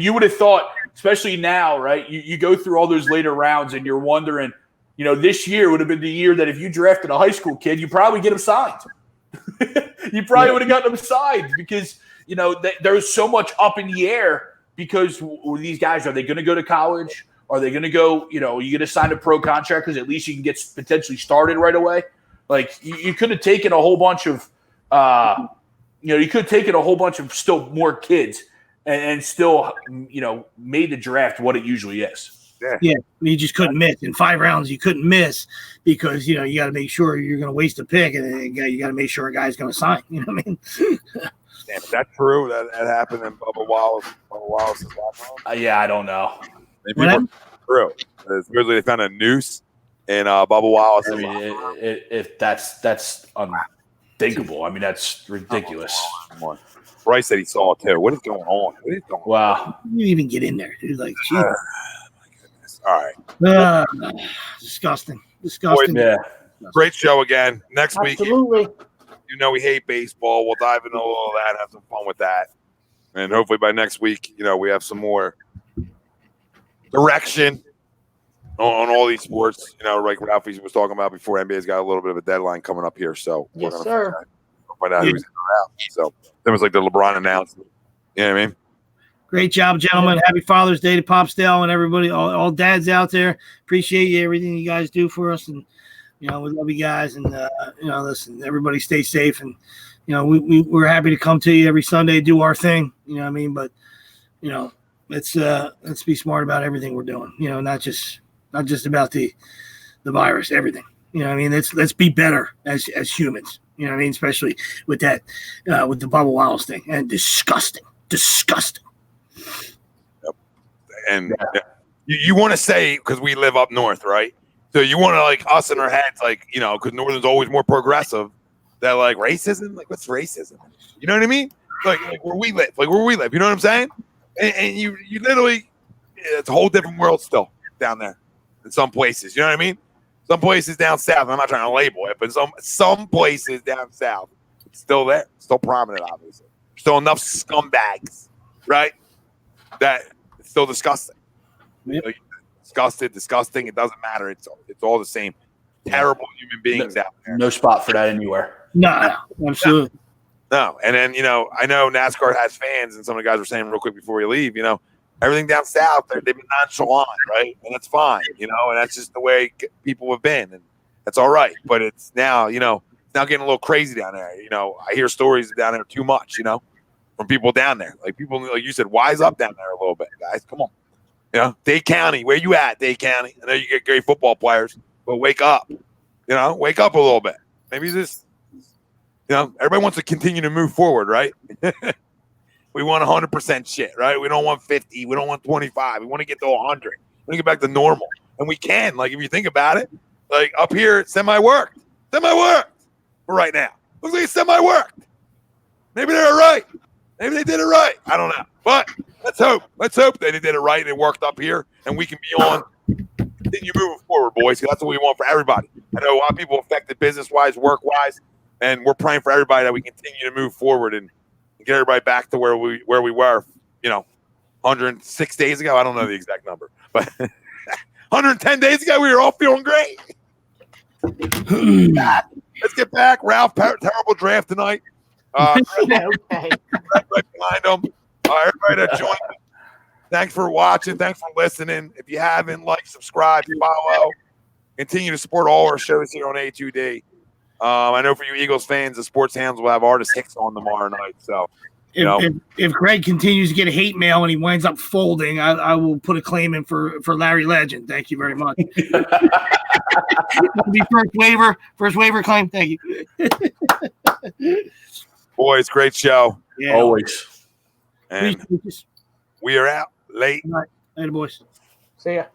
you would have thought, especially now, right? You go through all those later rounds and you're wondering, this year would have been the year that if you drafted a high school kid, you probably get him signed. You probably would have gotten him signed because – there's so much up in the air because these guys, are they going to go to college? Are they going to go, are you going to sign a pro contract because at least you can get potentially started right away? Like you could have taken a whole bunch of, still more kids and still, made the draft what it usually is. Yeah, you just couldn't miss. In 5 rounds, you couldn't miss because, you got to make sure you're going to waste a pick and you got to make sure a guy's going to sign. You know what I mean? Damn, is that true? That happened in Bubba Wallace's background? Yeah, I don't know. True. Supposedly they found a noose in Bubba Wallace. I mean, if that's unthinkable. I mean, that's ridiculous. Bryce said he saw it too. What is going on? Wow. You didn't even get in there. Dude, like, geez. My goodness. All right. Disgusting. Yeah. Great show again. Next week. Absolutely. We hate baseball. We'll dive into all of that, have some fun with that. And hopefully by next week, we have some more direction on all these sports. Like Ralphie was talking about before, NBA's got a little bit of a deadline coming up here. So yes, sir. Find out who's in or out. So that was like the LeBron announcement. You know what I mean? Great job, gentlemen. Happy Father's Day to Popsdale and everybody, all dads out there. Appreciate you, everything you guys do for us. And we love you guys, and listen, everybody stay safe, and we're happy to come to you every Sunday, do our thing. You know what I mean? But let's be smart about everything we're doing. Not just about the virus, everything. You know what I mean? Let's be better as humans. You know what I mean? Especially with that with the Bubba Wallace thing, and disgusting. Yep. And you want to say because we live up north, right? So you want to, like, us in our heads, like, because Northern's always more progressive, that, like, racism? Like, what's racism? You know what I mean? Like where we live. You know what I'm saying? And you literally, it's a whole different world still down there in some places. You know what I mean? Some places down south, I'm not trying to label it, but some places down south, it's still there. Still prominent, obviously. Still enough scumbags, right? That it's still disgusting. Yep. Disgusting. It doesn't matter. It's all the same. Terrible human beings out there. No spot for that anywhere. No, absolutely. No. And then, I know NASCAR has fans, and some of the guys were saying real quick before we leave, everything down south, they've been nonchalant, right? And that's fine, and that's just the way people have been, and that's all right. But it's now, it's now getting a little crazy down there. I hear stories down there too much, from from people down there. Like people, like you said, wise up down there a little bit, guys. Come on. You know, Dade County, where you at, Dade County? I know you get great football players, but wake up. You know, wake up a little bit. Maybe just, you know, everybody wants to continue to move forward, right? We want 100% shit, right? We don't want 50. We don't want 25. We want to get to 100. We want to get back to normal. And we can. Like, if you think about it, like up here, it's semi-worked. Semi-worked for right now. Looks like it's semi-worked. Maybe they're right. Maybe they did it right. I don't know. But let's hope. Let's hope they did it right and it worked up here and we can be on. Continue moving forward, boys. Because that's what we want for everybody. I know a lot of people affected business-wise, work-wise, and we're praying for everybody that we continue to move forward and get everybody back to where we were, you know, 106 days ago. I don't know the exact number, but 110 days ago, we were all feeling great. Let's get back. Ralph, terrible draft tonight. Okay. Right behind them. Everybody that joined. Thanks for watching. Thanks for listening. If you haven't, like, subscribe, follow, continue to support all our shows here on A2D. I know for you Eagles fans, the Sports Hands will have Artist Hicks on tomorrow night. So, if Greg continues to get a hate mail and he winds up folding, I will put a claim in for Larry Legend. Thank you very much. That'll be first waiver claim. Thank you. Boys, great show. Yeah, Always. And we are out late. All right. Later, boys. See ya.